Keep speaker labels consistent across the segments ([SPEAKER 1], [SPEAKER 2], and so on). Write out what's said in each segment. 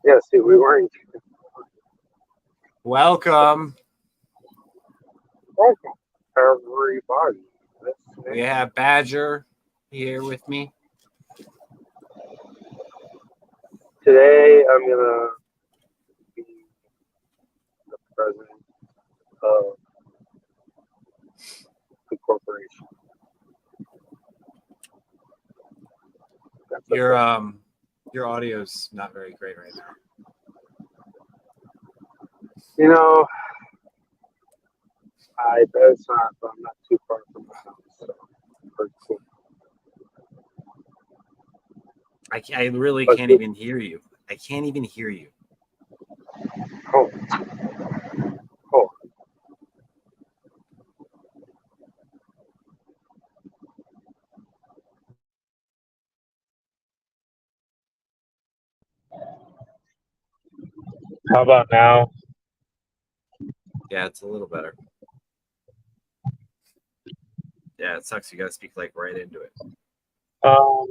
[SPEAKER 1] Yeah, see, we weren't.
[SPEAKER 2] Welcome.
[SPEAKER 1] Welcome, everybody.
[SPEAKER 2] We have Badger here with me.
[SPEAKER 1] Today, I'm gonna be the president of the corporation. That's
[SPEAKER 2] Your audio's not very great right now.
[SPEAKER 1] You know, I bet it's not, but I'm not too far from the house, so pretty cool.
[SPEAKER 2] I really can't even hear you. I can't even hear you.
[SPEAKER 1] Oh, oh. How about now?
[SPEAKER 2] Yeah, it's a little better. Yeah, it sucks. You gotta speak like right into it.
[SPEAKER 1] I'm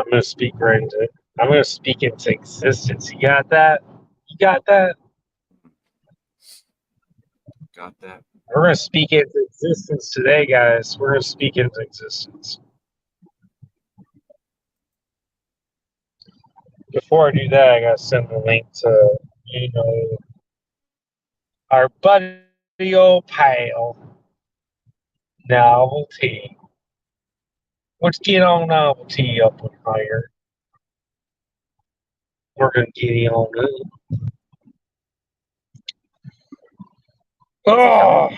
[SPEAKER 1] gonna speak right into it. I'm gonna speak into existence. You got that? You got that?
[SPEAKER 2] Got that?
[SPEAKER 1] We're gonna speak into existence today, guys. We're gonna speak into existence. Before I do that, I gotta send the link to our buddy old pal, Novelty. Let's get on Novelty up and higher. We're gonna get him on it. Oh,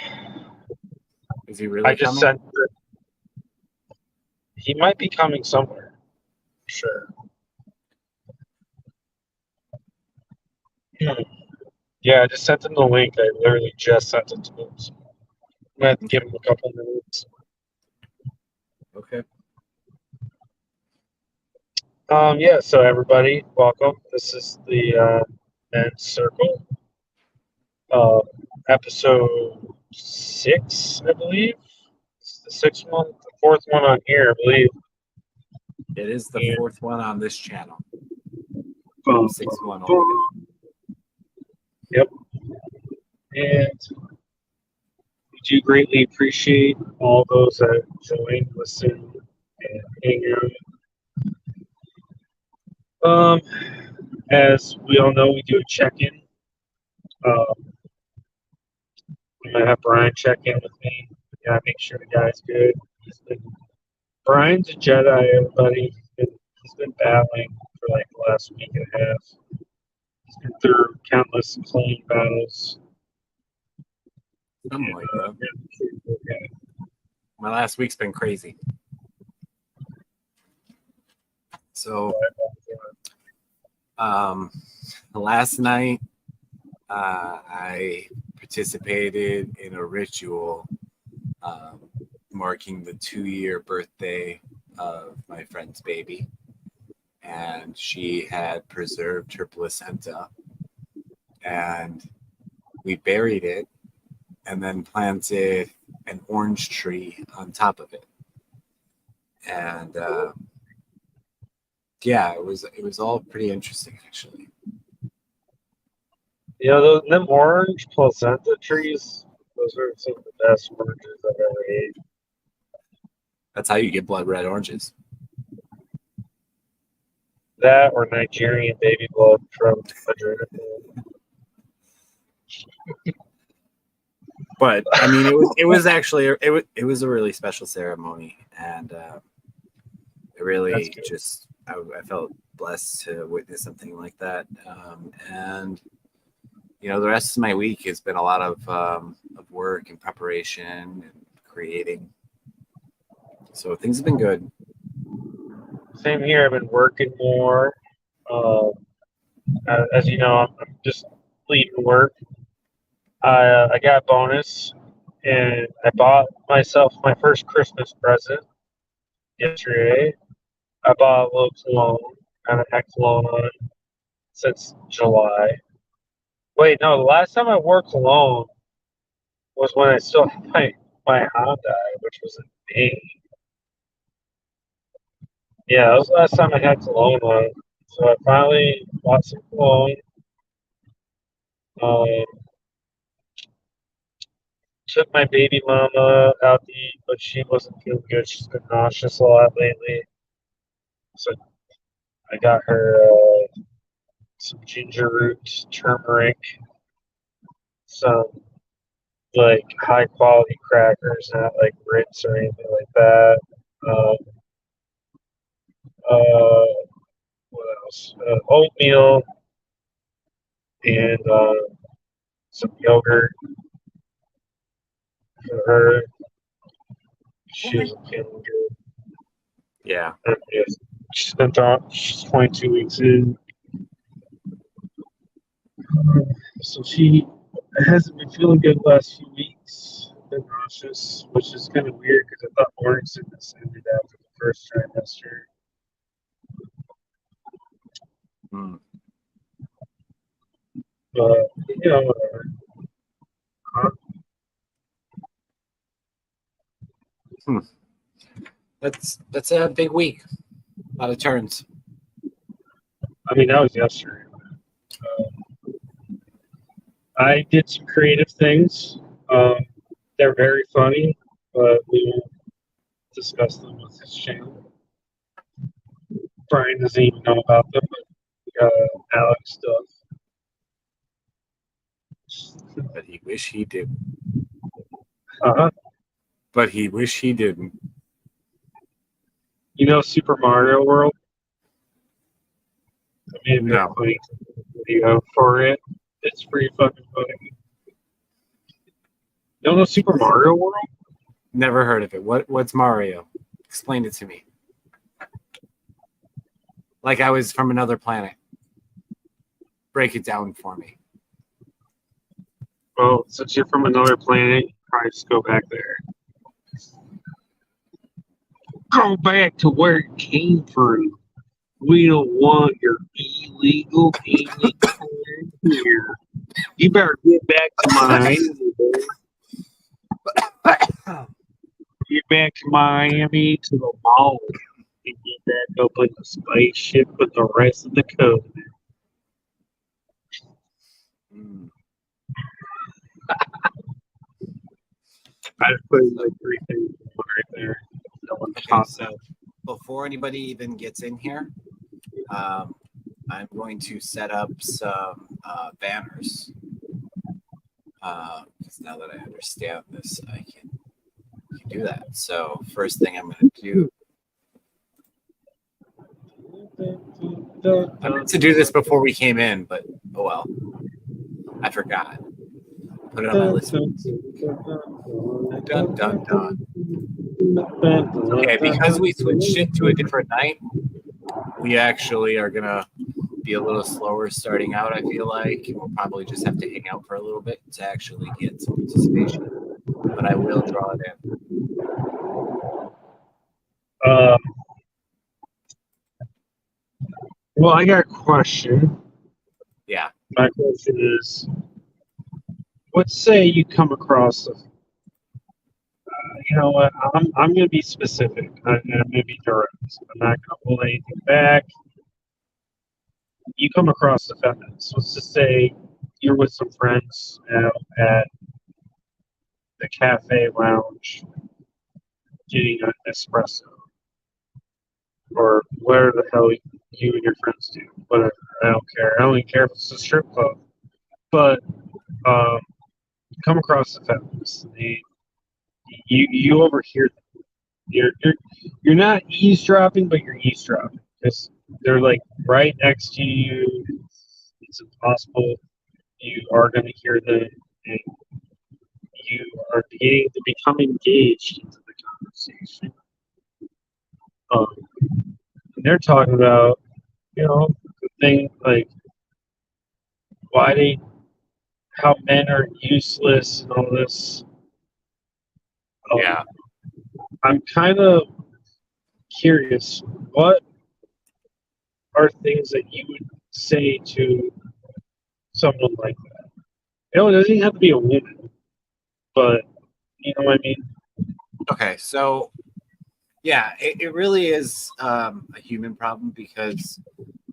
[SPEAKER 2] Is he really
[SPEAKER 1] I just
[SPEAKER 2] coming?
[SPEAKER 1] sent it. He might be coming somewhere. Sure. Yeah, I just sent him the link. I literally just sent it to him. So I'm gonna have to give him a couple minutes.
[SPEAKER 2] Okay.
[SPEAKER 1] Yeah, so everybody, welcome. This is the Men's Circle, episode 6, I believe. It's the sixth one, the fourth one on here, I believe.
[SPEAKER 2] It is the
[SPEAKER 1] Yeah.
[SPEAKER 2] fourth one on this channel.
[SPEAKER 1] Boom,
[SPEAKER 2] 6-1
[SPEAKER 1] boom.
[SPEAKER 2] altogether.
[SPEAKER 1] Yep. And we do greatly appreciate all those that join, listen, and hang out. As we all know, we do a check-in. We might have Brian check in with me. We gotta make sure the guy's good. Brian's a Jedi, everybody. He's been battling for like the last week and a half. He's been through countless clone battles.
[SPEAKER 2] Something like that. My last week's been crazy. So, last night I participated in a ritual marking the 2-year birthday of my friend's baby, and she had preserved her placenta, and we buried it and then planted an orange tree on top of it. And yeah, it was all pretty interesting, actually.
[SPEAKER 1] You know, them orange placenta trees, those are some of the best oranges I've ever ate.
[SPEAKER 2] That's how you get blood red oranges.
[SPEAKER 1] That or Nigerian baby blood from Madrid.
[SPEAKER 2] But I mean, it was actually it was a really special ceremony, and it really just I felt blessed to witness something like that. And you know, the rest of my week has been a lot of work and preparation and creating. So things have been good.
[SPEAKER 1] Same here. I've been working more. As you know, I'm just leaving work. I got a bonus, and I bought myself my first Christmas present yesterday. I bought a little cologne, kind of had cologne on it since July. Wait, no, the last time I wore cologne was when I still had my Honda, which was in May. Yeah, that was the last time I had cologne on. So I finally bought some cologne. Um, took my baby mama out to eat, but she wasn't feeling good. She's been nauseous a lot lately. So I got her some ginger root, turmeric, some like high quality crackers, not like Ritz or anything like that. Um, uh, what else? Oatmeal and some yogurt for her. She wasn't feeling good.
[SPEAKER 2] Yeah.
[SPEAKER 1] And yes, she's 22 weeks in. So she hasn't been feeling good the last few weeks. Been nauseous, which is kind of weird because I thought morning sickness ended after the first trimester.
[SPEAKER 2] Mm.
[SPEAKER 1] But whatever. Huh?
[SPEAKER 2] That's a big week. A lot of turns.
[SPEAKER 1] I mean, that was yesterday. I did some creative things. Um, they're very funny, but we won't discuss them with his channel. Brian doesn't even know about them, but Alex does.
[SPEAKER 2] But he wish he did.
[SPEAKER 1] Uh-huh.
[SPEAKER 2] But he wish he didn't.
[SPEAKER 1] You know Super Mario World? I made a
[SPEAKER 2] No.
[SPEAKER 1] funny video for it. It's pretty fucking funny. You don't know Super Mario World?
[SPEAKER 2] Never heard of it. What's Mario? Explain it to me. Like I was from another planet. Break it down for me.
[SPEAKER 1] Well, since you're from another planet, you probably just go back there. Go back to where it came from. We don't want your illegal alien here. You better get back to Miami. Get back to Miami to the mall and get back up in the spaceship with the rest of the covenant.
[SPEAKER 2] Mm.
[SPEAKER 1] I just put like three things right there. No one
[SPEAKER 2] Okay, so before anybody even gets in here, I'm going to set up some banners. Because now that I understand this, I can do that. So first thing I'm going to do, I meant to do this before we came in, but oh well, I forgot. Put it on my list. Dun, dun, dun. Okay, because we switched it to a different night, we actually are gonna be a little slower starting out. I feel like we'll probably just have to hang out for a little bit to actually get some participation. But I will draw it in.
[SPEAKER 1] Well, I got a question.
[SPEAKER 2] Yeah.
[SPEAKER 1] My question is, let's say you come across a you know what? I'm going to be specific. I'm going to be direct. I'm not going to hold anything back. You come across the feminist. Let's just say you're with some friends at the cafe lounge getting an espresso or whatever the hell you and your friends do. Whatever. I don't care. I don't even care if it's a strip club. But come across the feminist. You overhear them. You're not eavesdropping, but you're eavesdropping because they're like right next to you. It's impossible. You are going to hear them, and you are beginning to become engaged into the conversation. And they're talking about the thing like why how men are useless and all this.
[SPEAKER 2] Yeah.
[SPEAKER 1] I'm kind of curious. What are things that you would say to someone like that? It doesn't even have to be a woman, but you know what I mean?
[SPEAKER 2] Okay, so yeah, it really is a human problem because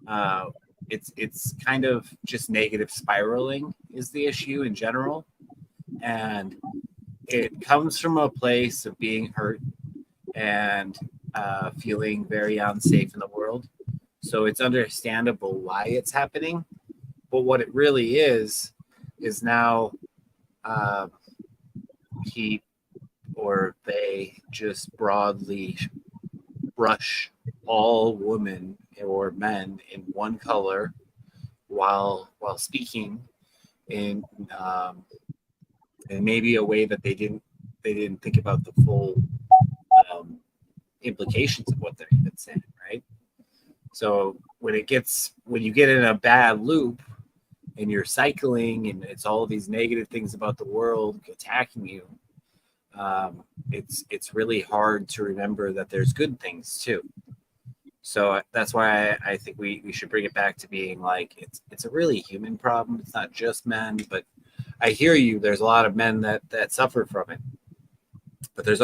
[SPEAKER 2] uh, it's kind of just negative spiraling is the issue in general, and it comes from a place of being hurt and feeling very unsafe in the world. So it's understandable why it's happening, but what it really is now uh, he or they just broadly brush all women or men in one color while speaking in in maybe a way that they didn't think about the full um, implications of what they're even saying, right? So when you get in a bad loop and you're cycling and it's all these negative things about the world attacking you, it's really hard to remember that there's good things too. So that's why I think we should bring it back to being like it's a really human problem. It's not just men, but I hear you. There's a lot of men that suffer from it, but there's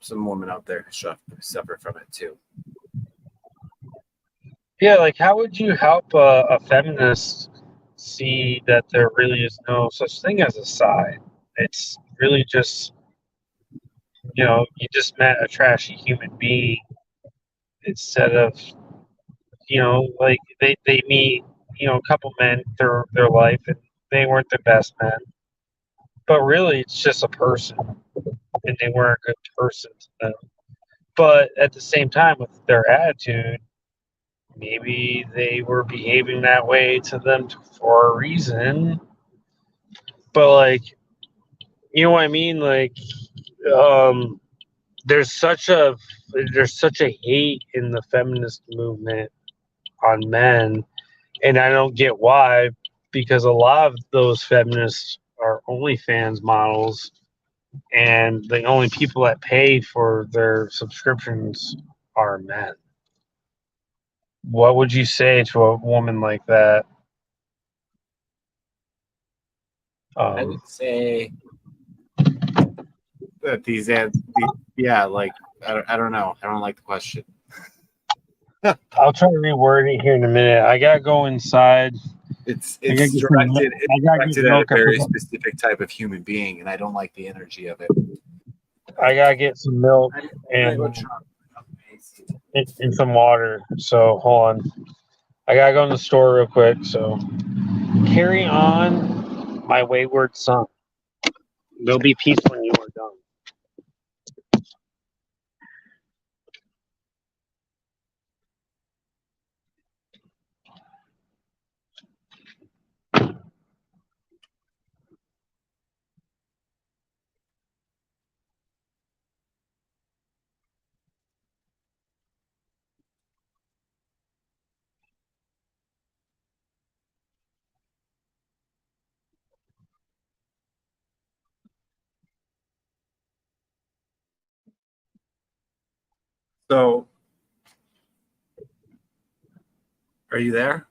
[SPEAKER 2] some women out there who suffer from it too.
[SPEAKER 1] Yeah, like how would you help a feminist see that there really is no such thing as a side? It's really just, you just met a trashy human being instead of, like they meet, a couple men through their life and they weren't the best men. But really, it's just a person and they weren't a good person to them. But at the same time, with their attitude, maybe they were behaving that way to them for a reason. But like, you know what I mean? Like, um, there's such a there's such a hate in the feminist movement on men, and I don't get why. Because a lot of those feminists are OnlyFans models, and the only people that pay for their subscriptions are men. What would you say to a woman like that?
[SPEAKER 2] I
[SPEAKER 1] Um,
[SPEAKER 2] would say that yeah, like I don't know. I don't like the question.
[SPEAKER 1] I'll try to reword it here in a minute. I gotta go inside.
[SPEAKER 2] It's
[SPEAKER 1] I gotta
[SPEAKER 2] it's
[SPEAKER 1] get some.
[SPEAKER 2] directed it's
[SPEAKER 1] I gotta get
[SPEAKER 2] directed at a
[SPEAKER 1] milk.
[SPEAKER 2] very specific type of human being, and I don't like the energy of it.
[SPEAKER 1] I gotta get some milk
[SPEAKER 2] I'm gonna
[SPEAKER 1] and
[SPEAKER 2] go chop.
[SPEAKER 1] and some water. So hold on. I gotta go in the store real quick. So carry on, my wayward son. There'll be peace when you are done.
[SPEAKER 2] So, are you there?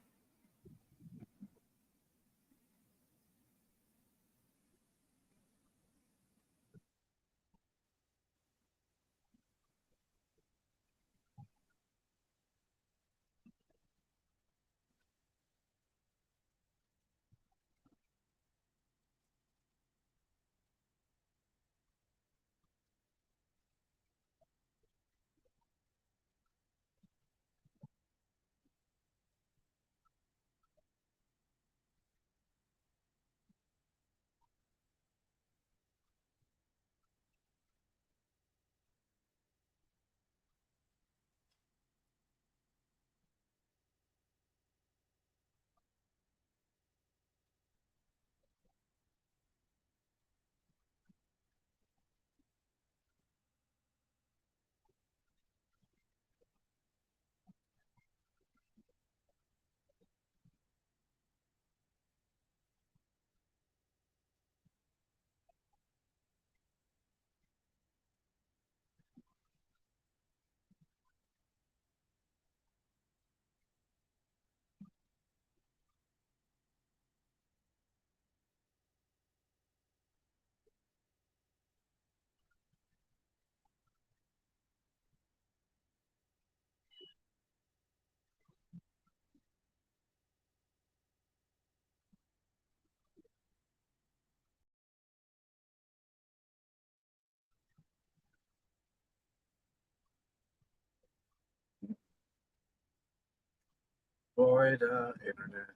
[SPEAKER 2] Florida internet.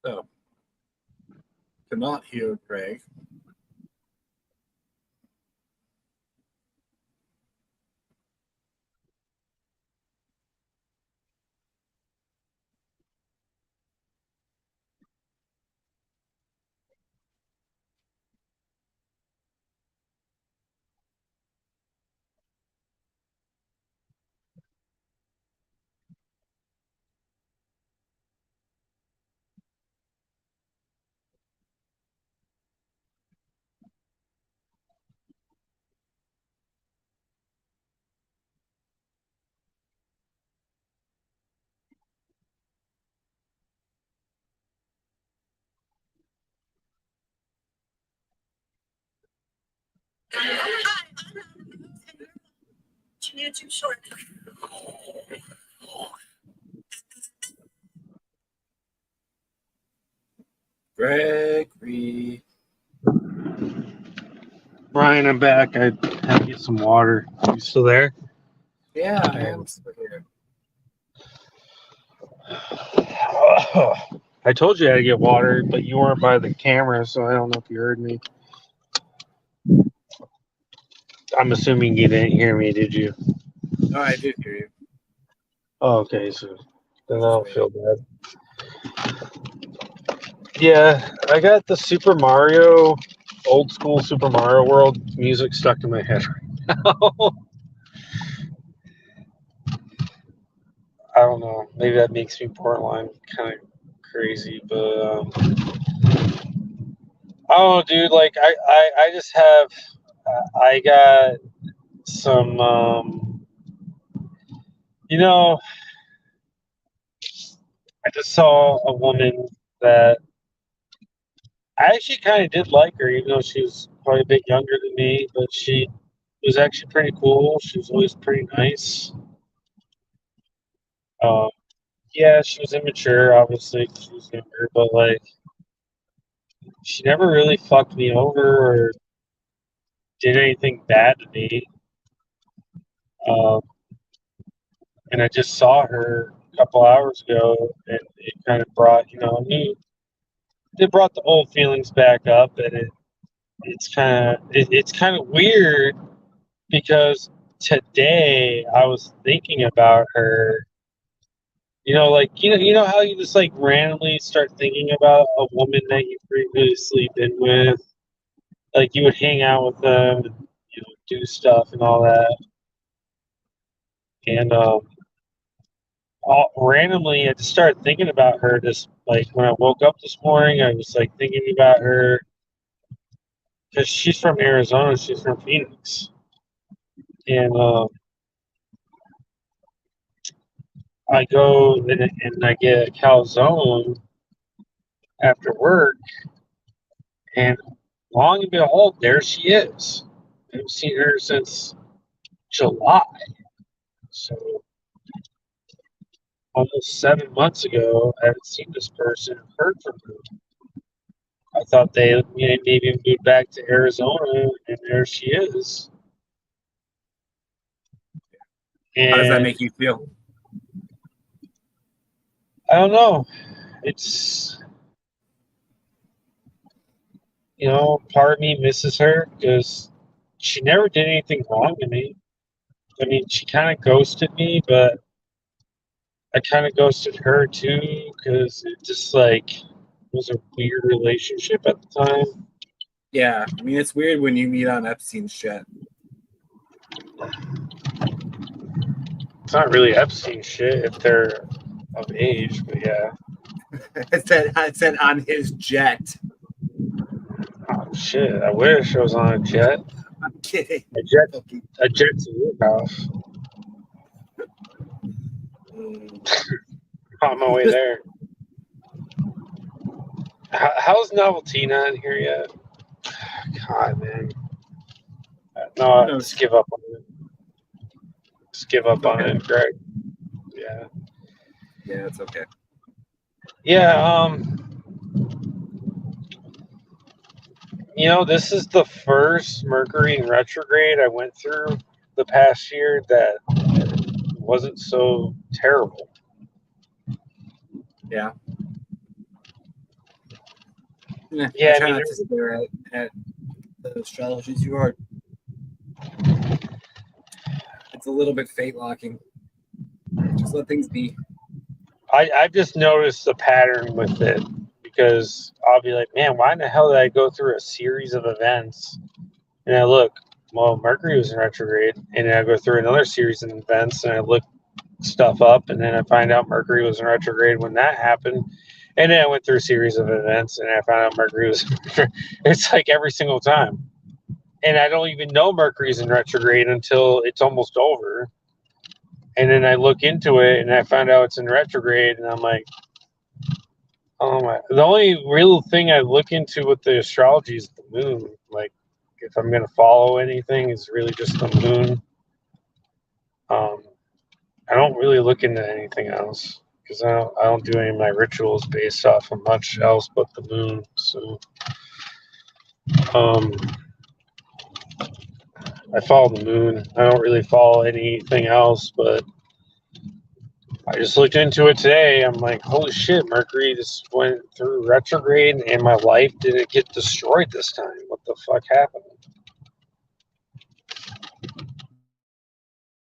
[SPEAKER 2] So, cannot hear Greg. Gregory.
[SPEAKER 1] Brian, I'm back. I had to get some water. You still there?
[SPEAKER 2] Yeah, I am still here.
[SPEAKER 1] I told you I had to get water, but you weren't by the camera, so I don't know if you heard me. I'm assuming you didn't hear me, did you?
[SPEAKER 2] No, I did hear you.
[SPEAKER 1] Oh, okay, so then I don't feel bad. Yeah, I got the Super Mario, old school Super Mario World music stuck in my head right now. I don't know. Maybe that makes me borderline kind of crazy, but I don't know, dude. Like, I just have, I got some, you know, I just saw a woman that I actually kind of did like her, even though she was probably a bit younger than me, but she was actually pretty cool. She was always pretty nice. Um, yeah, she was immature, obviously, 'cause she was younger, but like, she never really fucked me over or did anything bad to me. Um, and I just saw her a couple hours ago, and it kind of brought, it brought the old feelings back up, and it's kind of weird because today I was thinking about her. You know how you just like randomly start thinking about a woman that you previously been with, like you would hang out with them, and, do stuff and all that, and randomly I just started thinking about her. Just like when I woke up this morning, I was like thinking about her because she's from Arizona, she's from Phoenix, and I go and I get a calzone after work, and long and behold, there she is. I haven't seen her since July, so almost 7 months ago. I haven't seen this person, heard from her. I thought they maybe moved back to Arizona, and there she is.
[SPEAKER 2] How does that
[SPEAKER 1] And
[SPEAKER 2] make you feel?
[SPEAKER 1] I don't know. It's, part of me misses her because she never did anything wrong to me. I mean, she kind of ghosted me, but I kind of ghosted her too because it just like was a weird relationship at the time.
[SPEAKER 2] Yeah, I mean, it's weird when you meet on Epstein's jet.
[SPEAKER 1] It's not really Epstein shit if they're of age, but yeah.
[SPEAKER 2] I said on his jet.
[SPEAKER 1] Oh shit! I wish I was on a jet.
[SPEAKER 2] I'm kidding.
[SPEAKER 1] A jet to your house. On my way there. How's Novelty not in here yet? God, man. No, just give up on it. Just give up on it, Greg. Yeah.
[SPEAKER 2] Yeah, it's okay.
[SPEAKER 1] Yeah, this is the first Mercury in retrograde I went through the past year that wasn't so terrible.
[SPEAKER 2] Yeah. Yeah,
[SPEAKER 1] Yeah,
[SPEAKER 2] I try not to stare at the astrology too hard. It's a little bit fate locking. Just let things be.
[SPEAKER 1] I've just noticed a pattern with it because I'll be like, man, why in the hell did I go through a series of events? And I look, well, Mercury was in retrograde, and then I go through another series of events, and I look stuff up, and then I find out Mercury was in retrograde when that happened. And then I went through a series of events, and I found out Mercury was. It's like every single time, and I don't even know Mercury's in retrograde until it's almost over. And then I look into it, and I find out it's in retrograde, and I'm like, oh my! The only real thing I look into with the astrology is the moon. Like, if I'm going to follow anything, it's really just the moon. I don't really look into anything else because I don't do any of my rituals based off of much else but the moon. So, I follow the moon. I don't really follow anything else, but I just looked into it today. I'm like, holy shit, Mercury just went through retrograde and my life didn't get destroyed this time. What the fuck happened?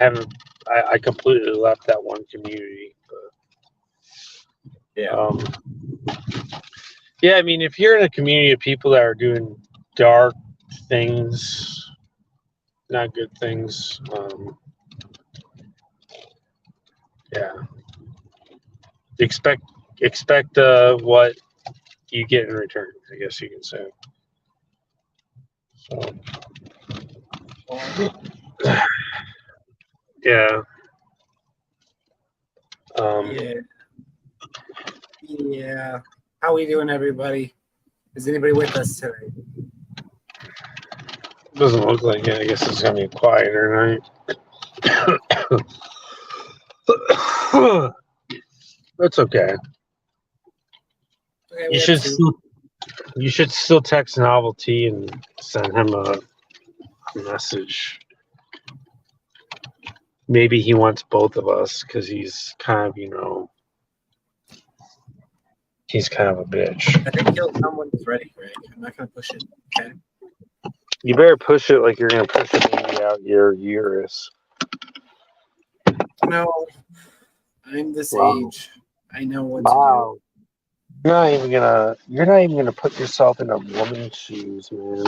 [SPEAKER 1] I completely left that one community. But,
[SPEAKER 2] yeah.
[SPEAKER 1] Yeah, I mean, if you're in a community of people that are doing dark things, not good things, yeah, expect what you get in return, I guess you can say. So, yeah.
[SPEAKER 2] Yeah. How we doing, everybody? Is anybody with us today?
[SPEAKER 1] Doesn't look like it. I guess it's gonna be a quieter night. That's okay. You should still text Novelty and send him a message. Maybe he wants both of us because he's kind of, he's kind of a bitch.
[SPEAKER 2] I think he'll come when he's ready, Greg. I'm not gonna push it. Okay.
[SPEAKER 1] You better push it like you're gonna push a baby out your uterus.
[SPEAKER 2] No, I'm this age. I know what to do.
[SPEAKER 1] You're not even gonna put yourself in a woman's shoes, man.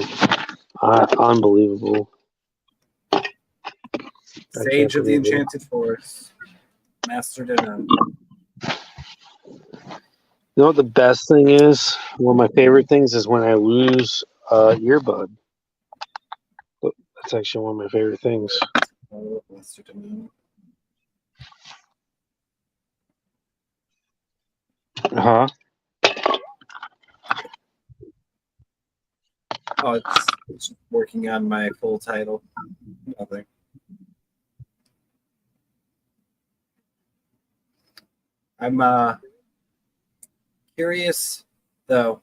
[SPEAKER 1] Unbelievable.
[SPEAKER 2] Sage of the Enchanted Forest. Master to none.
[SPEAKER 1] You know what the best thing is? One of my favorite things is when I lose earbud. That's actually one of my favorite things.
[SPEAKER 2] Master to none.
[SPEAKER 1] Huh?
[SPEAKER 2] Oh, it's working on my full title. Nothing. I'm curious, though,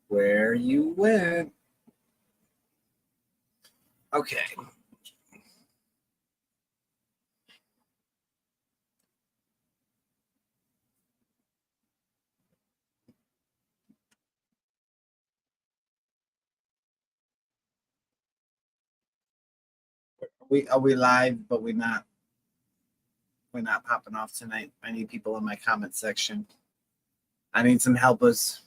[SPEAKER 2] where you went. Okay. Are we live, but we're not popping off tonight. I need people in my comment section. I need some helpers.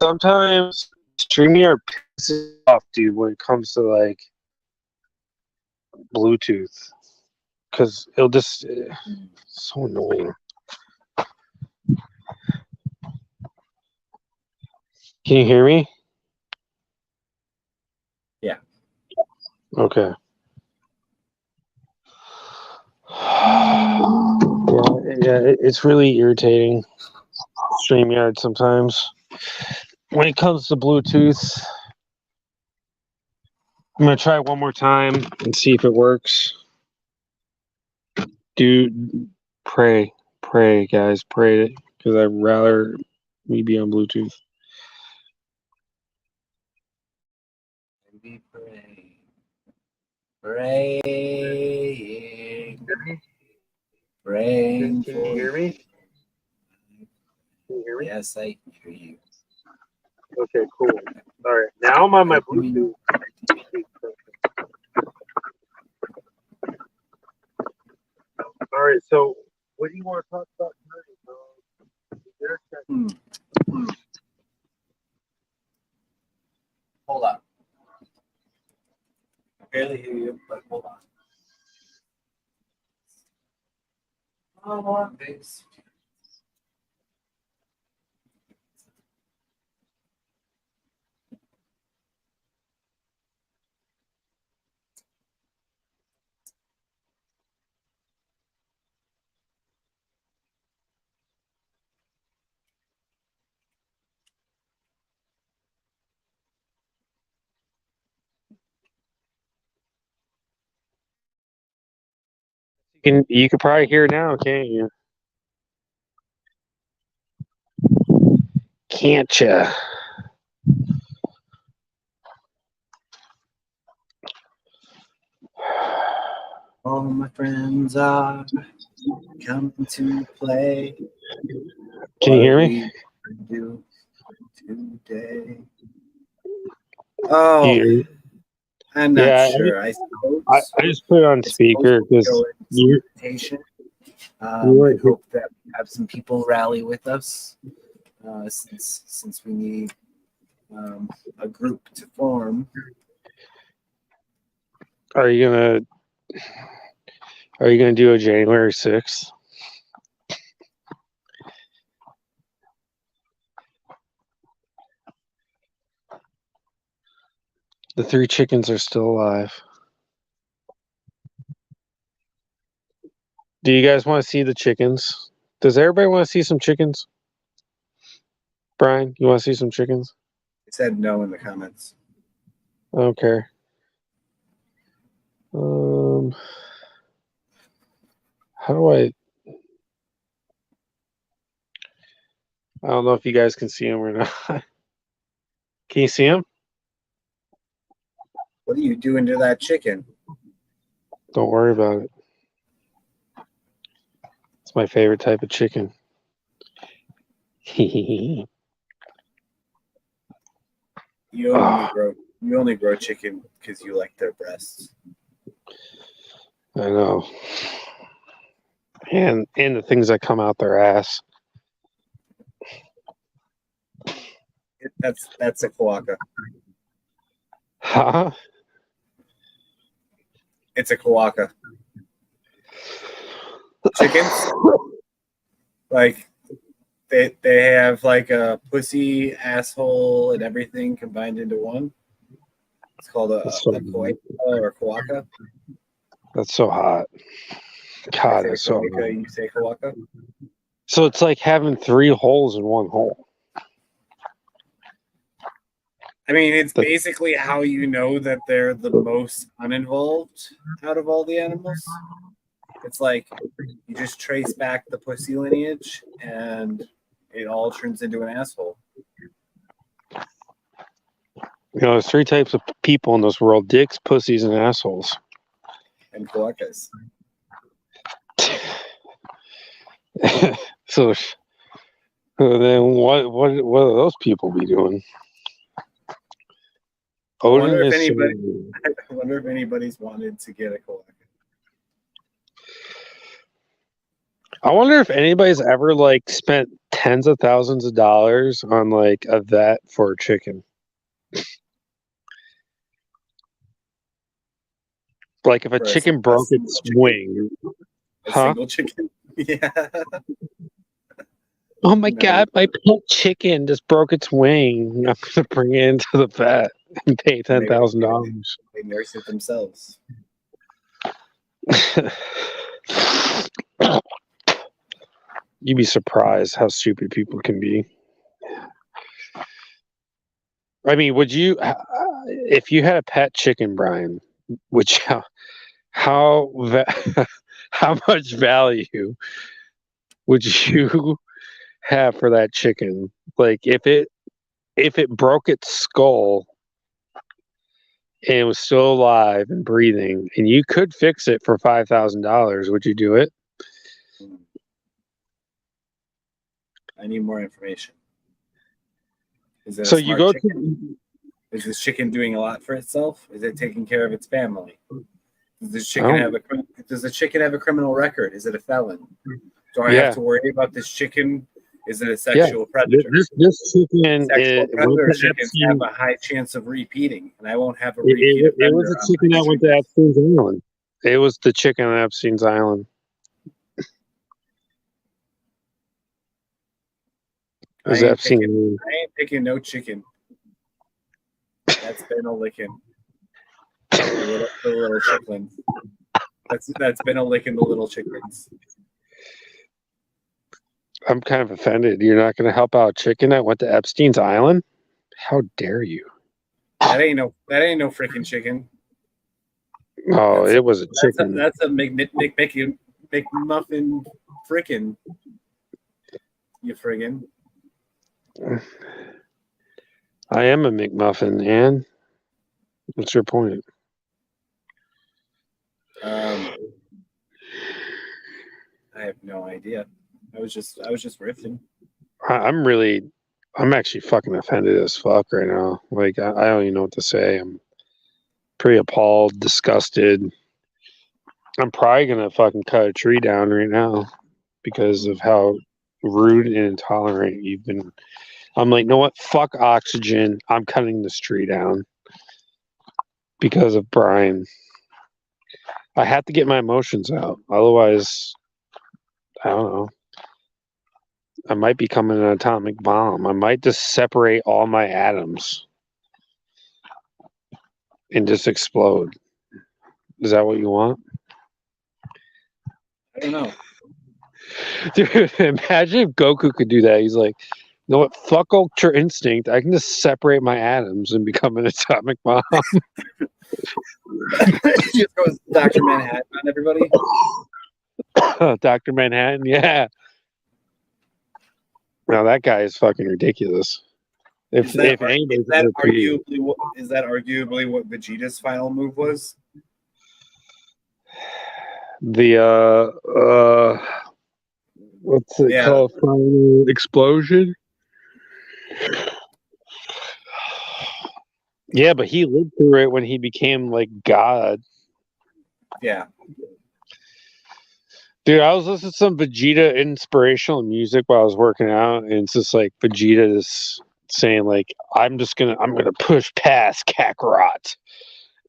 [SPEAKER 1] Sometimes StreamYard pisses off, dude, when it comes to like Bluetooth, because it'll just so annoying. Can you hear me?
[SPEAKER 2] Yeah.
[SPEAKER 1] Okay. It's really irritating. StreamYard sometimes. When it comes to Bluetooth, I'm gonna try it one more time and see if it works. Dude, pray, guys, pray, because I'd rather me be on Bluetooth.
[SPEAKER 2] Maybe praying. Praying.
[SPEAKER 1] Can you hear me? Can you hear me?
[SPEAKER 2] Yes, I hear you.
[SPEAKER 1] Okay, cool. All right, now I'm on my Bluetooth. All right, so what do you want to talk about tonight?
[SPEAKER 2] Hold on. I barely hear you, but hold on. Oh, thanks.
[SPEAKER 1] You can probably hear now, can't you? Can't you?
[SPEAKER 2] All my friends are coming to play.
[SPEAKER 1] Can you hear me?
[SPEAKER 2] What we do today. Oh, I'm not
[SPEAKER 1] Yeah,
[SPEAKER 2] sure. I
[SPEAKER 1] I just put it on speaker because you
[SPEAKER 2] I hope that we have some people rally with us, since we need a group to form.
[SPEAKER 1] Are you gonna do a January 6th? The 3 chickens are still alive. Do you guys want to see the chickens? Does everybody want to see some chickens? Brian, you want to see some chickens?
[SPEAKER 2] It said no in the comments.
[SPEAKER 1] I don't care. How do I don't know if you guys can see them or not. Can you see them?
[SPEAKER 2] What are you doing to that chicken?
[SPEAKER 1] Don't worry about it. It's my favorite type of chicken.
[SPEAKER 2] You only grow chicken because you like their breasts.
[SPEAKER 1] I know. And the things that come out their ass.
[SPEAKER 2] That's a quokka.
[SPEAKER 1] Huh?
[SPEAKER 2] It's a quokka. Chickens, like they have like a pussy, asshole, and everything combined into one. It's called a koi or a quokka.
[SPEAKER 1] That's so hot. God, that's so hot.
[SPEAKER 2] You say quokka?
[SPEAKER 1] So it's like having 3 holes in one hole.
[SPEAKER 2] I mean, it's basically how you know that they're the most uninvolved out of all the animals. It's like you just trace back the pussy lineage and it all turns into an asshole.
[SPEAKER 1] You know, there's 3 types of people in this world: dicks, pussies, and assholes.
[SPEAKER 2] And quokkas.
[SPEAKER 1] So then what are those people be doing?
[SPEAKER 2] I wonder if anybody's wanted to get a quokka.
[SPEAKER 1] I wonder if anybody's ever like spent tens of thousands of dollars on like a vet for a chicken. Like if a chicken broke its wing.
[SPEAKER 2] A single chicken? Yeah.
[SPEAKER 1] Oh my god, my pet chicken just broke its wing. I'm gonna bring it into the vet and pay $10,000.
[SPEAKER 2] They nurse it themselves.
[SPEAKER 1] You'd be surprised how stupid people can be. I mean, would you, if you had a pet chicken, Brian, would you, how how much value would you have for that chicken? Like, if it broke its skull and it was still alive and breathing, and you could fix it for $5,000, would you do it?
[SPEAKER 2] I need more information. Is it
[SPEAKER 1] So
[SPEAKER 2] a
[SPEAKER 1] you
[SPEAKER 2] smart
[SPEAKER 1] go
[SPEAKER 2] chicken? Is this chicken doing a lot for itself? Is it taking care of its family? Does the chicken have a criminal record? Is it a felon? Do I have to worry about this chicken? Is it a sexual predator?
[SPEAKER 1] This chicken
[SPEAKER 2] Chickens have a high chance of repeating, and I won't have a
[SPEAKER 1] repeat. It was a chicken that went to Epstein's Island. It was the chicken on Epstein's Island.
[SPEAKER 2] I ain't picking no chicken. That's been a licking. The little chickens. That's been a licking the little chickens.
[SPEAKER 1] I'm kind of offended. You're not going to help out a chicken that went to Epstein's Island? How dare you?
[SPEAKER 2] That ain't no freaking chicken.
[SPEAKER 1] Oh, it was a chicken.
[SPEAKER 2] That's a McMuffin frickin'. You friggin'.
[SPEAKER 1] I am a McMuffin, Ann. What's your point?
[SPEAKER 2] I have no idea. I was just riffing.
[SPEAKER 1] I'm actually fucking offended as fuck right now. Like, I don't even know what to say. I'm pretty appalled, disgusted. I'm probably gonna fucking cut a tree down right now because of how rude and intolerant you've been. I'm like, you know what? Fuck oxygen. I'm cutting this tree down because of Brian. I have to get my emotions out. Otherwise, I don't know. I might become an atomic bomb. I might just separate all my atoms and just explode. Is that what you want?
[SPEAKER 2] I don't know.
[SPEAKER 1] Dude, imagine if Goku could do that. He's like, you know what? Fuck Ultra Instinct. I can just separate my atoms and become an atomic bomb.
[SPEAKER 2] Just goes Dr. Manhattan on everybody.
[SPEAKER 1] Dr. Manhattan, yeah. Now that guy is fucking ridiculous.
[SPEAKER 2] Is that arguably what Vegeta's final move was?
[SPEAKER 1] The what's it called? Final explosion. Yeah, but he lived through it when he became like God.
[SPEAKER 2] Yeah.
[SPEAKER 1] Dude, I was listening to some Vegeta inspirational music while I was working out, and it's just like Vegeta is saying like, I'm gonna push past Kakarot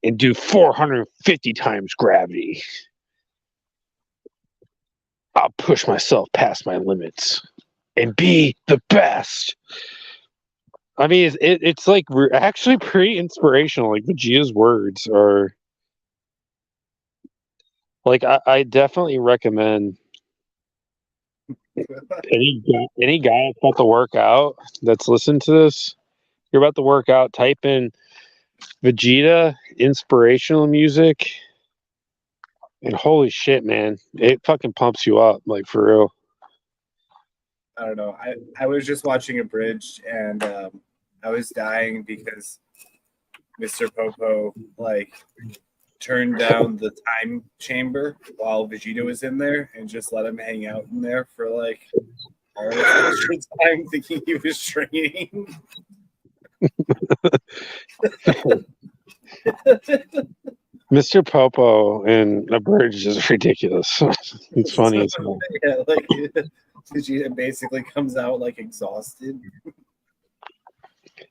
[SPEAKER 1] and do 450 times gravity. I'll push myself past my limits and be the best. I mean, it's like actually pretty inspirational. Like Vegeta's words are. Like I definitely recommend any guy that's about to work out that's listening to this. You're about to work out. Type in Vegeta inspirational music, and holy shit, man, it fucking pumps you up, like for real.
[SPEAKER 2] I don't know. I was just watching a bridge, and I was dying because Mr. Popo turned down the time chamber while Vegeta was in there and just let him hang out in there for all the extra time, thinking he was training.
[SPEAKER 1] Mr. Popo and a bridge is ridiculous. It's funny as well.
[SPEAKER 2] Yeah, Vegeta basically comes out exhausted.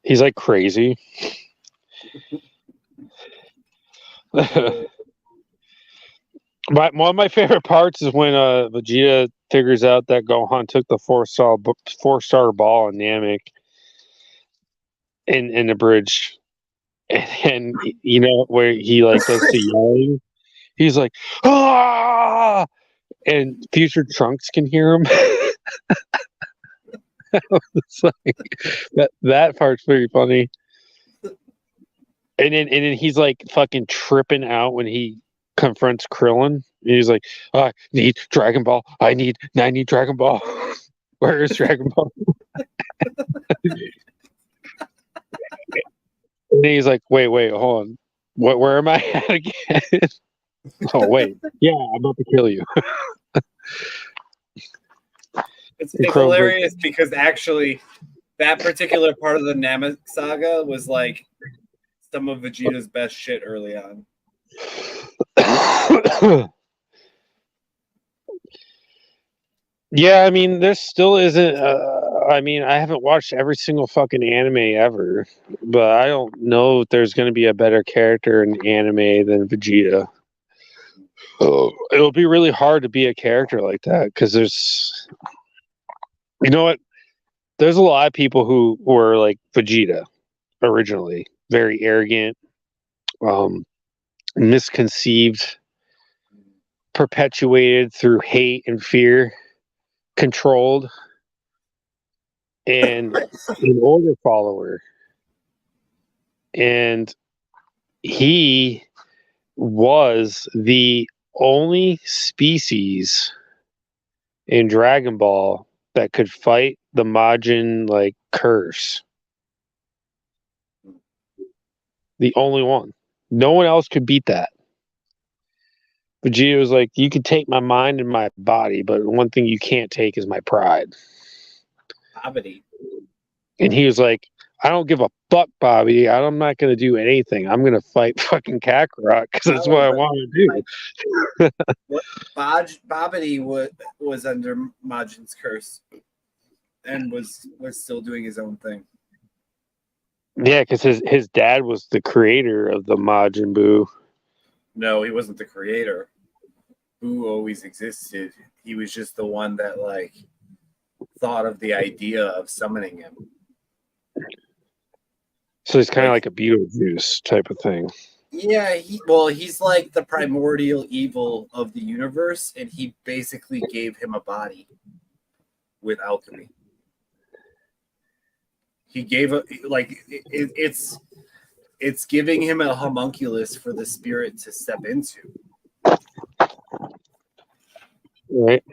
[SPEAKER 1] He's crazy. One of my favorite parts is when Vegeta figures out that Gohan took the four-star ball on Namek in the bridge, and you know where he like does the yelling. He's like, ah, and future Trunks can hear him. It's like that part's pretty funny. And then he's like fucking tripping out when he confronts Krillin. He's like, I need Dragon Ball. I need Dragon Ball. Where is Dragon Ball? And he's like, wait, hold on. Where am I at again? Oh, wait. Yeah, I'm about to kill you.
[SPEAKER 3] It's hilarious because actually that particular part of the Namek saga was like some of Vegeta's best shit early on.
[SPEAKER 1] Yeah, I mean, there still isn't. I mean, I haven't watched every single fucking anime ever, but I don't know if there's going to be a better character in anime than Vegeta. It'll be really hard to be a character like that because there's, you know what? There's a lot of people who were like Vegeta originally, very arrogant, misconceived, perpetuated through hate and fear, controlled, and an order follower. And he was the only species in Dragon Ball that could fight the Majin like curse. The only one. No one else could beat that. Vegeta was like, you could take my mind and my body, but one thing you can't take is my pride.
[SPEAKER 3] Babidi.
[SPEAKER 1] And he was like, I don't give a fuck, Bobby. I'm not going to do anything. I'm going to fight fucking Kakarot because that's what I want to do.
[SPEAKER 3] Babidi was under Majin's curse and was still doing his own thing.
[SPEAKER 1] Yeah, because his dad was the creator of the Majin Buu.
[SPEAKER 3] No, he wasn't the creator. Buu always existed. He was just the one that like thought of the idea of summoning him.
[SPEAKER 1] So he's kind of like a Beetlejuice type of thing.
[SPEAKER 3] Yeah, he's like the primordial evil of the universe, and he basically gave him a body with alchemy. He gave it's giving him a homunculus for the spirit to step into.
[SPEAKER 1] Right.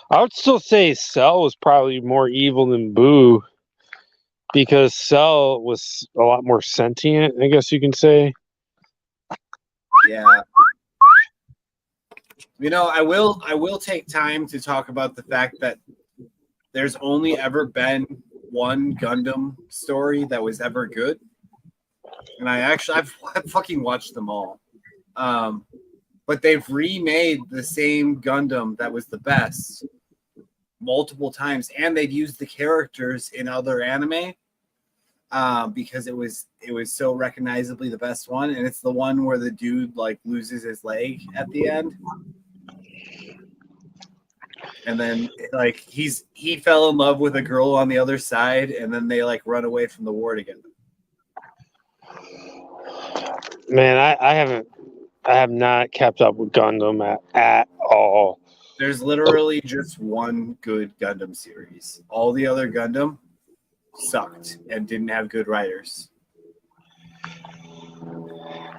[SPEAKER 1] I would still say Cell was probably more evil than Boo because Cell was a lot more sentient, I guess you can say.
[SPEAKER 3] Yeah. You know, I will take time to talk about the fact that there's only ever been one Gundam story that was ever good. And I've fucking watched them all. But they've remade the same Gundam that was the best multiple times, and they've used the characters in other anime because it was so recognizably the best one, and it's the one where the dude like loses his leg at the end, and then like he fell in love with a girl on the other side, and then they like run away from the war together.
[SPEAKER 1] Man, I have not kept up with Gundam at all.
[SPEAKER 3] There's literally just one good Gundam series. All the other Gundam sucked and didn't have good writers.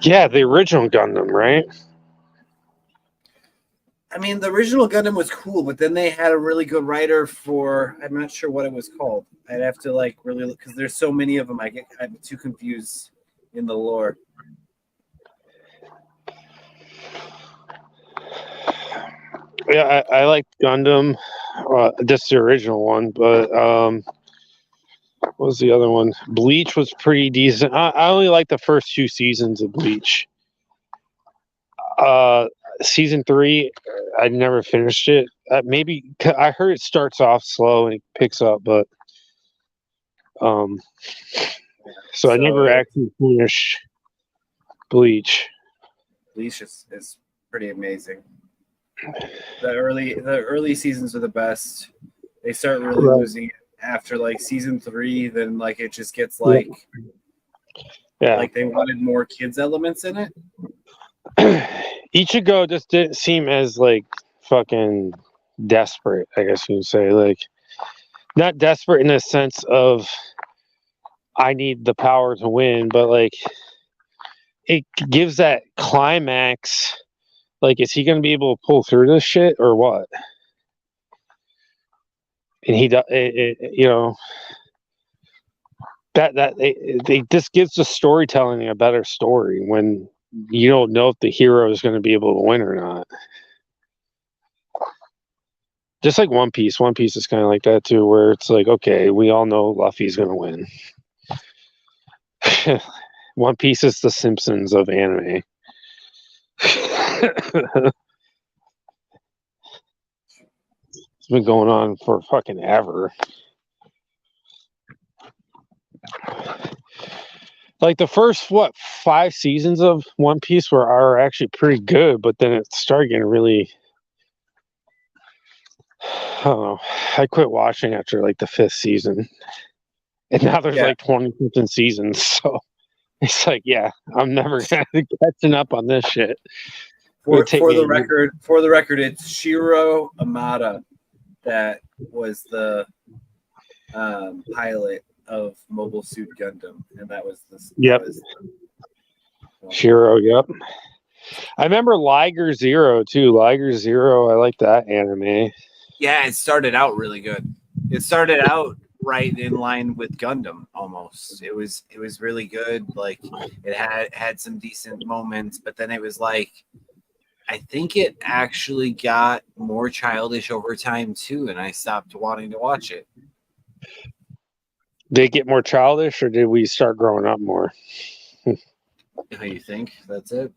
[SPEAKER 1] Yeah, the original Gundam, right?
[SPEAKER 3] I mean, the original Gundam was cool, but then they had a really good writer for, I'm not sure what it was called. I'd have to like really look because there's so many of them. I'm too confused in the lore.
[SPEAKER 1] Yeah, I like Gundam. Just the original one, but what was the other one? Bleach was pretty decent. I only like the first 2 seasons of Bleach. Season 3, I never finished it. Maybe I heard it starts off slow and it picks up, but So I never actually finished Bleach.
[SPEAKER 3] Bleach is pretty amazing. The early seasons are the best. They start really losing it after like season 3. Then like it just gets like like they wanted more kids elements in it.
[SPEAKER 1] Ichigo just didn't seem as like fucking desperate, I guess you'd say. Like not desperate in the sense of I need the power to win, but like it gives that climax. Like, is he going to be able to pull through this shit or what? And he, you know, they just gives the storytelling a better story when you don't know if the hero is going to be able to win or not. Just like One Piece. One Piece is kind of like that too, where it's like, okay, we all know Luffy's going to win. One Piece is the Simpsons of anime. It's been going on for fucking ever. Like the first 5 seasons of One Piece are actually pretty good, but then it started getting really. I don't know. I quit watching after like the 5th season, and now there's like 20 something seasons. So it's like, yeah, I'm never gonna catching up on this shit.
[SPEAKER 3] For the record, it's Shiro Amada that was the pilot of Mobile Suit Gundam, and that was the
[SPEAKER 1] Shiro. Yep. I remember Liger Zero too. Liger Zero, I like that anime.
[SPEAKER 2] Yeah, it started out really good. It started out right in line with Gundam almost. It was really good. Like it had some decent moments, but then it was like I think it actually got more childish over time too, and I stopped wanting to watch it.
[SPEAKER 1] Did it get more childish, or did we start growing up more?
[SPEAKER 2] How you think? That's it.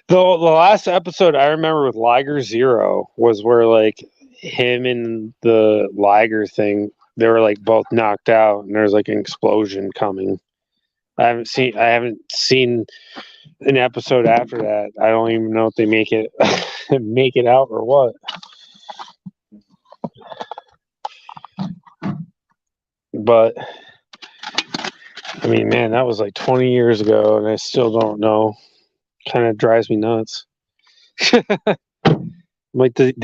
[SPEAKER 1] The last episode I remember with Liger Zero was where like him and the Liger thing, they were like both knocked out, and there's like an explosion coming. I haven't seen an episode after that. I don't even know if they make it out or what. But I mean, man, that was like 20 years ago, and I still don't know. Kind of drives me nuts. Like, did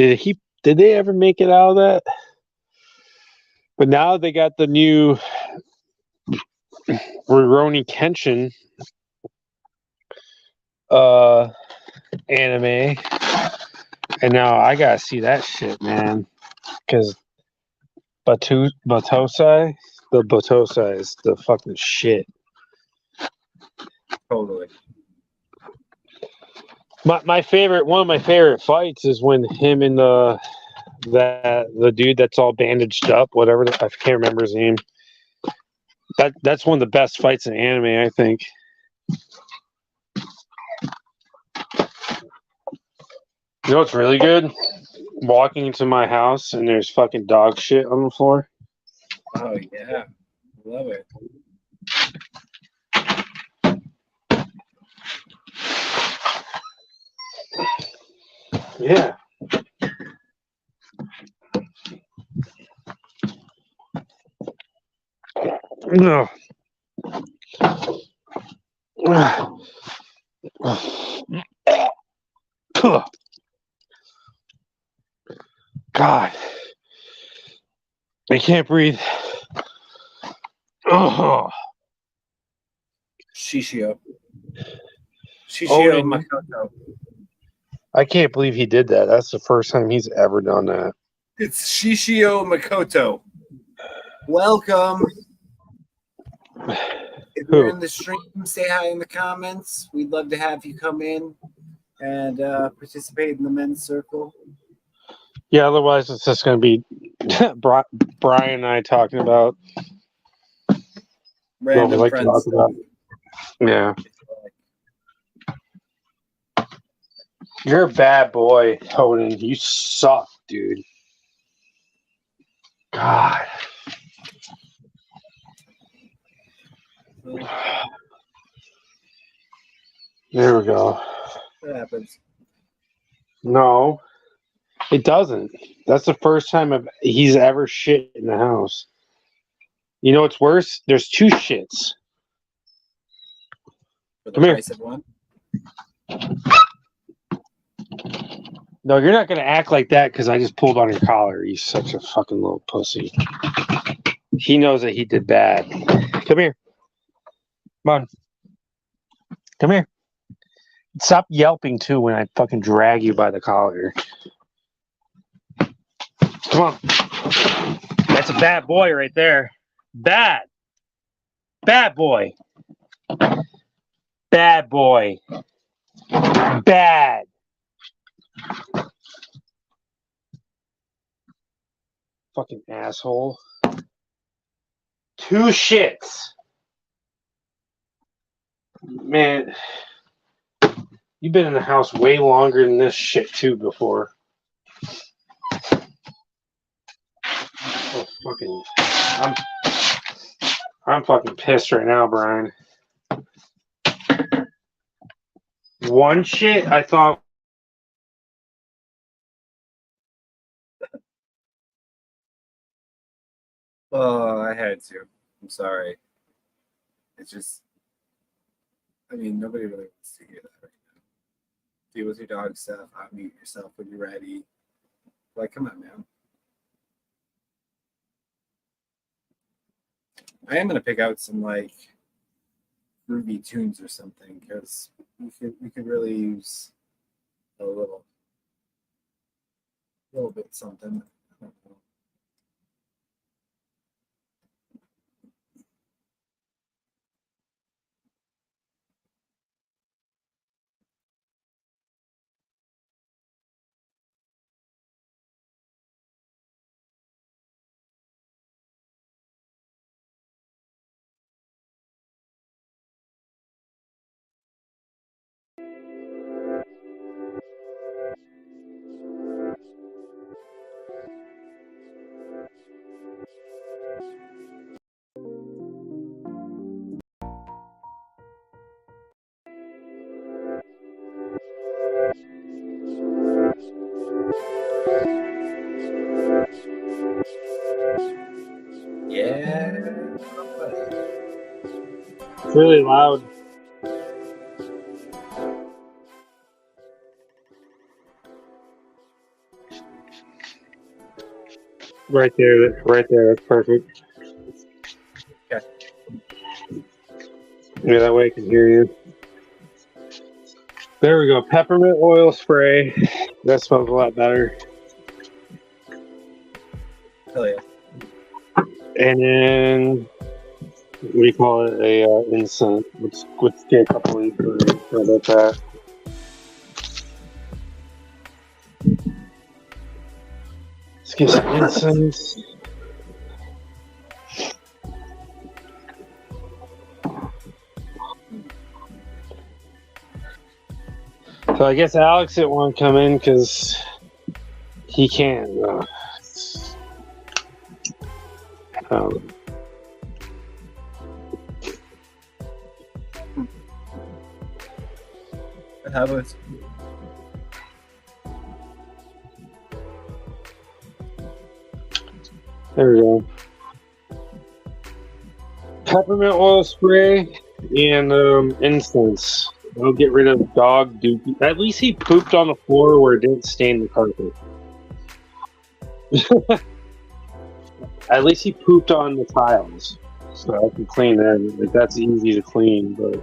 [SPEAKER 1] they ever make it out of that? But now they got the new Rurouni Kenshin anime, and now I gotta see that shit, man. Because Batosai is the fucking shit.
[SPEAKER 3] Totally.
[SPEAKER 1] One of my favorite fights is when him and the dude that's all bandaged up, whatever, I can't remember his name. That's one of the best fights in anime, I think. You know what's really good? Walking into my house and there's fucking dog shit on the floor.
[SPEAKER 3] Oh yeah, love it.
[SPEAKER 1] Yeah. No. God. I can't breathe. Oh.
[SPEAKER 3] Shishio
[SPEAKER 1] Odin.
[SPEAKER 3] Makoto.
[SPEAKER 1] I can't believe he did that. That's the first time he's ever done that.
[SPEAKER 3] It's Shishio Makoto. Welcome. If you're in the stream, say hi in the comments. We'd love to have you come in and participate in the men's circle.
[SPEAKER 1] Yeah, otherwise it's just going to be Brian and I talking about
[SPEAKER 3] random
[SPEAKER 1] like
[SPEAKER 3] friends.
[SPEAKER 1] Yeah. You're a bad boy, Odin. You suck, dude. God. There we go.
[SPEAKER 3] That happens.
[SPEAKER 1] No, it doesn't. That's the first time he's ever shit in the house. You know what's worse? There's two shits.
[SPEAKER 3] For the
[SPEAKER 1] Come here.
[SPEAKER 3] price of one.
[SPEAKER 1] No, you're not going to act like that because I just pulled on your collar. You such a fucking little pussy. He knows that he did bad. Come here. Come on. Come here. Stop yelping, too, when I fucking drag you by the collar. Come on. That's a bad boy right there. Bad. Bad boy. Bad boy. Bad. Fucking asshole. Two shits. Man, you've been in the house way longer than this shit too before. Oh, fucking, I'm fucking pissed right now, Brian. One shit I thought.
[SPEAKER 3] Oh, I had to. I'm sorry. It's just, I mean, nobody really wants to hear that right now. Deal with your dog stuff. Unmute yourself when you're ready. Like, come on, man. I am gonna pick out some like groovy tunes or something because we could really use a little bit something. I don't know. Yeah.
[SPEAKER 1] It's really loud. Right there, that's perfect.
[SPEAKER 3] Okay.
[SPEAKER 1] Yeah, that way I can hear you. There we go. Peppermint oil spray. That smells a lot better.
[SPEAKER 3] Hell yeah.
[SPEAKER 1] And then we call it a incense. Let's get a couple of these. How about that? Let's get some incense. So I guess Alex didn't want to come in because he can't.
[SPEAKER 3] What happens?
[SPEAKER 1] There we go. Peppermint oil spray and incense. I'll get rid of dog dookie. At least he pooped on the floor where it didn't stain the carpet. At least he pooped on the tiles, so I can clean that. Like, that's easy to clean, but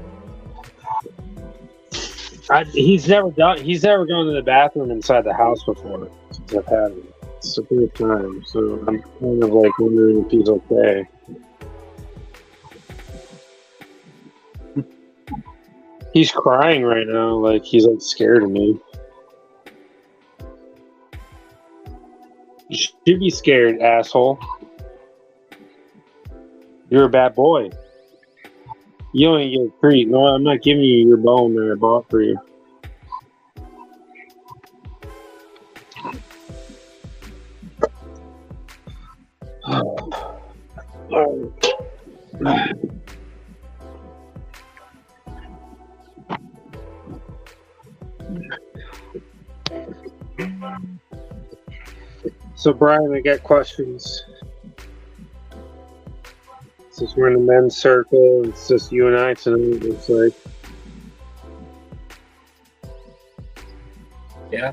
[SPEAKER 1] he's never gone to the bathroom inside the house before since I've had him. It's the first time, so I'm kind of like wondering if he's okay. He's crying right now, like he's like scared of me. You should be scared, asshole. You're a bad boy. You only get a treat. No, I'm not giving you your bone that I bought for you. So, Brian, I got questions. Since we're in the men's circle, it's just you and I tonight. It's like,
[SPEAKER 3] Yeah.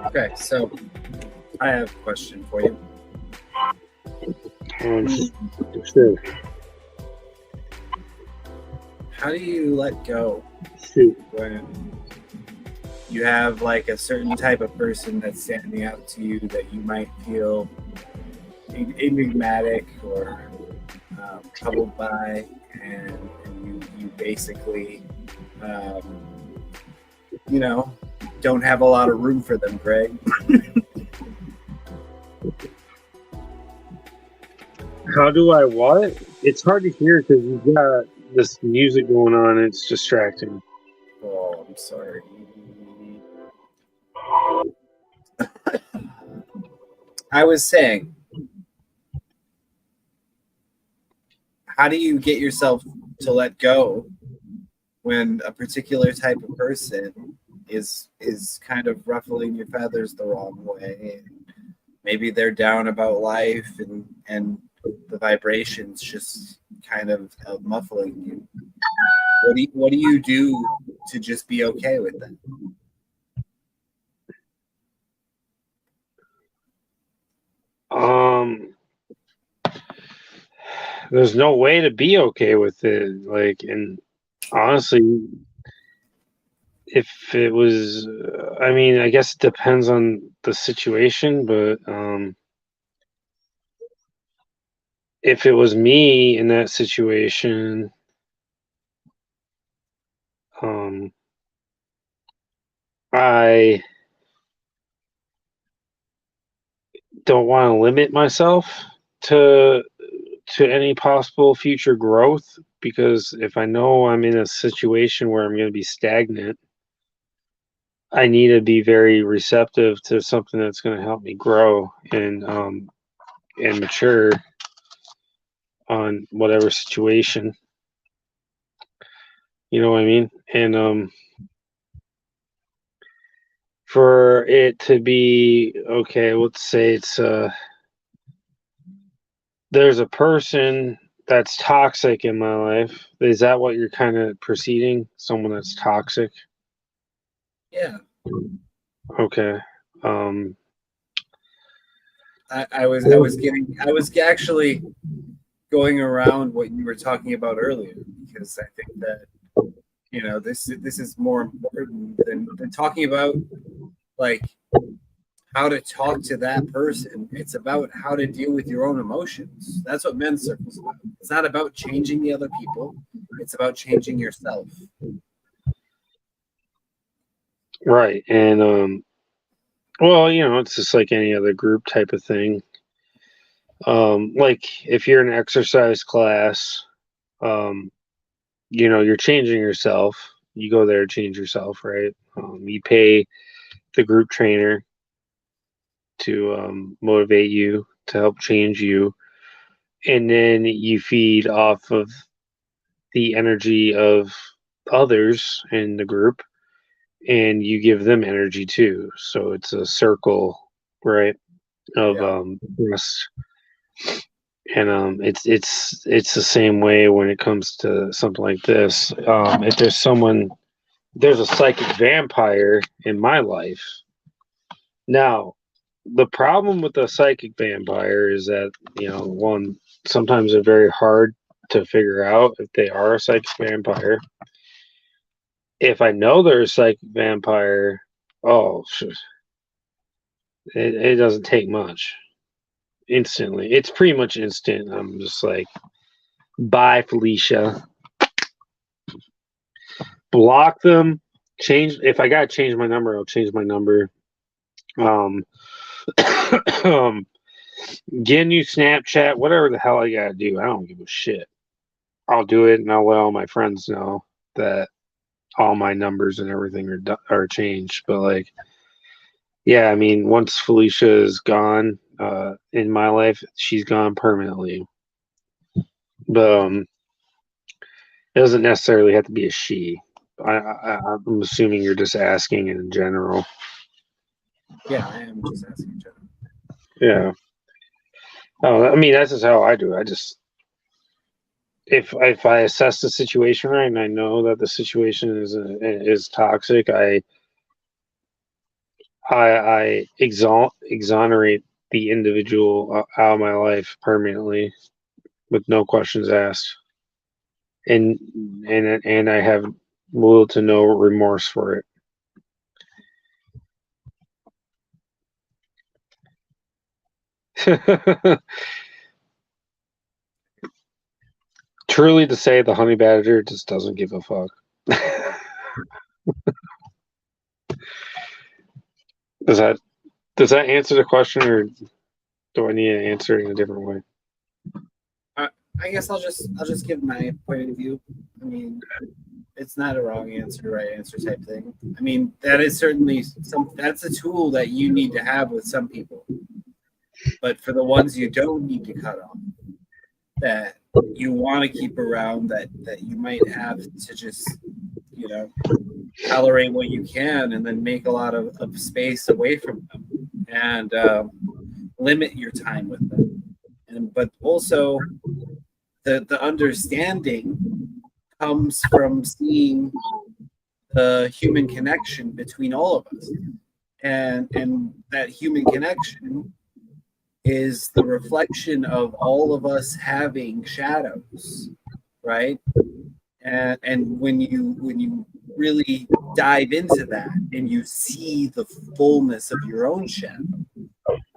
[SPEAKER 3] Okay, so I have a question for you.
[SPEAKER 1] sure.
[SPEAKER 3] How do you let go
[SPEAKER 1] Shoot.
[SPEAKER 3] when you have like a certain type of person that's standing out to you that you might feel enigmatic or troubled by, and you basically, don't have a lot of room for them, Greg?
[SPEAKER 1] How do I what? It's hard to hear because you've got this music going on. It's distracting.
[SPEAKER 3] Oh, I'm sorry. I was saying, how do you get yourself to let go when a particular type of person is kind of ruffling your feathers the wrong way? Maybe they're down about life and the vibrations just kind of muffling you. What do you do to just be okay with that?
[SPEAKER 1] There's no way to be okay with it. Like, and honestly, if it was, I mean, I guess it depends on the situation, but if it was me in that situation, I don't want to limit myself to any possible future growth, because if I know I'm in a situation where I'm going to be stagnant, I need to be very receptive to something that's going to help me grow and mature on whatever situation. You know what I mean? And for it to be okay, let's say it's there's a person that's toxic in my life. Is that what you're kind of proceeding? Someone that's toxic?
[SPEAKER 3] Yeah.
[SPEAKER 1] Okay.
[SPEAKER 3] I was actually going around what you were talking about earlier, because I think that this is more important than talking about like how to talk to that person. It's about how to deal with your own emotions. That's what men's circles about. It's not about changing the other people. It's about changing yourself.
[SPEAKER 1] Right. And well, it's just like any other group type of thing. Like if you're in an exercise class, you're changing yourself. You go there to change yourself, right? You pay the group trainer to motivate you, to help change you, and then you feed off of the energy of others in the group, and you give them energy too. So it's a circle, right? Of trust. And it's the same way when it comes to something like this. If there's a psychic vampire in my life. Now, the problem with the psychic vampire is that, one, sometimes they're very hard to figure out if they are a psychic vampire. If I know they're a psychic vampire, it doesn't take much. Instantly. It's pretty much instant. I'm just like, bye, Felicia. Block them. If I gotta change my number, I'll change my number. Get a new Snapchat, whatever the hell I gotta do. I don't give a shit. I'll do it, and I'll let all my friends know that all my numbers and everything are changed. But like, yeah, I mean, once Felicia is gone in my life, she's gone permanently. But It doesn't necessarily have to be a she. I'm assuming you're just asking in general.
[SPEAKER 2] Yeah, I am just asking Joe.
[SPEAKER 1] Yeah. Oh, I mean, that's just how I do it. I just if I assess the situation right and I know that the situation is toxic, I exonerate the individual out of my life permanently with no questions asked, and and I have little to no remorse for it. Truly to say, the honey badger just doesn't give a fuck. Does that answer the question, or do I need to answer it in a different way?
[SPEAKER 3] I guess I'll just give my point of view. I mean, it's not a wrong answer, right answer type thing. I mean, that is certainly that's a tool that you need to have with some people. But for the ones you don't need to cut off, that you want to keep around, that you might have to just, tolerate what you can, and then make a lot of space away from them, and limit your time with them. But also, the understanding comes from seeing the human connection between all of us, and that human connection is the reflection of all of us having shadows, right? And when you really dive into that and you see the fullness of your own shadow,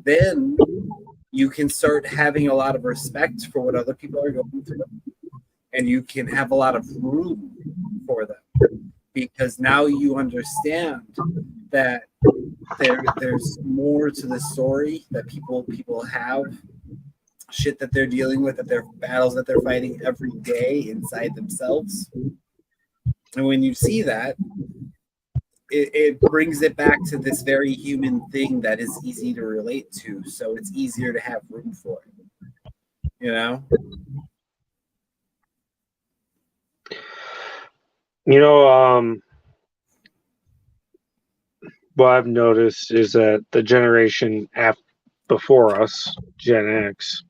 [SPEAKER 3] then you can start having a lot of respect for what other people are going through, and you can have a lot of room for them, because now you understand that there's more to the story, that people have shit that they're dealing with, that they're battles that they're fighting every day inside themselves. And when you see that, it brings it back to this very human thing that is easy to relate to, so it's easier to have room for it.
[SPEAKER 1] What I've noticed is that the generation before us, Gen X,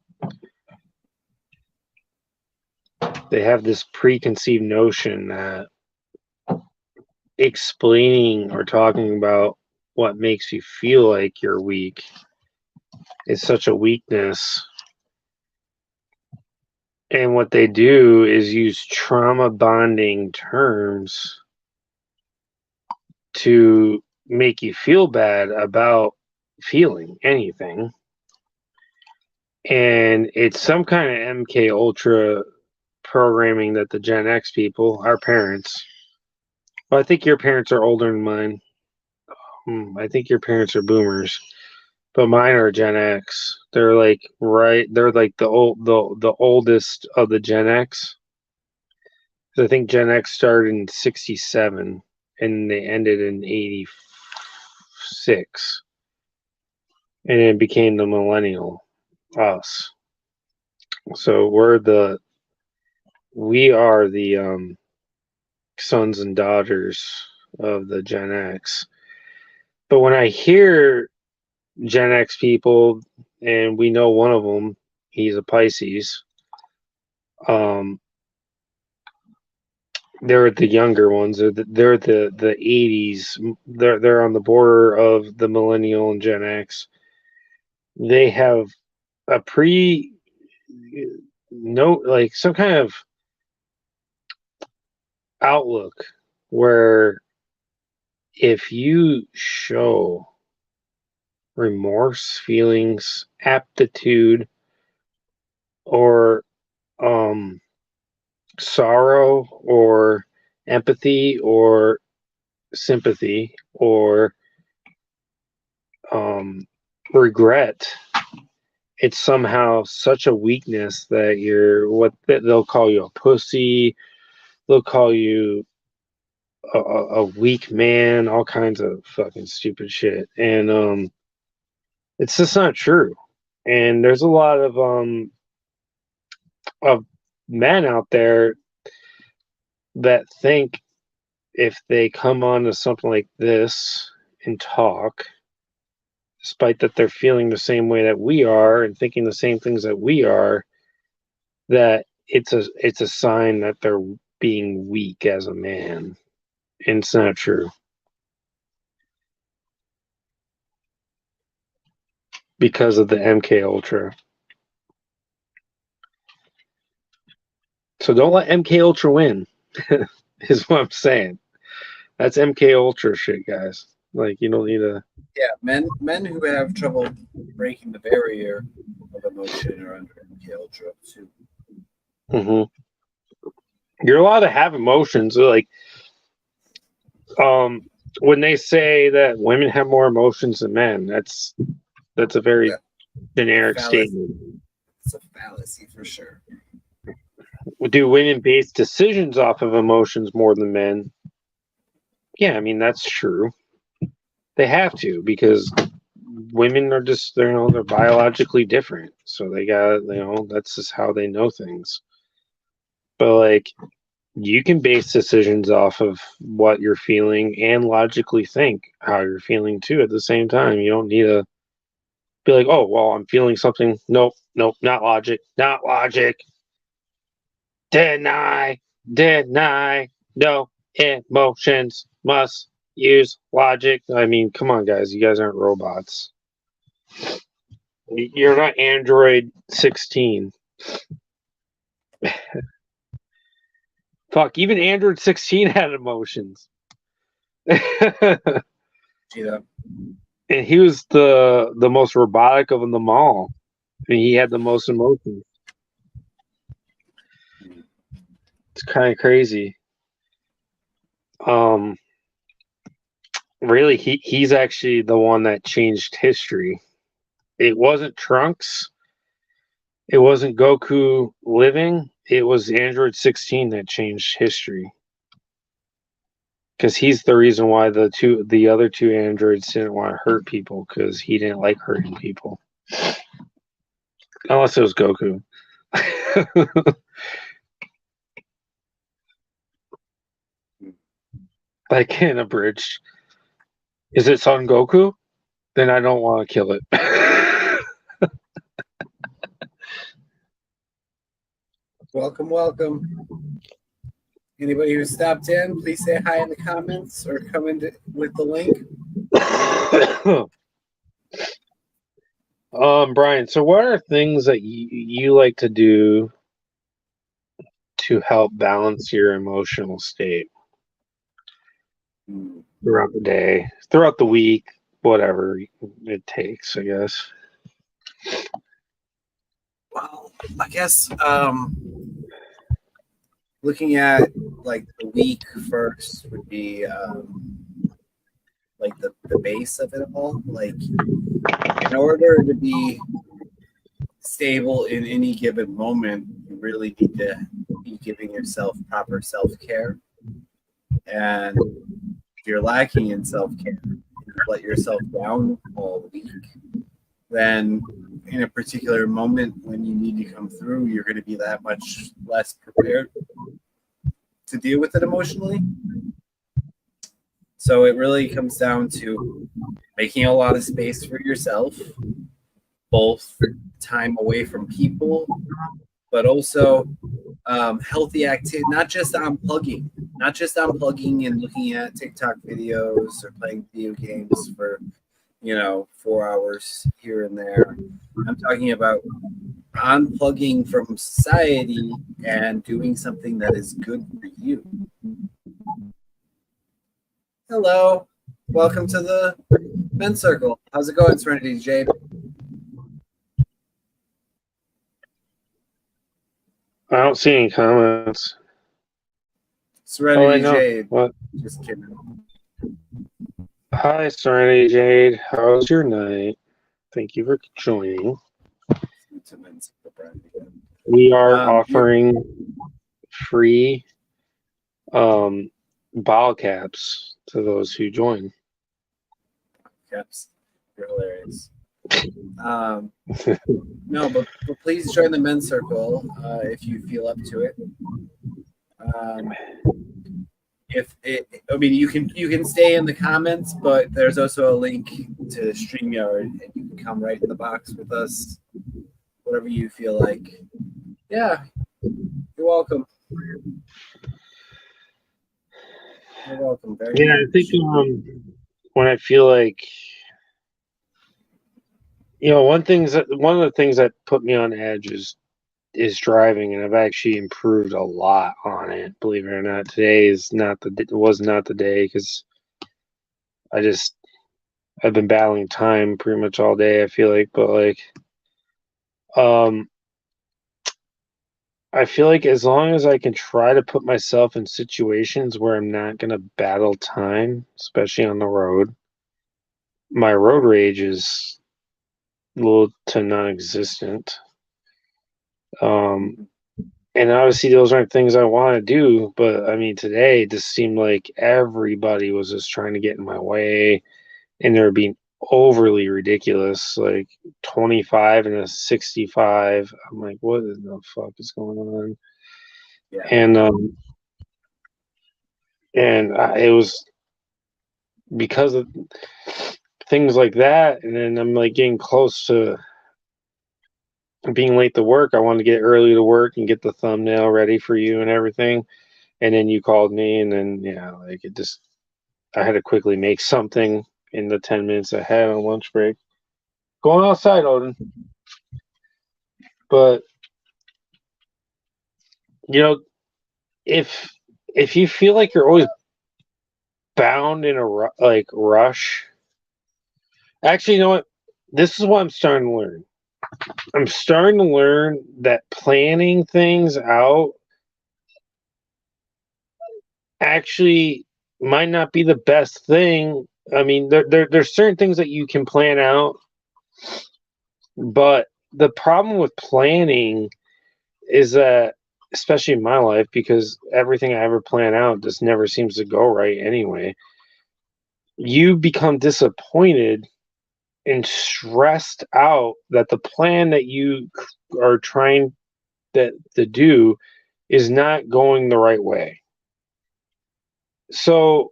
[SPEAKER 1] they have this preconceived notion that explaining or talking about what makes you feel like you're weak is such a weakness. And what they do is use trauma bonding terms to make you feel bad about feeling anything. And it's some kind of MK Ultra programming that the Gen X people, our parents, well, I think your parents are older than mine. I think your parents are boomers, but mine are Gen X. They're like the oldest of the Gen X. I think Gen X started in '67 and they ended in '86, and it became the millennial us. So we are the sons and daughters of the Gen X. But when I hear Gen X people, and we know one of them, he's a Pisces. They're the younger ones. They're the 80s. They're on the border of the millennial and Gen X. They have a like some kind of outlook where if you show remorse, feelings, aptitude, or sorrow, or empathy, or sympathy, or regret, it's somehow such a weakness that they'll call you a pussy, they'll call you a weak man, all kinds of fucking stupid shit, and it's just not true. And there's a lot of men out there that think if they come on to something like this and talk, despite that they're feeling the same way that we are and thinking the same things that we are, that it's a sign that they're being weak as a man. And it's not true. Because of the MK Ultra. So don't let MK Ultra win, is what I'm saying. That's MK Ultra shit, guys. Like, you don't need to.
[SPEAKER 3] Yeah, men who have trouble breaking the barrier of emotion are under MK Ultra too.
[SPEAKER 1] Mm-hmm. You're allowed to have emotions. Like, when they say that women have more emotions than men, that's a very generic statement.
[SPEAKER 3] It's a fallacy for sure.
[SPEAKER 1] Do women base decisions off of emotions more than men? Yeah, I mean, that's true. They have to, because women are just, they're biologically different. So they got, that's just how they know things. But like, you can base decisions off of what you're feeling and logically think how you're feeling too at the same time. You don't need to be like, oh, well, I'm feeling something. Nope, not logic. Deny. No emotions, must use logic. I mean, come on, guys. You guys aren't robots. You're not Android 16. Fuck, even Android 16 had emotions.
[SPEAKER 3] Yeah.
[SPEAKER 1] And he was the most robotic of them all. I mean, he had the most emotions. It's kind of crazy. Really, he's actually the one that changed history. It wasn't Trunks. It wasn't Goku living. It was Android 16 that changed history. Because he's the reason why the other two androids didn't want to hurt people, because he didn't like hurting people. Unless it was Goku. Like in a bridge. Is it Son Goku? Then I don't want to kill it.
[SPEAKER 3] Welcome. Anybody who stopped in, please say hi in the comments or come in with the link.
[SPEAKER 1] Brian, so what are things that you like to do to help balance your emotional state throughout the day, throughout the week, whatever it takes, I guess?
[SPEAKER 3] Well, I guess looking at like the week first would be like the base of it all. Like, in order to be stable in any given moment, you really need to be giving yourself proper self-care. And if you're lacking in self-care, you let yourself down all week, then in a particular moment when you need to come through, you're going to be that much less prepared to deal with it emotionally. So it really comes down to making a lot of space for yourself, both time away from people, but also healthy activity, not just unplugging and looking at TikTok videos or playing video games for 4 hours here and there. I'm talking about unplugging from society and doing something that is good for you. Hello, welcome to the Men's Circle. How's it going, Serenity Jade?
[SPEAKER 1] I don't see any comments.
[SPEAKER 3] Serenity Jade.
[SPEAKER 1] What?
[SPEAKER 3] Just kidding.
[SPEAKER 1] Hi, Serenity Jade. How's your night? Thank you for joining. We are offering free bottle caps to those who join.
[SPEAKER 3] Caps, you're hilarious. No, but please join the Men's Circle if you feel up to it. I mean, you can stay in the comments, but there's also a link to StreamYard, and you can come right in the box with us, whatever you feel like. Yeah, you're welcome. You're welcome. Very
[SPEAKER 1] Yeah, I
[SPEAKER 3] much.
[SPEAKER 1] think when I feel like, one of the things that put me on edge is driving, and I've actually improved a lot on it. Believe it or not, today was not the day because I've been battling time pretty much all day. I feel like, but like, I feel like as long as I can try to put myself in situations where I'm not going to battle time, especially on the road, my road rage is little to non-existent. And obviously those aren't things I want to do, but I mean, today it just seemed like everybody was just trying to get in my way, and they were being overly ridiculous, like 25 and a 65. I'm like, what the fuck is going on?
[SPEAKER 3] Yeah.
[SPEAKER 1] It was because of things like that, and then I'm like getting close to being late to work. I wanted to get early to work and get the thumbnail ready for you and everything, and then you called me, and then I had to quickly make something in the 10 minutes I had on lunch break. Going outside, Odin. But if you feel like you're always bound in a rush, actually, you know what? This is what I'm starting to learn. I'm starting to learn that planning things out actually might not be the best thing. I mean, there's certain things that you can plan out, but the problem with planning is that, especially in my life, because everything I ever plan out just never seems to go right anyway, you become disappointed and stressed out that the plan that you are trying to do is not going the right way. So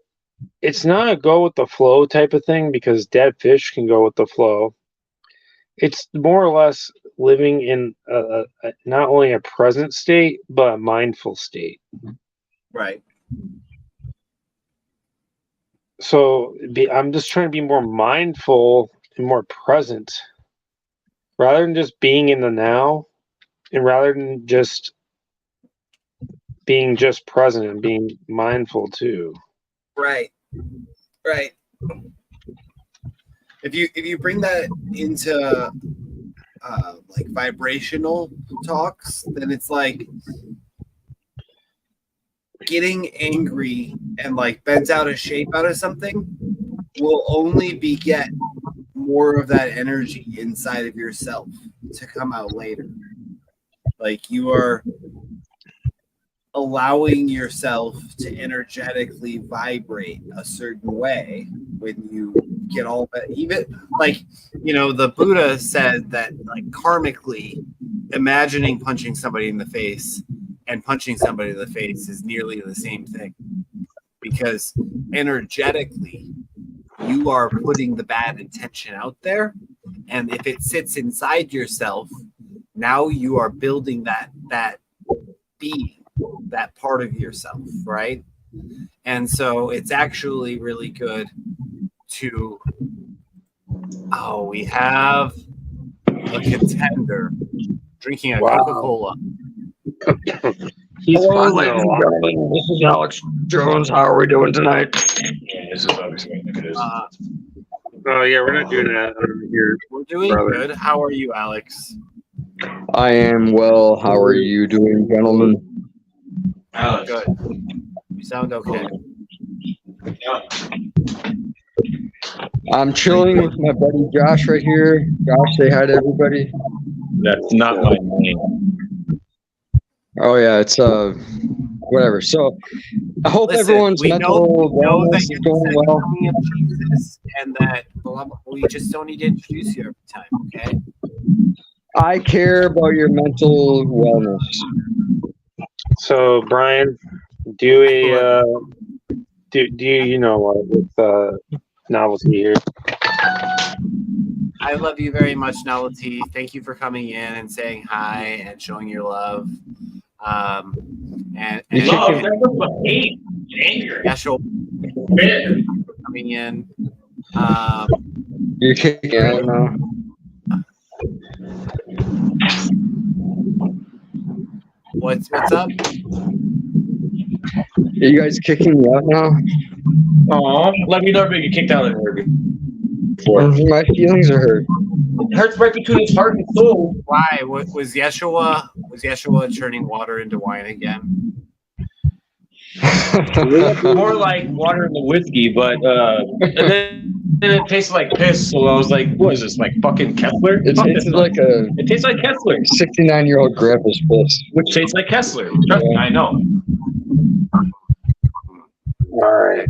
[SPEAKER 1] it's not a go with the flow type of thing, because dead fish can go with the flow. It's more or less living in not only a present state, but a mindful state.
[SPEAKER 3] Right.
[SPEAKER 1] So I'm just trying to be more mindful and more present, rather than just being in the now, and rather than just being just present and being mindful too.
[SPEAKER 3] Right. If you bring that into like vibrational talks, then it's like getting angry and like bent out of shape out of something will only beget more of that energy inside of yourself to come out later. Like, you are allowing yourself to energetically vibrate a certain way when you get all that. Even like, the Buddha said that, like, karmically, imagining punching somebody in the face and punching somebody in the face is nearly the same thing, because energetically you are putting the bad intention out there, and if it sits inside yourself, now you are building that being, that part of yourself, right? And so it's actually really good to we have a contender drinking a Coca-Cola.
[SPEAKER 1] He's
[SPEAKER 4] Hello,
[SPEAKER 1] fun,
[SPEAKER 4] ladies and
[SPEAKER 1] though.
[SPEAKER 4] gentlemen. This is Alex Jones. How are we doing tonight?
[SPEAKER 5] This is obviously what I think it is.
[SPEAKER 1] Oh yeah, we're not doing that here.
[SPEAKER 3] We're doing
[SPEAKER 1] brother.
[SPEAKER 3] good. How are you, Alex?
[SPEAKER 4] I am well. How are you doing, gentlemen?
[SPEAKER 5] Alex.
[SPEAKER 3] Good. You sound okay.
[SPEAKER 4] I'm chilling with my buddy Josh right here. Josh, say hi to everybody.
[SPEAKER 5] That's not my name.
[SPEAKER 4] Oh yeah, it's whatever. So I hope
[SPEAKER 3] Listen,
[SPEAKER 4] everyone's
[SPEAKER 3] we
[SPEAKER 4] mental
[SPEAKER 3] know that
[SPEAKER 4] wellness
[SPEAKER 3] you're
[SPEAKER 4] is going well.
[SPEAKER 3] coming of Jesus, and that we just don't need to introduce you every time, okay?
[SPEAKER 4] I care about your mental wellness.
[SPEAKER 1] So Brian, do Do you know what with novelty here?
[SPEAKER 2] I love you very much, Novelty. Thank you for coming in and saying hi and showing your love. And
[SPEAKER 5] Love, that's what hate, anger.
[SPEAKER 2] Yeshua
[SPEAKER 5] Bitter.
[SPEAKER 2] coming in.
[SPEAKER 4] You're kicking out now.
[SPEAKER 2] What's up?
[SPEAKER 4] Are you guys kicking me out now?
[SPEAKER 5] Aw, let me know if you get kicked out of there before.
[SPEAKER 4] My feelings are hurt.
[SPEAKER 5] It hurts right between his heart and soul.
[SPEAKER 2] Why was Yeshua turning water into wine again?
[SPEAKER 5] More like water in the whiskey, but and then it tasted like piss. So I was like, "What is this? Like fucking Kessler?"
[SPEAKER 4] It
[SPEAKER 5] Fuck
[SPEAKER 4] tastes
[SPEAKER 5] this
[SPEAKER 4] like a
[SPEAKER 5] It tastes like Kessler,
[SPEAKER 4] 69-year-old grandpa's piss.
[SPEAKER 5] which tastes like Kessler. Trust me, I know.
[SPEAKER 1] All right.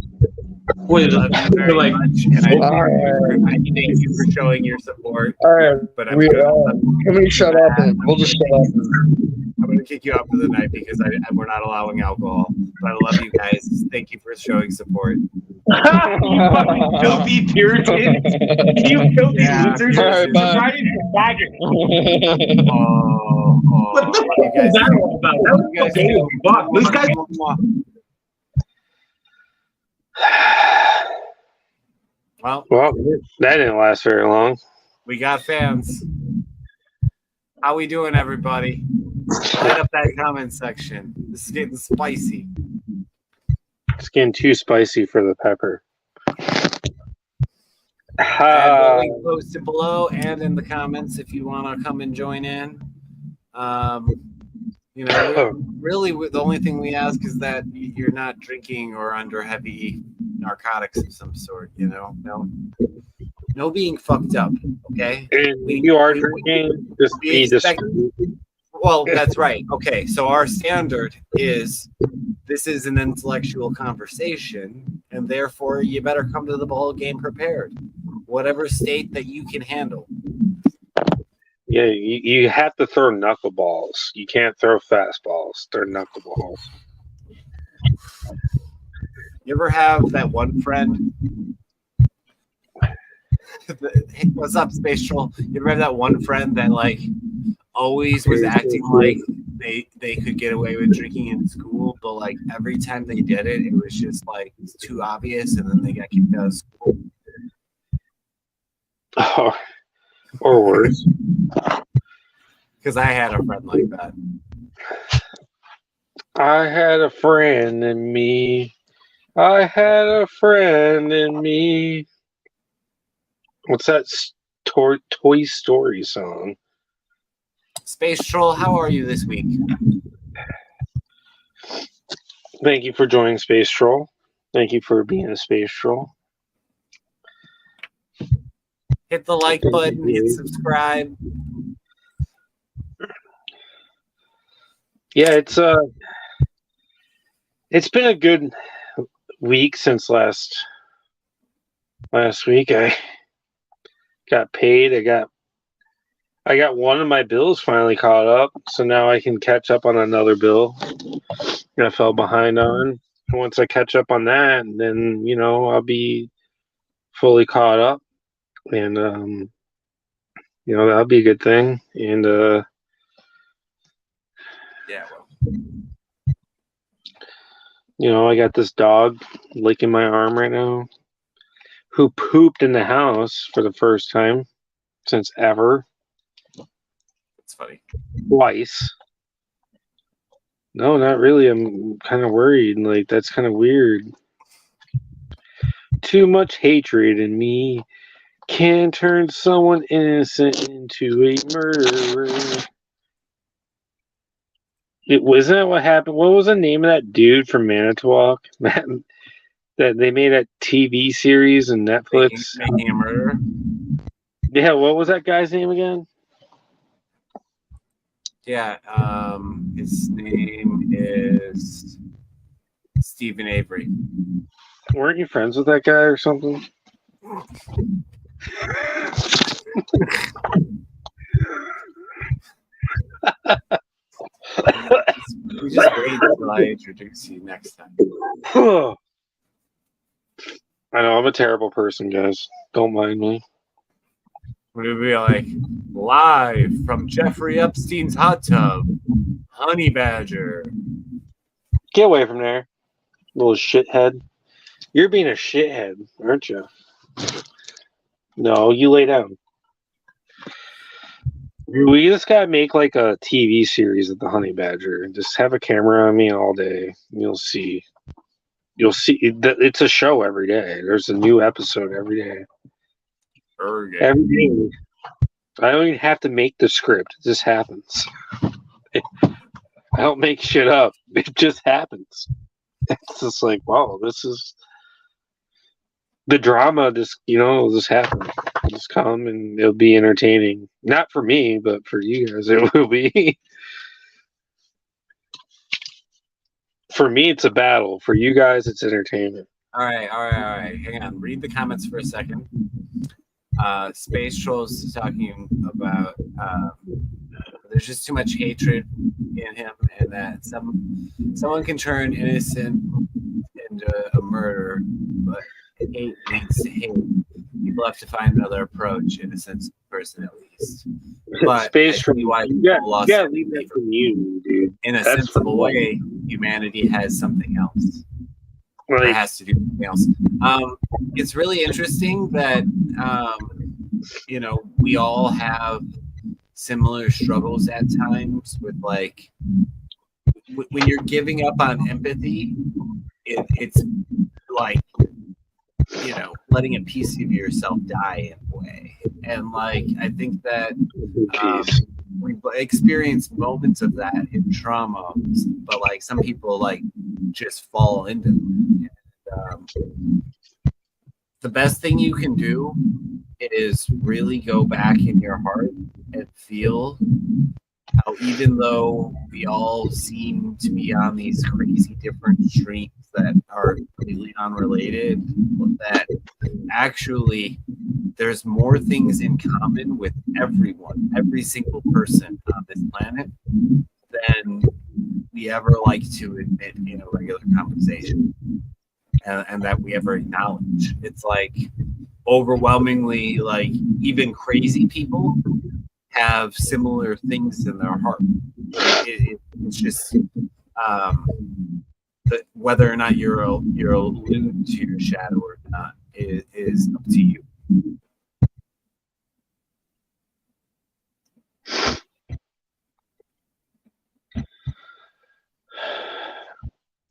[SPEAKER 5] What is
[SPEAKER 2] Love you very
[SPEAKER 5] like?
[SPEAKER 2] much, and I
[SPEAKER 4] Alright.
[SPEAKER 2] thank you for showing your support.
[SPEAKER 4] All right,
[SPEAKER 2] But I'm
[SPEAKER 4] we
[SPEAKER 2] gonna,
[SPEAKER 4] can we shut up and we'll just shut up.
[SPEAKER 2] I'm gonna kick you out for the night because we're not allowing alcohol. But I love you guys. Thank you for showing support.
[SPEAKER 5] You fucking filthy Puritans! You filthy
[SPEAKER 2] Yeah.
[SPEAKER 5] losers!
[SPEAKER 4] All right, bye.
[SPEAKER 5] Friday the faggot. What the
[SPEAKER 2] Love
[SPEAKER 5] fuck
[SPEAKER 2] you guys.
[SPEAKER 5] is that all about? That was
[SPEAKER 2] You guys
[SPEAKER 5] okay
[SPEAKER 2] too.
[SPEAKER 5] as fuck. Those guys.
[SPEAKER 2] Well,
[SPEAKER 1] Well, that didn't last very long.
[SPEAKER 2] we got fans. How we doing, everybody? Light up that comment section. This is getting spicy.
[SPEAKER 1] It's getting too spicy for the pepper.
[SPEAKER 2] I have the link posted below and in the comments if you want to come and join in. Really, the only thing we ask is that you're not drinking or under heavy narcotics of some sort. No being fucked up. Okay.
[SPEAKER 1] And if you are drinking, just
[SPEAKER 2] we
[SPEAKER 1] be
[SPEAKER 2] expect-
[SPEAKER 1] discreet.
[SPEAKER 2] Well, that's right. Okay, so our standard is this is an intellectual conversation, and therefore you better come to the ball game prepared, whatever state that you can handle.
[SPEAKER 1] Yeah, you have to throw knuckleballs. You can't throw fastballs. They're knuckleballs.
[SPEAKER 2] You ever have that one friend? Hey, what's up, Space Troll? You ever have that one friend that like always was acting like they could get away with drinking in school, but like every time they did it, it was just like too obvious, and then they got kicked out of school.
[SPEAKER 1] Oh, or worse.
[SPEAKER 2] Because I had a friend like that.
[SPEAKER 1] I had a friend in me. I had a friend in me. What's that Toy Story song?
[SPEAKER 2] Space Troll, how are you this week?
[SPEAKER 1] Thank you for joining Space Troll. Thank you for being a Space Troll.
[SPEAKER 2] Hit the like button, hit subscribe.
[SPEAKER 1] Yeah, it's been a good week since last week. I got paid. I got one of my bills finally caught up, so now I can catch up on another bill that I fell behind on. And once I catch up on that, then I'll be fully caught up, and that'll be a good thing. And
[SPEAKER 2] Yeah, well.
[SPEAKER 1] I got this dog licking my arm right now, who pooped in the house for the first time since ever.
[SPEAKER 2] It's funny.
[SPEAKER 1] Twice. No, not really. I'm kind of worried. Like, that's kind of weird. Too much hatred in me can turn someone innocent into a murderer. Wasn't that what happened? What was the name of that dude from Manitowoc? That they made a TV series on Netflix.
[SPEAKER 2] Making a murderer?
[SPEAKER 1] Yeah, what was that guy's name again?
[SPEAKER 2] Yeah, his name is Stephen Avery.
[SPEAKER 1] Weren't you friends with that guy or something?
[SPEAKER 2] We just wait until I introduce you next time.
[SPEAKER 1] I know I'm a terrible person, guys. Don't mind me.
[SPEAKER 2] We would be like, live from Jeffrey Epstein's hot tub, honey badger.
[SPEAKER 1] Get away from there, little shithead. You're being a shithead, aren't you? No, you lay down. We just gotta make like a TV series of the honey badger. Just have a camera on me all day. You'll see. You'll see. It's a show every day. There's a new episode every day.
[SPEAKER 2] Erg.
[SPEAKER 1] Every day. I don't even have to make the script. It just happens. I don't make shit up. It just happens. It's just like, wow, this is the drama. Just will just happen. It'll just come and it'll be entertaining. Not for me, but for you guys, it will be. For me, it's a battle. For you guys, it's entertainment.
[SPEAKER 2] All right. Hang on. Read the comments for a second. Space Trolls is talking about there's just too much hatred in him, and that someone can turn innocent into a murderer, but hate needs to hate. People have to find another approach, in a sense, person at least. But
[SPEAKER 1] Space Trolls,
[SPEAKER 2] why
[SPEAKER 1] yeah, leave that from you, dude.
[SPEAKER 2] In a
[SPEAKER 1] That's
[SPEAKER 2] sensible way, humanity has something else. It
[SPEAKER 1] Like,
[SPEAKER 2] has to do something else. It's really interesting that we all have similar struggles at times with like when you're giving up on empathy, it's like letting a piece of yourself die in a way. And like I think that we've experienced moments of that in trauma, but like some people like just fall into them. And, the best thing you can do is really go back in your heart and feel how, even though we all seem to be on these crazy different streams that are completely unrelated, that actually there's more things in common with everyone, every single person on this planet than we ever like to admit in a regular conversation. And that we ever acknowledge. It's like overwhelmingly, like even crazy people have similar things in their heart. It's just that whether or not you're allude to your shadow or not is up to you.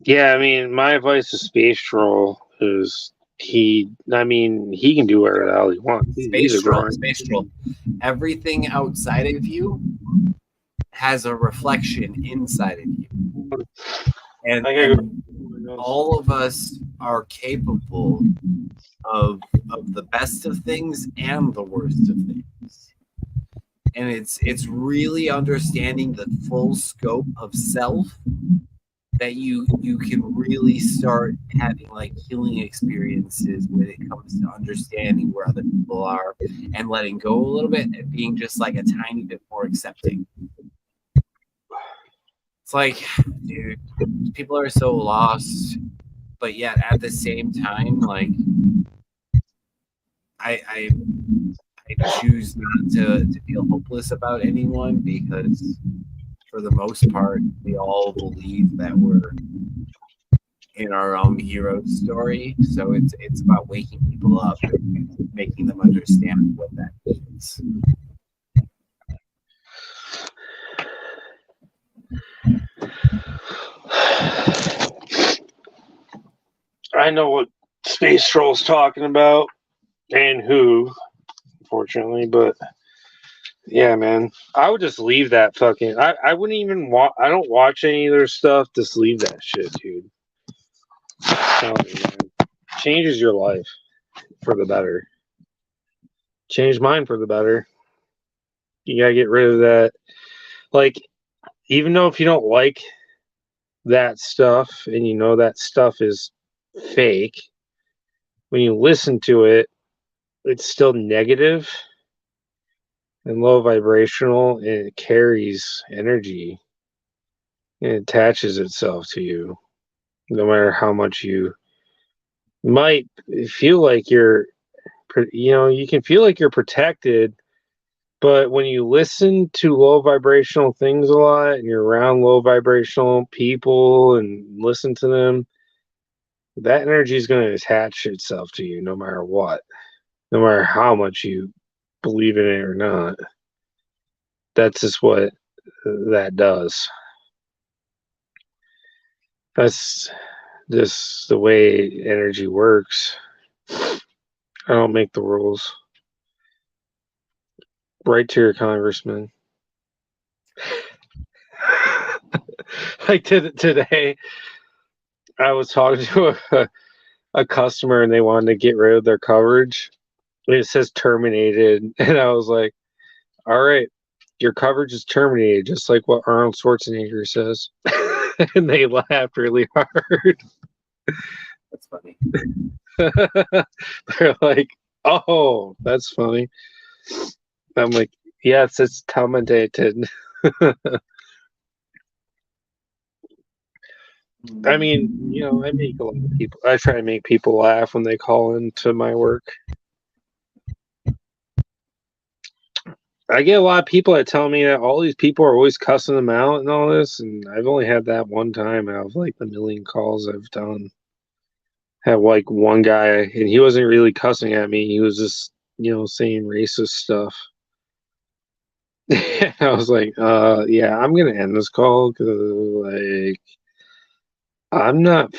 [SPEAKER 1] yeah, I mean, my advice to Space Troll is he can do whatever the hell he wants.
[SPEAKER 2] Space Troll. Everything outside of you has a reflection inside of you. And all of us are capable of the best of things and the worst of things. And it's really understanding the full scope of self that you can really start having like healing experiences when it comes to understanding where other people are and letting go a little bit and being just like a tiny bit more accepting. It's like, dude, people are so lost, but yet at the same time, like I choose not to feel hopeless about anyone, because for the most part, we all believe that we're in our own hero story. So it's about waking people up and making them understand what that means.
[SPEAKER 1] I know what Space Troll's talking about and who, unfortunately, but yeah, man, I would just leave that fucking. I wouldn't even watch. I don't watch any of their stuff. Just leave that shit, dude. I'm telling you, man. Changes your life for the better. Changed mine for the better. You gotta get rid of that. Like, even though if you don't like that stuff and you know that stuff is fake, when you listen to it, it's still negative and low vibrational, and it carries energy and it attaches itself to you, no matter how much you might feel like you're, you can feel like you're protected, but when you listen to low vibrational things a lot and you're around low vibrational people and listen to them, that energy is going to attach itself to you no matter what, no matter how much you believe in it or not. That's just what that does. That's just the way energy works. I don't make the rules. Write to your congressman. Like today, I was talking to a customer and they wanted to get rid of their coverage. It says terminated. And I was like, all right, your coverage is terminated, just like what Arnold Schwarzenegger says. And they laughed really hard.
[SPEAKER 2] That's funny.
[SPEAKER 1] They're like, oh, that's funny. I'm like, yes, it's terminated. I mean, I make a lot of people. I try to make people laugh when they call into my work. I get a lot of people that tell me that all these people are always cussing them out and all this, and I've only had that one time out of like the million calls I've done. Had like one guy, and he wasn't really cussing at me. He was just, saying racist stuff. I was like, yeah, I'm gonna end this call because like I'm not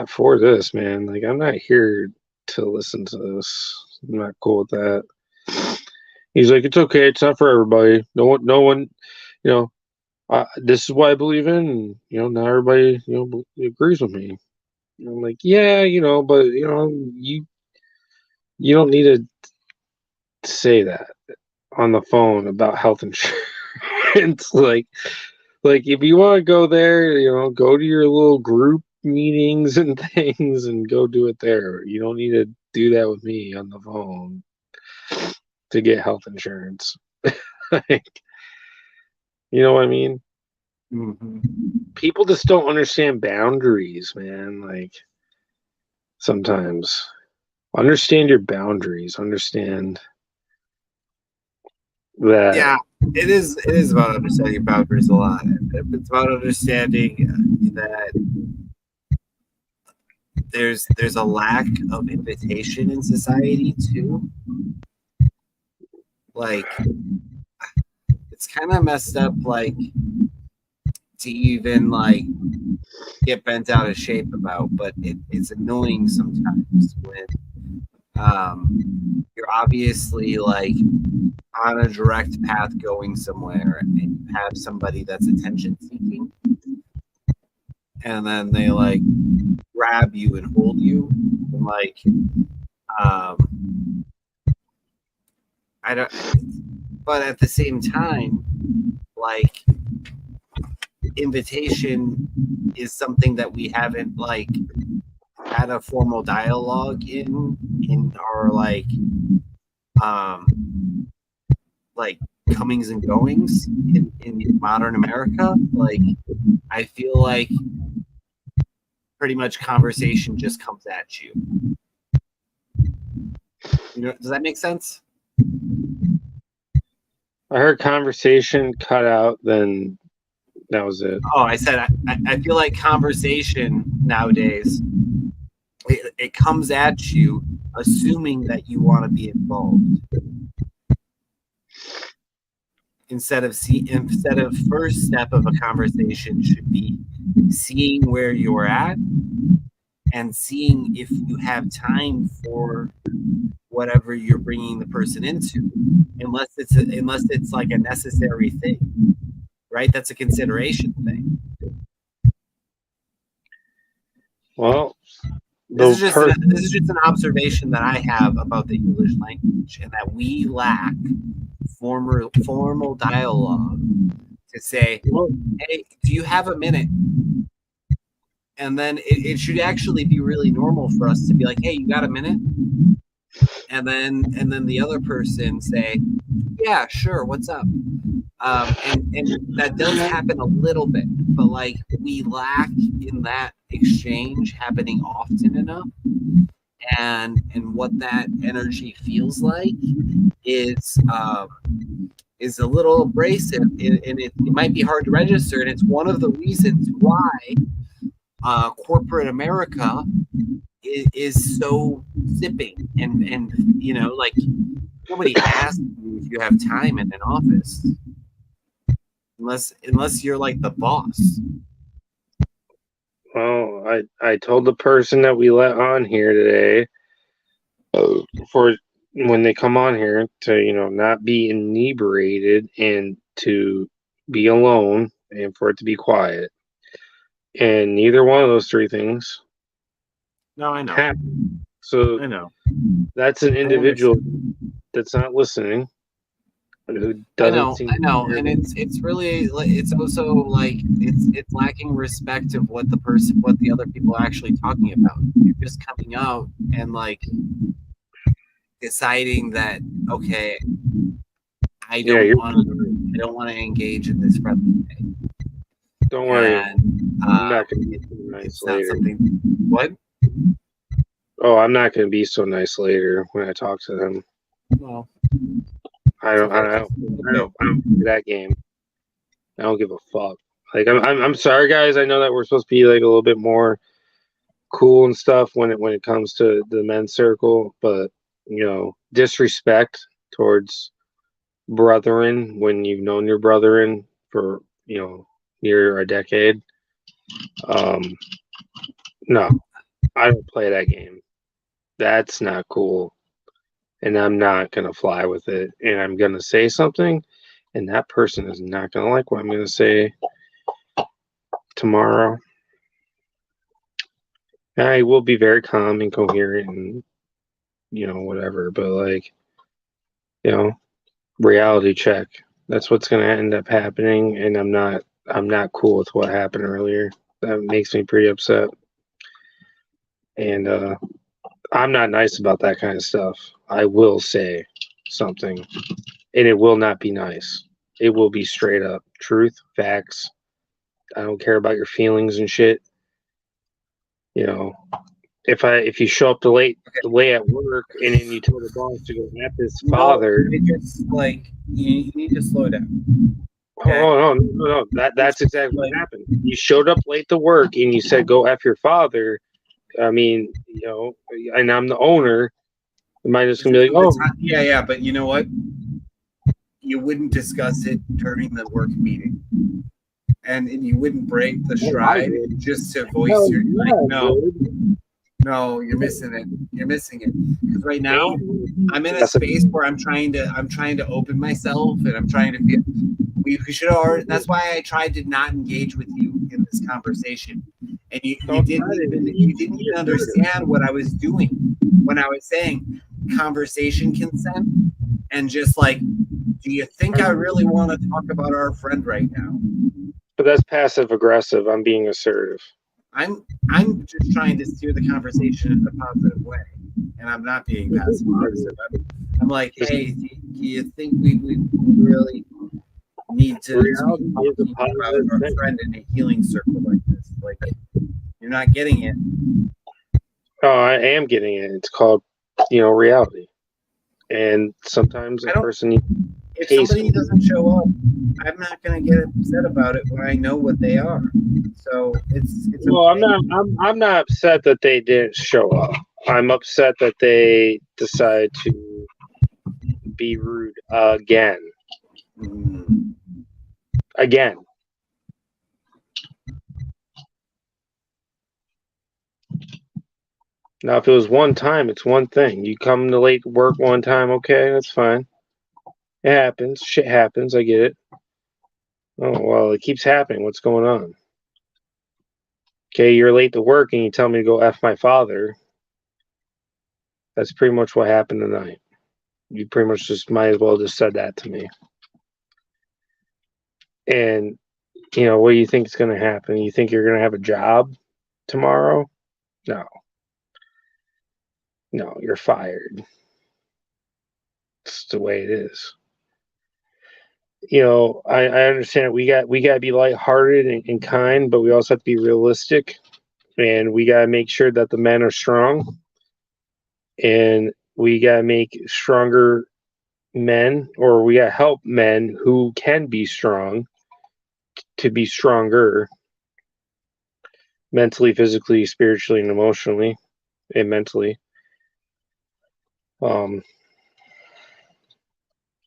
[SPEAKER 1] for this, man. Like I'm not here to listen to this. I'm not cool with that. He's like, it's okay. It's not for everybody. No one, this is what I believe in. And, not everybody, agrees with me. And I'm like, yeah, but you don't need to say that on the phone about health insurance. like if you want to go there, go to your little group meetings and things and go do it there. You don't need to do that with me on the phone to get health insurance. Like, you know what I mean?
[SPEAKER 2] Mm-hmm.
[SPEAKER 1] People just don't understand boundaries, man. Like sometimes understand your boundaries. Understand that.
[SPEAKER 2] Yeah, it is about understanding boundaries a lot. It's about understanding that there's a lack of invitation in society too. Like it's kind of messed up, like to even like get bent out of shape about, but it's annoying sometimes when you're obviously like on a direct path going somewhere and you have somebody that's attention seeking and then they like grab you and hold you and like I don't, but at the same time, like invitation is something that we haven't like had a formal dialogue in our like comings and goings in modern America. Like I feel like pretty much conversation just comes at you. Does that make sense?
[SPEAKER 1] I heard conversation cut out, then that was it.
[SPEAKER 2] Oh, I said I feel like conversation nowadays, it comes at you assuming that you want to be involved. Instead of first step of a conversation should be seeing where you're at and seeing if you have time for whatever you're bringing the person into, unless it's like a necessary thing, right? That's a consideration thing.
[SPEAKER 1] Well,
[SPEAKER 2] this is just an observation that I have about the English language, and that we lack formal dialogue to say, hey, do you have a minute? And then it should actually be really normal for us to be like, hey, you got a minute? And then the other person say, yeah, sure, what's up? And that does happen a little bit, but like we lack in that exchange happening often enough and what that energy feels like is a little abrasive, and it might be hard to register. And it's one of the reasons why corporate America is so zipping, and like nobody asks you if you have time in an office unless you're like the boss.
[SPEAKER 1] Well, I told the person that we let on here today for when they come on here to not be inebriated and to be alone and for it to be quiet. And neither one of those three things
[SPEAKER 2] No, I know.
[SPEAKER 1] happened. So
[SPEAKER 2] I know.
[SPEAKER 1] that's an individual that's not listening. Who doesn't
[SPEAKER 2] I know, and it's really it's also like it's lacking respect of what the other people are actually talking about. You're just coming out and like deciding that okay, I don't want to engage in this friendly thing.
[SPEAKER 1] Don't worry,
[SPEAKER 2] and,
[SPEAKER 1] I'm not going to be so nice
[SPEAKER 2] it's not
[SPEAKER 1] later.
[SPEAKER 2] something. What?
[SPEAKER 1] Oh, I'm not going to be so nice later when I talk to them.
[SPEAKER 2] Well,
[SPEAKER 1] I don't play that game. I don't give a fuck. Like I'm sorry, guys. I know that we're supposed to be like a little bit more cool and stuff when it comes to the men's circle, but disrespect towards brethren when you've known your brethren for near a decade. No, I don't play that game. That's not cool. And I'm not going to fly with it. And I'm going to say something, and that person is not going to like what I'm going to say tomorrow. I will be very calm and coherent and, whatever. But, reality check. That's what's going to end up happening. And I'm not cool with what happened earlier. That makes me pretty upset. And I'm not nice about that kind of stuff. I will say something, and it will not be nice. It will be straight up truth, facts. I don't care about your feelings and shit. If you show up late at work and then you tell the boss to go at his father,
[SPEAKER 3] it's like you need to slow down.
[SPEAKER 1] Okay. Oh no! That's exactly what happened. You showed up late to work and you said go F your father. I mean, and I'm the owner. Am I just gonna be like, oh,
[SPEAKER 3] yeah, but you know what? You wouldn't discuss it during the work meeting, and you wouldn't break the stride just to voice your no, you're missing it. You're missing it because right now I'm in a space where I'm trying to open myself, and I'm trying to feel. We should have. That's why I tried to not engage with you in this conversation, and you didn't even understand what I was doing when I was saying conversation consent, and just like, do you think I really want to talk about our friend right now?
[SPEAKER 1] But that's passive aggressive. I'm being assertive.
[SPEAKER 3] I'm just trying to steer the conversation in a positive way, and I'm not being passive aggressive. I'm like, hey, do you think we really need to talk about our friend in a healing circle like this? Like, you're not getting it.
[SPEAKER 1] Oh, I am getting it. It's called, reality. And sometimes a person needs.
[SPEAKER 3] If somebody doesn't show up, I'm not going to get upset about it when I know what they are. So it's
[SPEAKER 1] well,
[SPEAKER 3] okay.
[SPEAKER 1] I'm not upset that they didn't show up. I'm upset that they decided to be rude again. Again. Now, if it was one time, it's one thing. You come to late work one time, okay, that's fine. It happens. Shit happens. I get it. Oh, well, it keeps happening. What's going on? Okay, you're late to work and you tell me to go F my father. That's pretty much what happened tonight. You pretty much just might as well just said that to me. And, what do you think is going to happen? You think you're going to have a job tomorrow? No. No, you're fired. It's the way it is. I understand we got to be lighthearted and kind, but we also have to be realistic, and we got to make sure that the men are strong. and we gotta make stronger men, or we gotta help men who can be strong to be stronger mentally, physically, spiritually, and emotionally, and mentally. And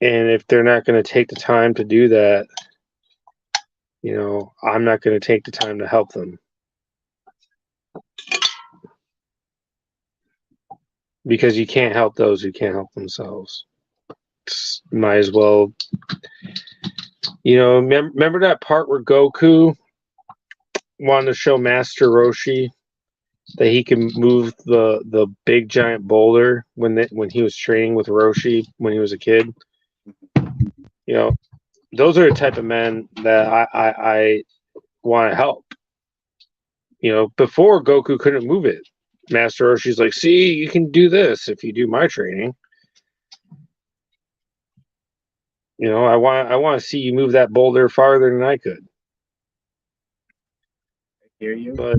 [SPEAKER 1] if they're not going to take the time to do that, I'm not going to take the time to help them. Because you can't help those who can't help themselves. Might as well. Remember that part where Goku wanted to show Master Roshi that he can move the big giant boulder when he was training with Roshi when he was a kid? Those are the type of men that I want to help. Before Goku couldn't move it. Master Roshi's like, see, you can do this if you do my training. I want to see you move that boulder farther than I could.
[SPEAKER 3] I hear you.
[SPEAKER 1] But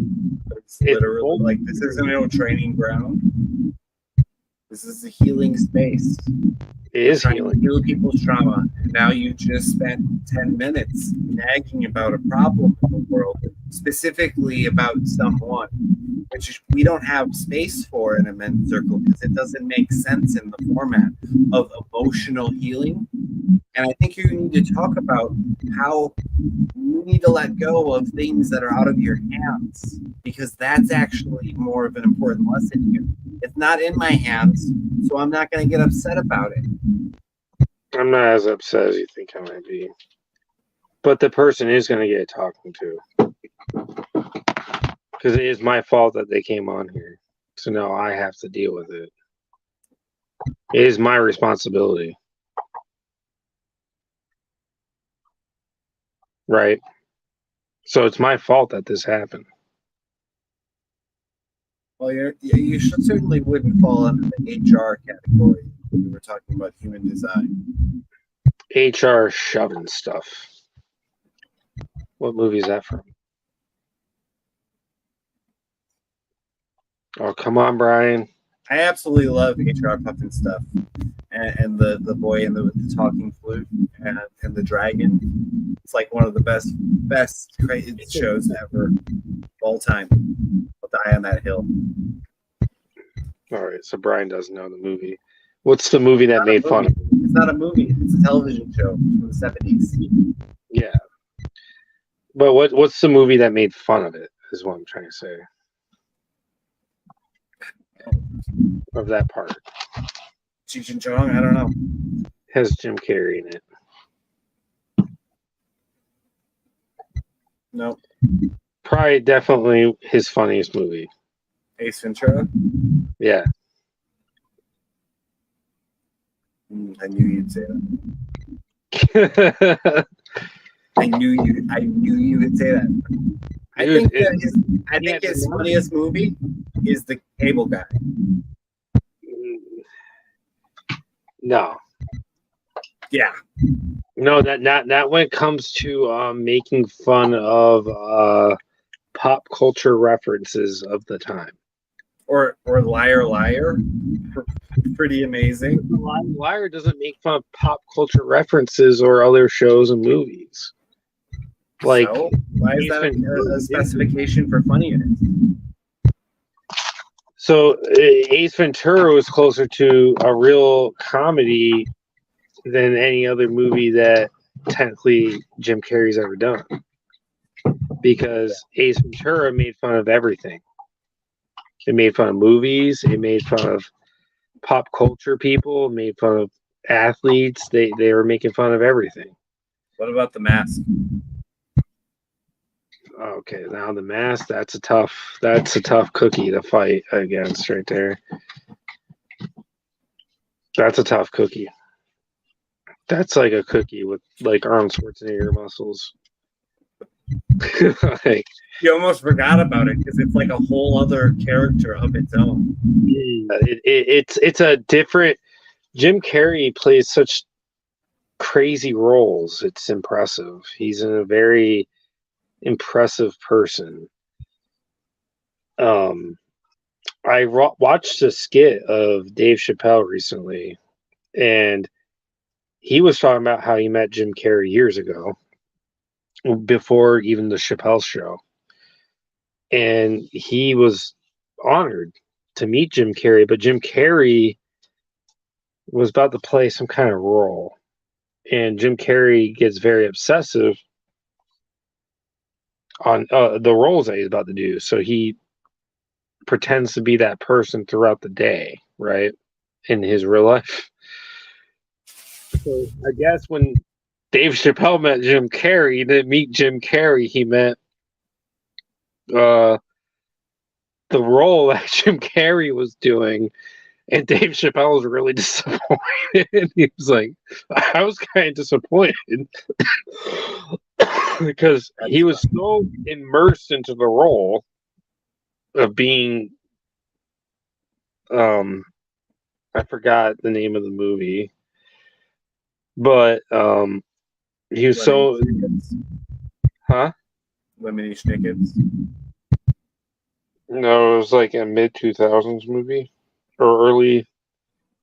[SPEAKER 3] it's literally like, this isn't no training ground. This is a healing space.
[SPEAKER 1] It is healing.
[SPEAKER 3] To heal people's trauma. And now you just spent 10 minutes nagging about a problem in the world, specifically about someone, which we don't have space for in a men's circle because it doesn't make sense in the format of emotional healing. And I think you need to talk about how you need to let go of things that are out of your hands, because that's actually more of an important lesson here. It's not in my hands, so I'm not going to get upset about it.
[SPEAKER 1] I'm not as upset as you think I might be. But the person is going to get talking to. Because it is my fault that they came on here. So now I have to deal with it. It is my responsibility. Right? So it's my fault that this happened.
[SPEAKER 3] Well, you certainly wouldn't fall under the HR category when we were talking about human design.
[SPEAKER 1] HR shoving stuff. What movie is that from? Oh, come on, Brian.
[SPEAKER 3] I absolutely love HR puffin stuff, and the boy and the talking flute and the dragon. It's like one of the best crazy shows ever of all time. I'll die on that hill.
[SPEAKER 1] All right, so Brian doesn't know the movie. What's the movie that made fun of it?
[SPEAKER 3] It's not a movie. It's a television show from the 70s.
[SPEAKER 1] Yeah. But what's the movie that made fun of it, is what I'm trying to say. Of that part.
[SPEAKER 3] Cheech and Chong? I don't know.
[SPEAKER 1] Has Jim Carrey in it.
[SPEAKER 3] No.
[SPEAKER 1] Probably definitely his funniest movie.
[SPEAKER 3] Ace Ventura?
[SPEAKER 1] Yeah.
[SPEAKER 3] I knew you'd say that. I knew you would say that. I think his funniest movie is The Cable Guy.
[SPEAKER 1] No.
[SPEAKER 3] Yeah.
[SPEAKER 1] No, that when it comes to making fun of pop culture references of the time.
[SPEAKER 3] Or Liar Liar. Pretty amazing.
[SPEAKER 1] Liar doesn't make fun of pop culture references or other shows and movies. Like,
[SPEAKER 3] so, why is that a specification for funniness?
[SPEAKER 1] So Ace Ventura was closer to a real comedy than any other movie that technically Jim Carrey's ever done. Because Ace Ventura made fun of everything. It made fun of movies. It made fun of pop culture people. It made fun of athletes. They were making fun of everything.
[SPEAKER 3] What about The Mask?
[SPEAKER 1] Okay, now The Mask, that's a tough cookie to fight against right there. That's a tough cookie. That's like a cookie with like Arnold Schwarzenegger muscles. Like,
[SPEAKER 3] you almost forgot about it because it's like a whole other character of its own.
[SPEAKER 1] It's a different. Jim Carrey plays such crazy roles. It's impressive. He's a very impressive person. I watched a skit of Dave Chappelle recently, and he was talking about how he met Jim Carrey years ago, before even the Chappelle show. And he was honored to meet Jim Carrey, but Jim Carrey was about to play some kind of role. And Jim Carrey gets very obsessive on the roles that he's about to do. So he pretends to be that person throughout the day, right? In his real life. So I guess when Dave Chappelle met Jim Carrey, he didn't meet Jim Carrey, he met the role that Jim Carrey was doing, and Dave Chappelle was really disappointed. He was like, I was kind of disappointed because he was so immersed into the role of being, I forgot the name of the movie, but he was so, huh?
[SPEAKER 3] Lemony Snickets.
[SPEAKER 1] No, it was like a mid 2000s movie, or early,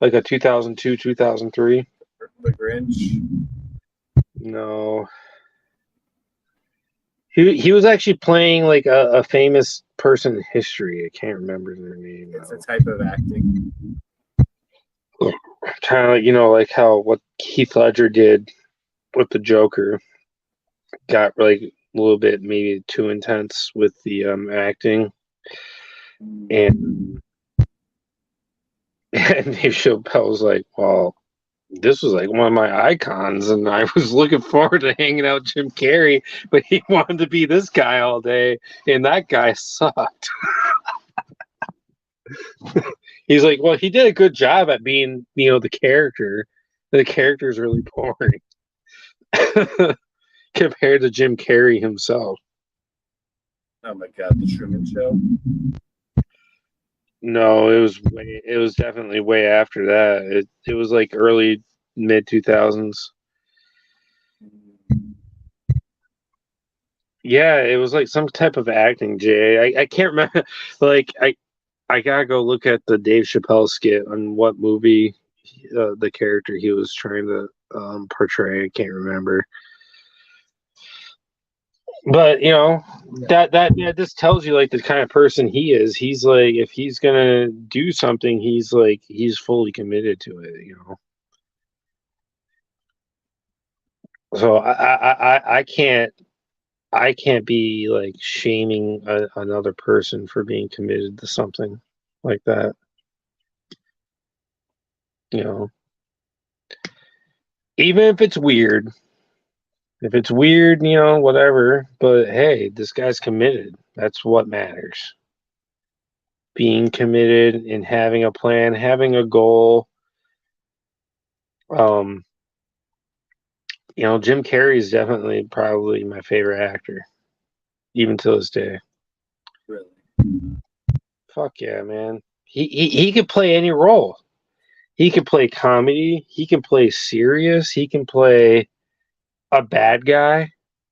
[SPEAKER 1] like a 2002, 2003.
[SPEAKER 3] The Grinch.
[SPEAKER 1] No. He was actually playing like a famous person in history. I can't remember their name.
[SPEAKER 3] It's a type of acting.
[SPEAKER 1] Kind of like, like how what Heath Ledger did with the Joker got like a little bit maybe too intense with the acting. And Dave Chappelle was like, well, this was like one of my icons, and I was looking forward to hanging out with Jim Carrey, but he wanted to be this guy all day, and that guy sucked. He's like, well, he did a good job at being, the character. The character's really boring compared to Jim Carrey himself.
[SPEAKER 3] Oh my God, The Truman Show.
[SPEAKER 1] No, it was definitely way after that. It was like early mid 2000s. Yeah, it was like some type of acting, Jay. I can't remember. Like I gotta go look at the Dave Chappelle skit on what movie the character he was trying to portray. I can't remember. But that just tells you like the kind of person he is. He's like, if he's gonna do something, he's fully committed to it. So I can't be like shaming another person for being committed to something like that. Even if it's weird. If it's weird, whatever. But hey, this guy's committed. That's what matters. Being committed and having a plan, having a goal. Jim Carrey is definitely probably my favorite actor, even to this day.
[SPEAKER 3] Really?
[SPEAKER 1] Fuck yeah, man. He could play any role. He can play comedy. He can play serious. He can play a bad guy.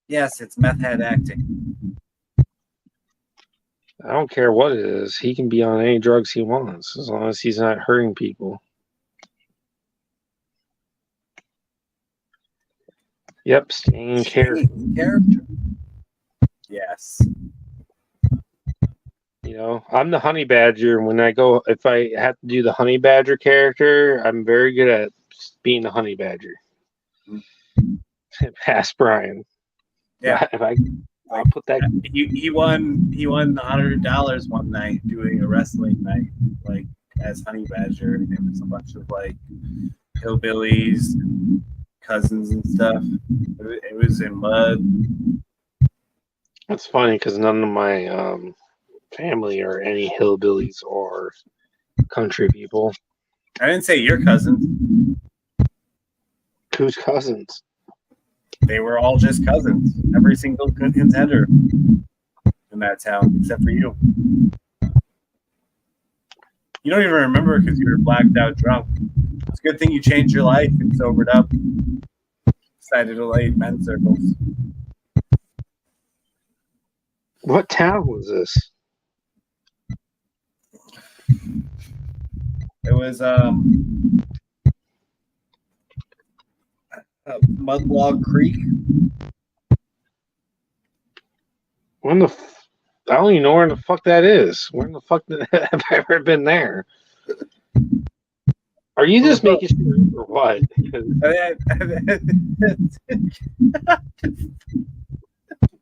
[SPEAKER 3] Yes, it's meth head acting.
[SPEAKER 1] I don't care what it is. He can be on any drugs he wants as long as he's not hurting people. Yep, staying in character.
[SPEAKER 3] Yes.
[SPEAKER 1] I'm the honey badger. If I have to do the honey badger character, I'm very good at being the honey badger. Past Brian.
[SPEAKER 3] Yeah.
[SPEAKER 1] I'll put that.
[SPEAKER 3] He won $100 one night doing a wrestling night, like as Honey Badger, and it was a bunch of like hillbillies, cousins and stuff. It was in mud.
[SPEAKER 1] That's funny because none of my family are any hillbillies or country people.
[SPEAKER 3] I didn't say your cousins.
[SPEAKER 1] Whose cousins?
[SPEAKER 3] They were all just cousins. Every single contender in that town, except for you. You don't even remember because you were blacked out drunk. It's a good thing you changed your life and sobered up. Decided to lay men's circles.
[SPEAKER 1] What town was this?
[SPEAKER 3] It was Mudlog Creek.
[SPEAKER 1] When the I don't even know where the fuck that is. When the fuck have I ever been there? Are you just making sure or what? I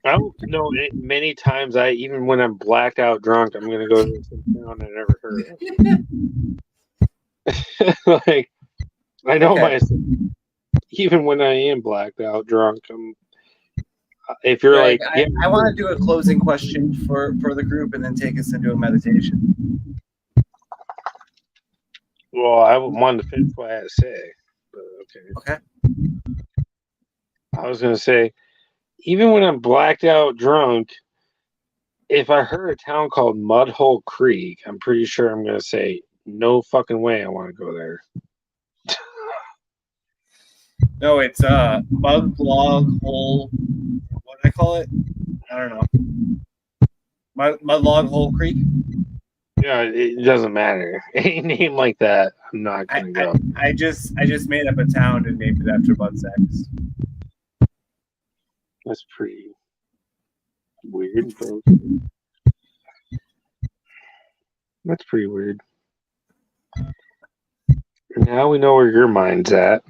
[SPEAKER 1] don't know. Many times, even when I'm blacked out drunk, I'm gonna go to some town I never heard of. Like, I know myself. Even when I am blacked out drunk, if you're
[SPEAKER 3] Greg,
[SPEAKER 1] like, yeah,
[SPEAKER 3] I want to do a closing question for the group and then take us into a meditation.
[SPEAKER 1] well, I wanted to finish what I had to say, but okay. I was gonna say, even when I'm blacked out drunk, if I heard a town called Mudhole Creek, I'm pretty sure I'm gonna say, no fucking way I want to go there.
[SPEAKER 3] No, it's Mudlog Hole. What did I call it? I don't know. Mudlog Hole Creek.
[SPEAKER 1] Yeah, it doesn't matter. Any name like that, I'm not gonna go.
[SPEAKER 3] I just made up a town and named it after butt sex.
[SPEAKER 1] That's pretty weird, bro. That's pretty weird. Now we know where your mind's at.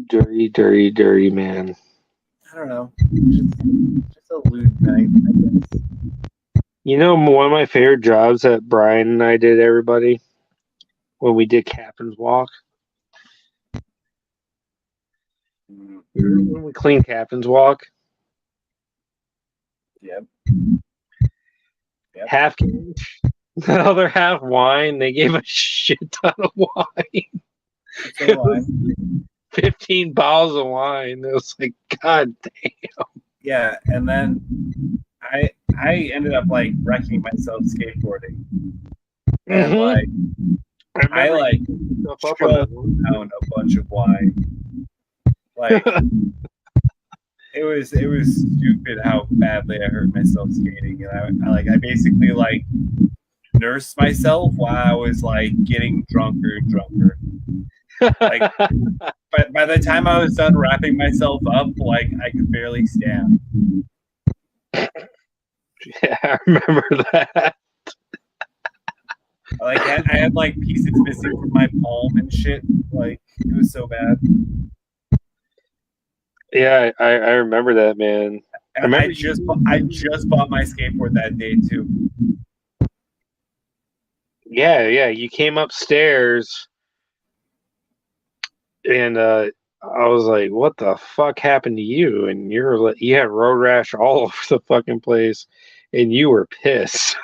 [SPEAKER 1] Dirty, dirty, dirty man.
[SPEAKER 3] I don't know. Just a lewd night, I guess.
[SPEAKER 1] You know, one of my favorite jobs that Brian and I did, everybody, when we did Captain's Walk. When we cleaned Captain's Walk.
[SPEAKER 3] Yep.
[SPEAKER 1] Half gauge. The other half wine. They gave a shit ton of wine.
[SPEAKER 3] So why?
[SPEAKER 1] 15 bottles of wine. It was like, God damn.
[SPEAKER 3] Yeah, and then I ended up like wrecking myself skateboarding. And like I like choked down a bunch of wine. Like it was stupid how badly I hurt myself skating, and I basically like nursed myself while I was like getting drunker and drunker. Like, but by the time I was done wrapping myself up, like I could barely stand.
[SPEAKER 1] Yeah, I remember that.
[SPEAKER 3] Like I had like pieces missing from my palm and shit. Like it was so bad.
[SPEAKER 1] Yeah, I remember that, man.
[SPEAKER 3] And I just bought my skateboard that day too.
[SPEAKER 1] Yeah, you came upstairs, and I was like, "What the fuck happened to you?" And you had road rash all over the fucking place, and you were pissed.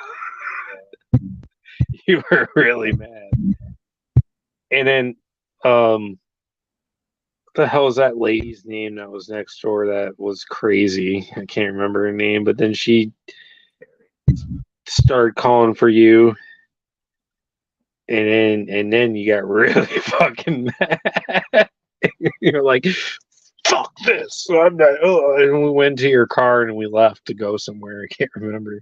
[SPEAKER 1] You were really mad. And then, what the hell is that lady's name that was next door that was crazy? I can't remember her name, but then she started calling for you. And then you got really fucking mad. You're like, fuck this. So I'm not, and we went to your car and we left to go somewhere. I can't remember.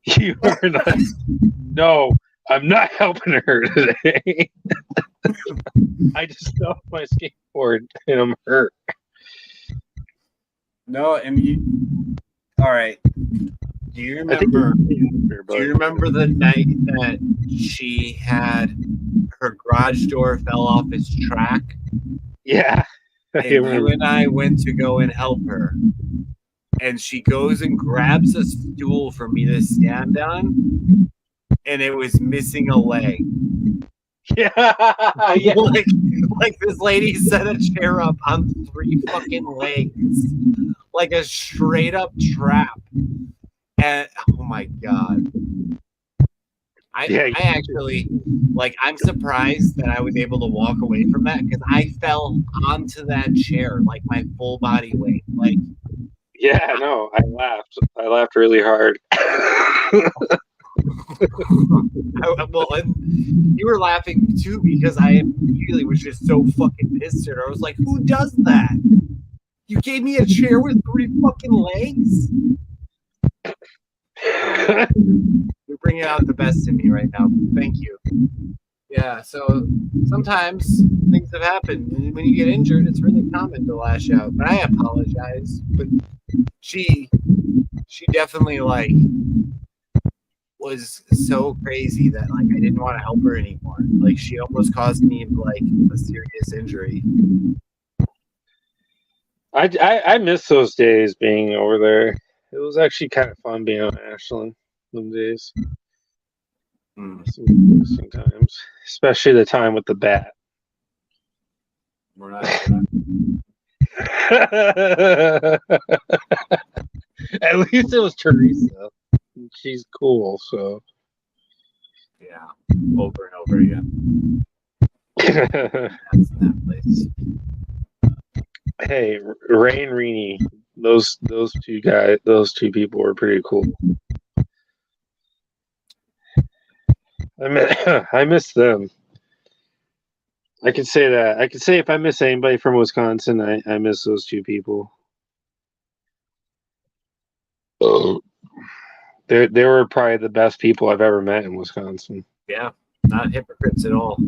[SPEAKER 1] You were not. No, I'm not helping her today. I just fell off my skateboard and I'm hurt.
[SPEAKER 3] No, and you. All right. Do you remember the night that she had her garage door fell off its track?
[SPEAKER 1] Yeah.
[SPEAKER 3] And you and I went to go and help her. And she goes and grabs a stool for me to stand on, and it was missing a leg.
[SPEAKER 1] Yeah. Yeah.
[SPEAKER 3] Like this lady set a chair up on 3 fucking legs, like a straight up trap. And oh my god, I actually I'm surprised that I was able to walk away from that because I fell onto that chair like my full body weight. Like,
[SPEAKER 1] yeah, no, I laughed really hard.
[SPEAKER 3] Well, and you were laughing too because I immediately was just so fucking pissed at her. I was like, "Who does that? You gave me a chair with 3 fucking legs."
[SPEAKER 2] You're bringing out the best in me right now. Thank you. Yeah, so sometimes things have happened. And when you get injured, it's really common to lash out. But I apologize. But she definitely like was so crazy that like I didn't want to help her anymore. Like she almost caused me like a serious injury.
[SPEAKER 1] I miss those days being over there. It was actually kind of fun being on Ashland them days. Some interesting times, especially the time with the bat.
[SPEAKER 2] We're not.
[SPEAKER 1] At least it was Teresa. She's cool, so.
[SPEAKER 2] Yeah, over and over again. That's that place.
[SPEAKER 1] Hey, Ray and Rini, those two people were pretty cool. I miss them. I could say that. I could say if I miss anybody from Wisconsin, I miss those two people. They were probably the best people I've ever met in Wisconsin.
[SPEAKER 2] Yeah, not hypocrites at all.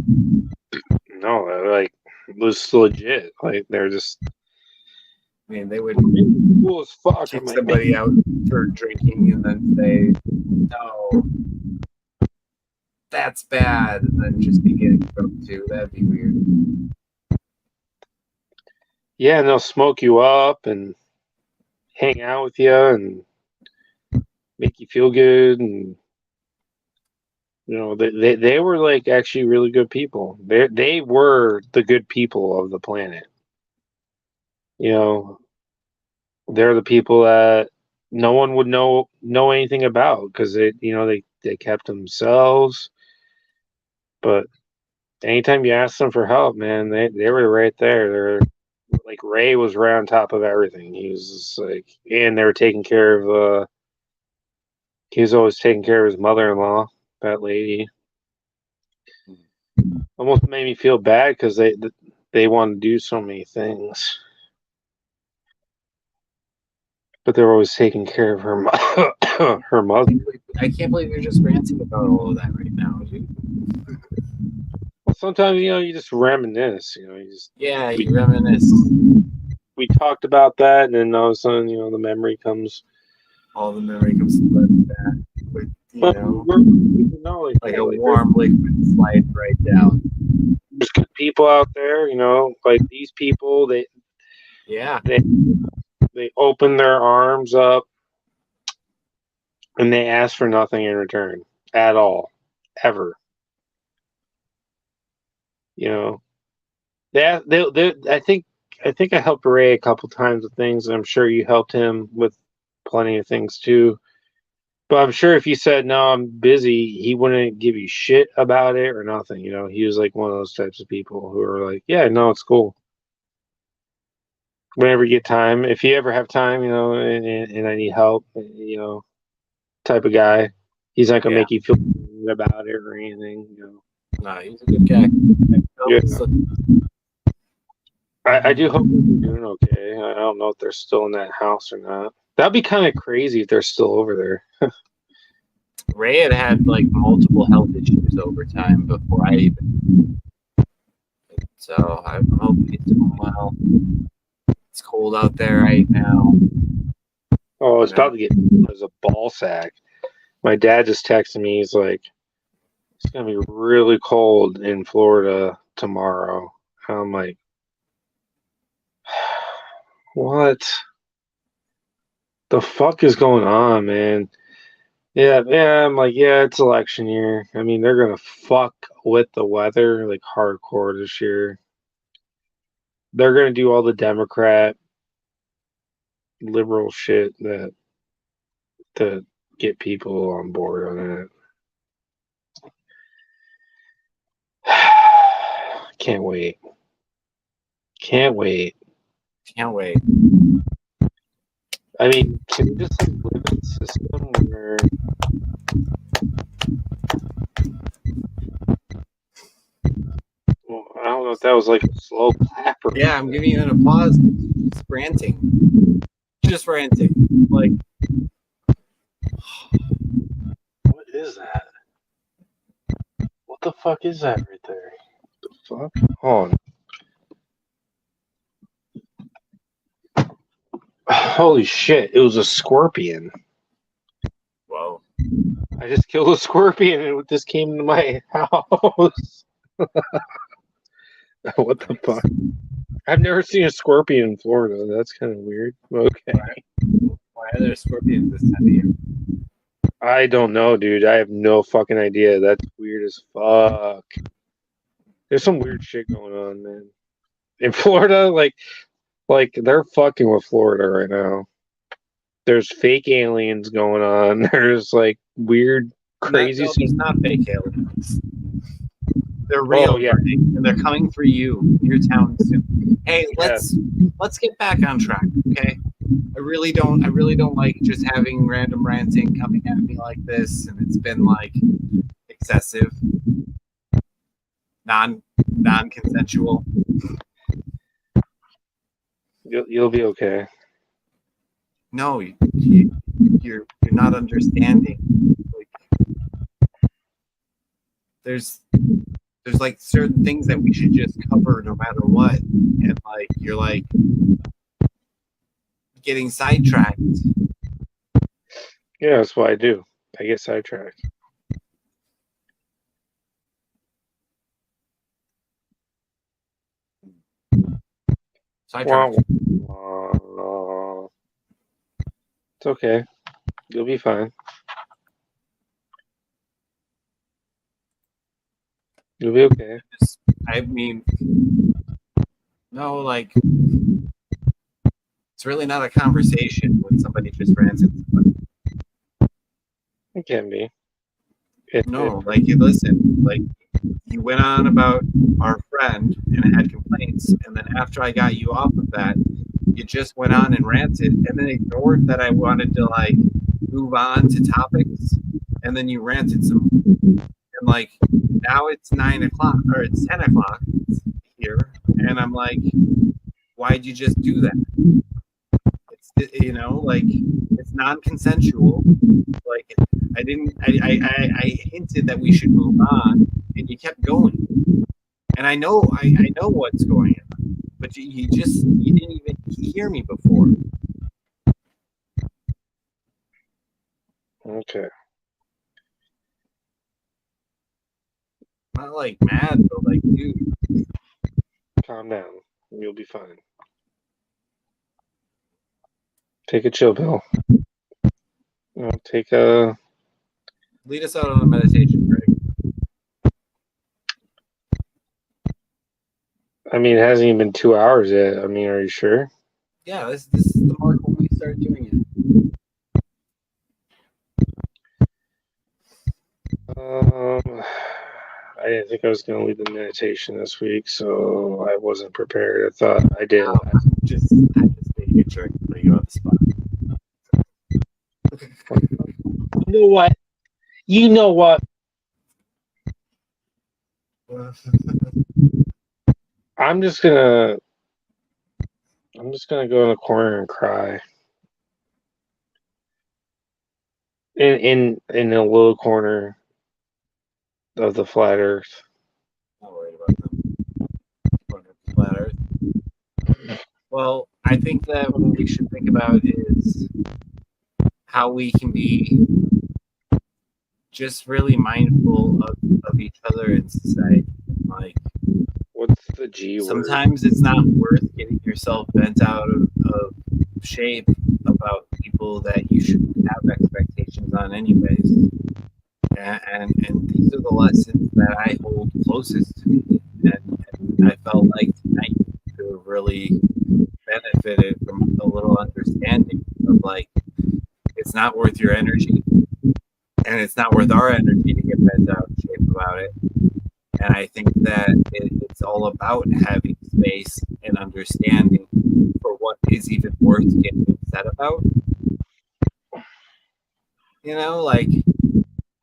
[SPEAKER 1] No, like it was legit. Like they're just.
[SPEAKER 2] I mean, they would
[SPEAKER 1] Cool as fuck.
[SPEAKER 2] kick somebody out for drinking and then say, "No, that's bad," and then just be getting drunk too. That'd be weird.
[SPEAKER 1] Yeah, and they'll smoke you up and hang out with you and make you feel good, and you know they were like actually really good people. They were the good people of the planet. You know, they're the people that no one would know anything about because they kept themselves. But anytime you ask them for help, man, they were right there. They're like Ray was right on top of everything. He was just like, and they were taking care of. He was always taking care of his mother-in-law, that lady. Almost made me feel bad because they want to do so many things. But they're always taking care of her her mother.
[SPEAKER 2] I can't believe you're just ranting about all of that right now, dude.
[SPEAKER 1] Well, sometimes you just reminisce.
[SPEAKER 2] You reminisce.
[SPEAKER 1] We talked about that, and then all of a sudden, the memory comes.
[SPEAKER 2] All the memory comes back with like a warm liquid slide right down.
[SPEAKER 1] There's good people out there, like these people. They open their arms up and they ask for nothing in return at all, ever. I think I helped Ray a couple times with things, and I'm sure you helped him with plenty of things too. But I'm sure if you said no, I'm busy, he wouldn't give you shit about it or nothing. He was like one of those types of people who are like, yeah, no, it's cool. Whenever you get time, if you ever have time, and I need help, type of guy. He's not gonna make you feel good about it or anything.
[SPEAKER 2] No, he's a good guy.
[SPEAKER 1] I do hope they're doing okay. I don't know if they're still in that house or not. That'd be kind of crazy if they're still over there.
[SPEAKER 2] Ray had like multiple health issues over time before I even. So I'm hoping he's doing well. It's cold out there right now.
[SPEAKER 1] Oh, it's about to get as a ball sack. My dad just texted me. He's like, it's gonna be really cold in Florida tomorrow. I'm like, what the fuck is going on, man? Yeah, I'm like, yeah, it's election year. I mean, they're gonna fuck with the weather like hardcore this year. They're gonna do all the Democrat liberal shit to get people on board on it. Can't wait. I mean, can we just live in a system where I don't know if that was like a slow clap or
[SPEAKER 2] yeah, I'm giving you an applause. Just ranting. Like
[SPEAKER 1] What is that? What the fuck is that right there? The fuck? Hold on. Holy shit! It was a scorpion.
[SPEAKER 2] Whoa.
[SPEAKER 1] I just killed a scorpion and it just came to my house. What the fuck? I've never seen a scorpion in Florida. That's kind of weird. Okay.
[SPEAKER 2] Why are there scorpions this time of year?
[SPEAKER 1] I don't know, dude. I have no fucking idea. That's weird as fuck. There's some weird shit going on, man. In Florida, like they're fucking with Florida right now. There's fake aliens going on. There's like weird, crazy.
[SPEAKER 3] No, there's not fake aliens. They're real,
[SPEAKER 1] Oh, yeah.
[SPEAKER 3] Bernie, and they're coming for you, your town soon. Hey, let's get back on track, okay? I really don't like just having random ranting coming at me like this, and it's been like excessive, non-consensual.
[SPEAKER 1] You'll be okay.
[SPEAKER 3] No, you're not understanding. Like, there's like certain things that we should just cover no matter what, and like you're like getting sidetracked.
[SPEAKER 1] Yeah, that's what I do. I get sidetracked.
[SPEAKER 3] Sidetracked.
[SPEAKER 1] It's okay. You'll be fine. You'll be okay.
[SPEAKER 3] I mean, no, like it's really not a conversation when somebody just rants at somebody.
[SPEAKER 1] It can be.
[SPEAKER 3] No, like you listen, like you went on about our friend and had complaints, and then after I got you off of that, you just went on and ranted, and then ignored that I wanted to like move on to topics, and then you ranted some. And like now it's 9 o'clock or it's 10 o'clock here, and I'm like, why'd you just do that? It's like it's non-consensual. Like I hinted that we should move on, and you kept going. And I know what's going on, but you didn't even hear me before.
[SPEAKER 1] Okay.
[SPEAKER 3] Not like mad, but like, dude,
[SPEAKER 1] Calm down. You'll be fine. Take a chill pill. Take a.
[SPEAKER 3] lead us out on a meditation, Greg.
[SPEAKER 1] I mean, it hasn't even been 2 hours yet. I mean, are you sure?
[SPEAKER 3] Yeah, this is the mark when we start doing it.
[SPEAKER 1] I didn't think I was going to lead the meditation this week, so I wasn't prepared. I thought I did.
[SPEAKER 3] I just making sure I can put you on the spot.
[SPEAKER 1] You know what? You know what? I'm just gonna go in the corner and cry. In a little corner of the flat earth.
[SPEAKER 3] Not worried about them. Flat Earth. Well, I think that what we should think about is how we can be just really mindful of each other in society. Like,
[SPEAKER 1] What's the G word?
[SPEAKER 3] sometimes it's not worth getting yourself bent out of shape about people that you shouldn't have expectations on anyways. And these are the lessons that I hold closest to me. And I felt like tonight could have really benefited from a little understanding of like, it's not worth your energy, and it's not worth our energy to get bent out of shape about it. And I think that it's all about having space and understanding for what is even worth getting upset about. You know, like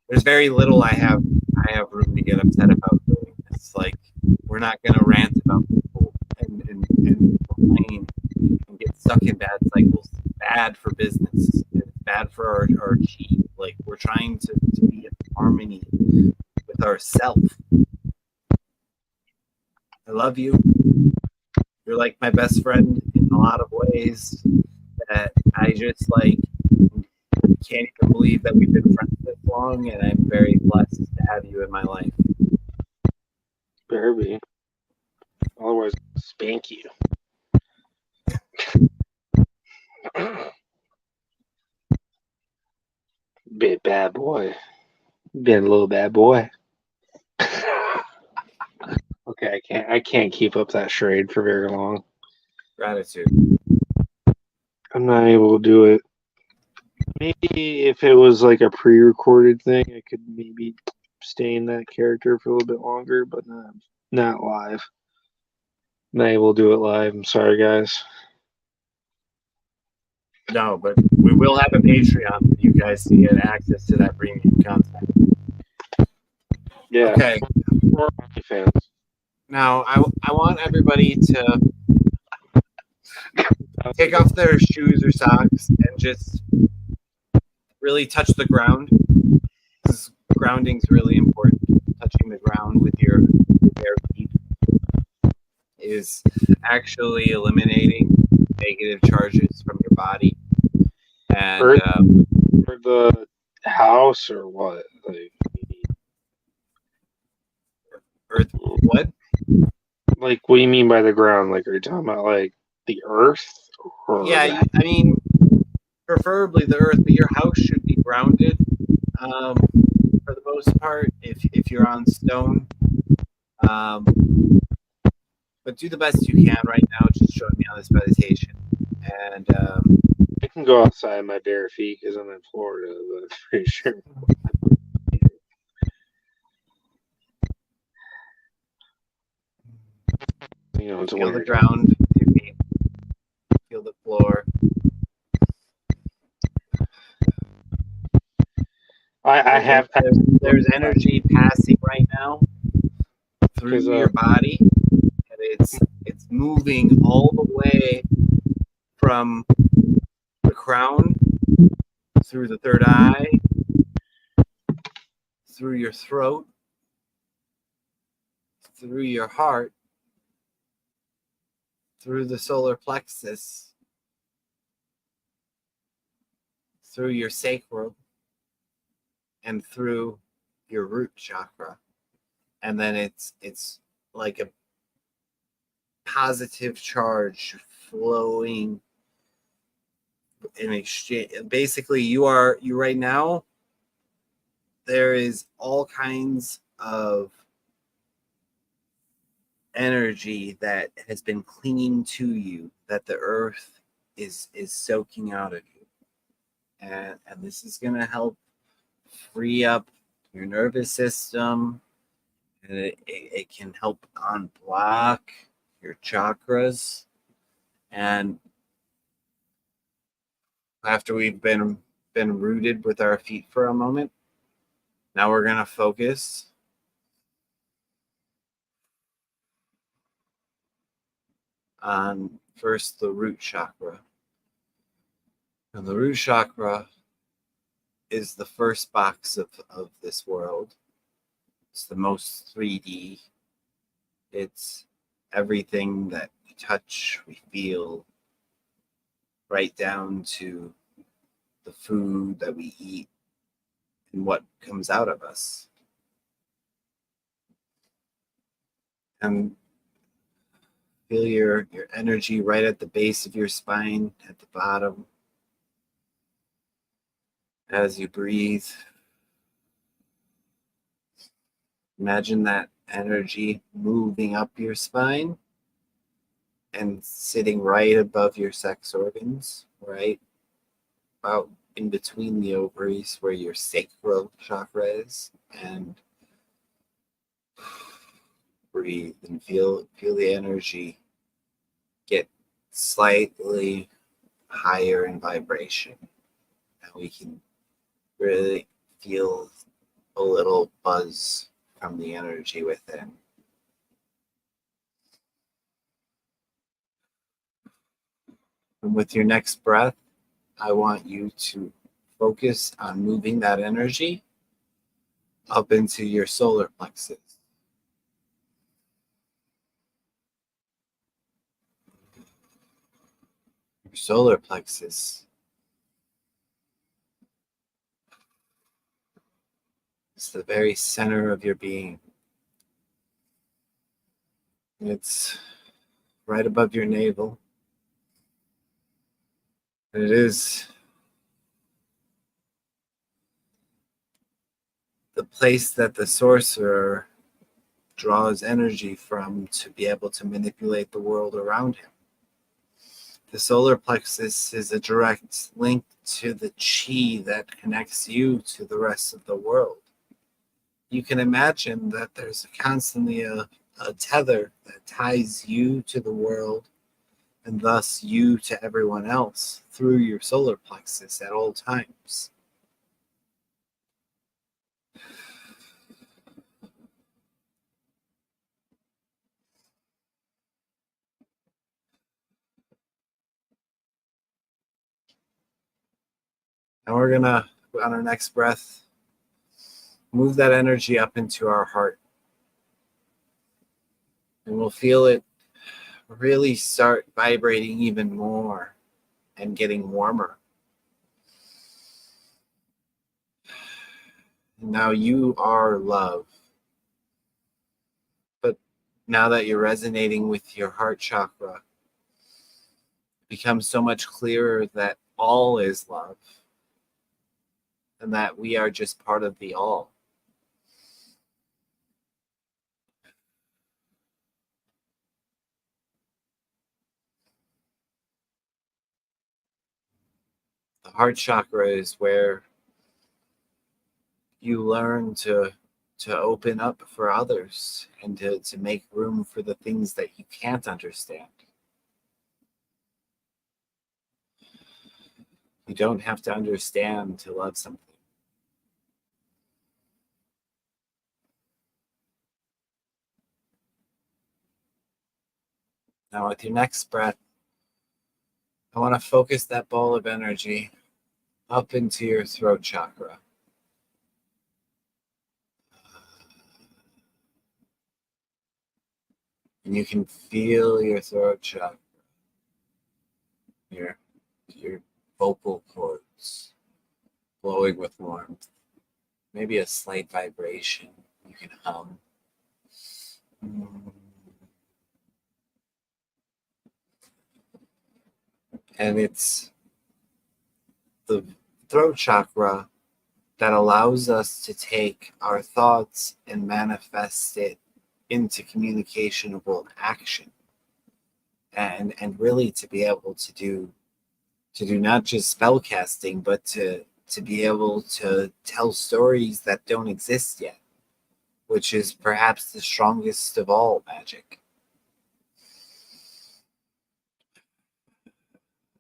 [SPEAKER 3] there's very little I have room to get upset about doing this. Like, we're not gonna rant about people and complain and get stuck in bad cycles. It's bad for business. It's bad for our chi.
[SPEAKER 2] Like we're trying to be in harmony with ourself. I love you. You're like my best friend in a lot of ways that I just like can't even believe that we've been friends this long, and I'm very blessed to have you in my life.
[SPEAKER 1] Better be. Otherwise, I'll spank you. Bit bad boy. Been a little bad boy. Okay, I can't keep up that charade for very long.
[SPEAKER 2] Gratitude.
[SPEAKER 1] I'm not able to do it. Maybe if it was like a pre-recorded thing, I could maybe stay in that character for a little bit longer, but not live. Not able to do it live. I'm sorry, guys.
[SPEAKER 2] No, but we will have a Patreon for you guys to get access to that premium content.
[SPEAKER 1] Yeah.
[SPEAKER 2] Okay.
[SPEAKER 1] Or OnlyFans.
[SPEAKER 2] Now, I want everybody to take off their shoes or socks and just really touch the ground. Because grounding is really important. Touching the ground with your bare feet is actually eliminating negative charges from your body. And
[SPEAKER 1] Or the house or what? Like,
[SPEAKER 2] earth, what?
[SPEAKER 1] what do you mean by the ground? Like, are you talking about like the earth? Or
[SPEAKER 2] Yeah, I mean, preferably the earth, but your house should be grounded for the most part if you're on stone. But do the best you can right now. Just join me on this meditation. And
[SPEAKER 1] I can go outside in my bare feet because I'm in Florida, but I'm pretty sure. You know, it's
[SPEAKER 2] feel the
[SPEAKER 1] winter.
[SPEAKER 2] ground with your feet. Feel the floor.
[SPEAKER 1] I have.
[SPEAKER 2] There's energy passing right now through your body, and it's moving all the way from the crown through the third eye, through your throat, through your heart, through the solar plexus, through your sacral, and through your root chakra. And then it's like a positive charge flowing in exchange. Basically, you right now, there is all kinds of energy that has been clinging to you that the earth is soaking out of you. And this is going to help free up your nervous system, and it can help unblock your chakras. And after we've been rooted with our feet for a moment, now we're going to focus on first the root chakra. And the root chakra is the first box of this world. It's the most 3D. It's everything that we touch, we feel, right down to the food that we eat and what comes out of us. And feel your energy right at the base of your spine, at the bottom. As you breathe, imagine that energy moving up your spine and sitting right above your sex organs, right about in between the ovaries where your sacral chakra is. And breathe and feel the energy get slightly higher in vibration. And we can really feel a little buzz from the energy within. And with your next breath, I want you to focus on moving that energy up into your solar plexus. Your solar plexus is the very center of your being. It's right above your navel. It is the place that the sorcerer draws energy from to be able to manipulate the world around him. The solar plexus is a direct link to the chi that connects you to the rest of the world. You can imagine that there's constantly a tether that ties you to the world and thus you to everyone else through your solar plexus at all times. And we're gonna, on our next breath, move that energy up into our heart. And we'll feel it really start vibrating even more and getting warmer. And now you are love. But now that you're resonating with your heart chakra, it becomes so much clearer that all is love and that we are just part of the all. The heart chakra is where you learn to open up for others and to make room for the things that you can't understand. You don't have to understand to love something. Now, with your next breath, I want to focus that ball of energy up into your throat chakra. And you can feel your throat chakra, your vocal cords glowing with warmth. Maybe a slight vibration. You can hum. And it's the throat chakra that allows us to take our thoughts and manifest it into communicationable action. And really to be able to do not just spell casting, but to be able to tell stories that don't exist yet, which is perhaps the strongest of all magic.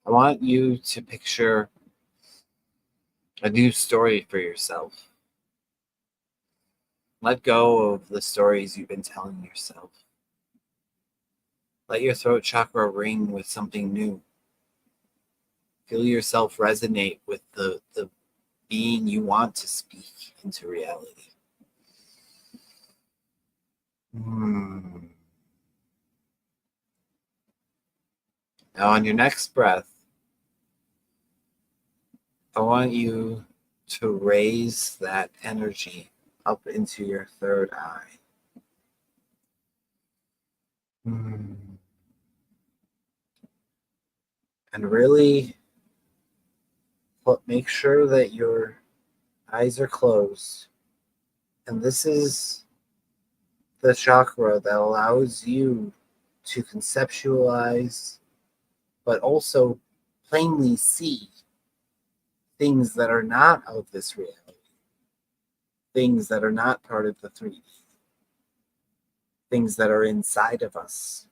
[SPEAKER 2] I want you to picture a new story for yourself. Let go of the stories you've been telling yourself. Let your throat chakra ring with something new. Feel yourself resonate with the being you want to speak into reality. Now on your next breath, I want you to raise that energy up into your third eye. And really make sure that your eyes are closed. And this is the chakra that allows you to conceptualize, but also plainly see things that are not of this reality, things that are not part of the 3D, things that are inside of us,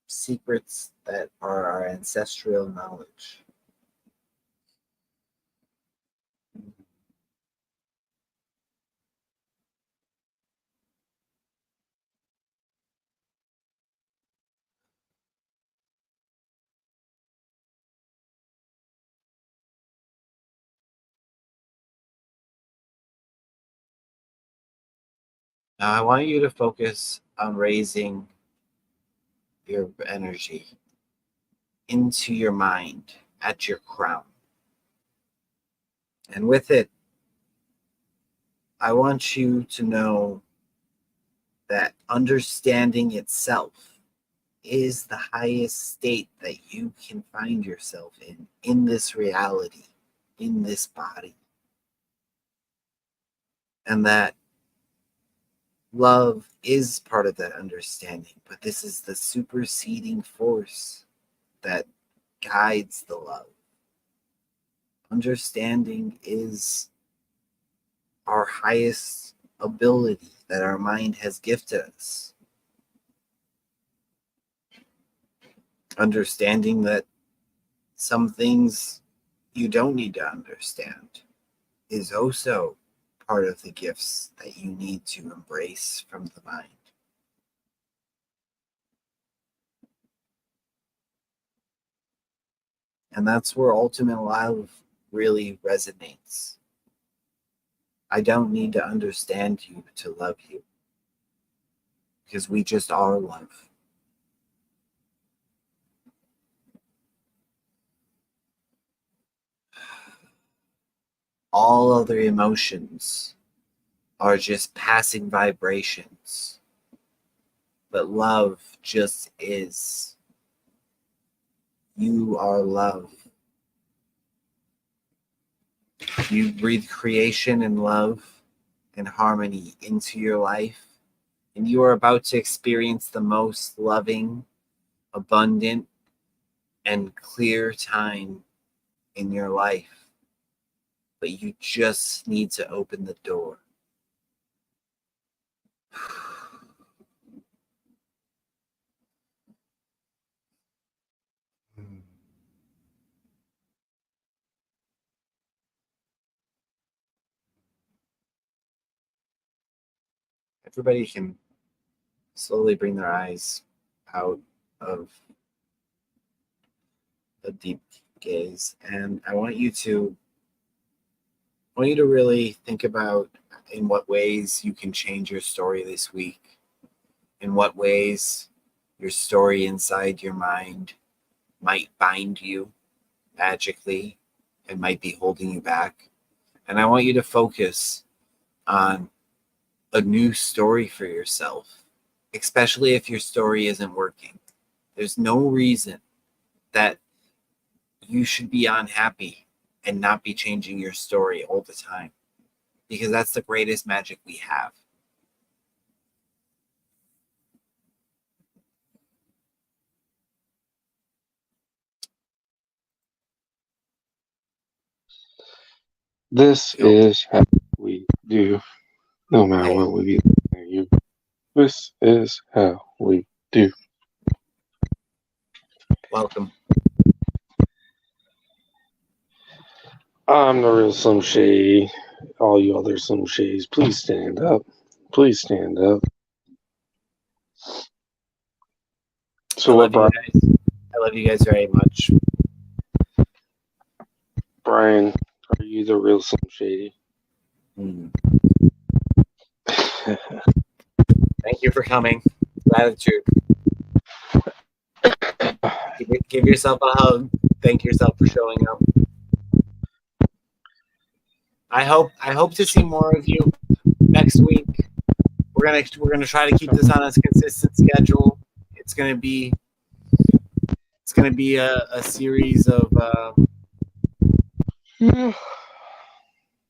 [SPEAKER 2] secrets that are our ancestral knowledge. Now I want you to focus on raising your energy into your mind at your crown. And with it, I want you to know that understanding itself is the highest state that you can find yourself in this reality, in this body. And that love is part of that understanding, but this is the superseding force that guides the love. Understanding is our highest ability that our mind has gifted us. Understanding that some things you don't need to understand is also part of the gifts that you need to embrace from the mind. And that's where ultimate love really resonates. I don't need to understand you to love you, because we just are love. All other emotions are just passing vibrations, but love just is. You are love. You breathe creation and love and harmony into your life, and you are about to experience the most loving, abundant, and clear time in your life. But you just need to open the door. Everybody can slowly bring their eyes out of a deep gaze, and I want you to really think about in what ways you can change your story this week, in what ways your story inside your mind might bind you magically and might be holding you back. And I want you to focus on a new story for yourself, especially if your story isn't working. There's no reason that you should be unhappy and not be changing your story all the time, because that's the greatest magic we have.
[SPEAKER 6] This is how we do, no matter what we do. This is how we do.
[SPEAKER 2] Welcome.
[SPEAKER 6] I'm the real Slim Shady. All you other Slim Shades, please stand up. Please stand up. So what, Brian?
[SPEAKER 2] I love you guys very much.
[SPEAKER 6] Brian, are you the real Slim Shady?
[SPEAKER 2] Thank you for coming. Gratitude. Give yourself a hug. Thank yourself for showing up. I hope to see more of you next week. We're gonna try to keep this on a consistent schedule. It's gonna be a series of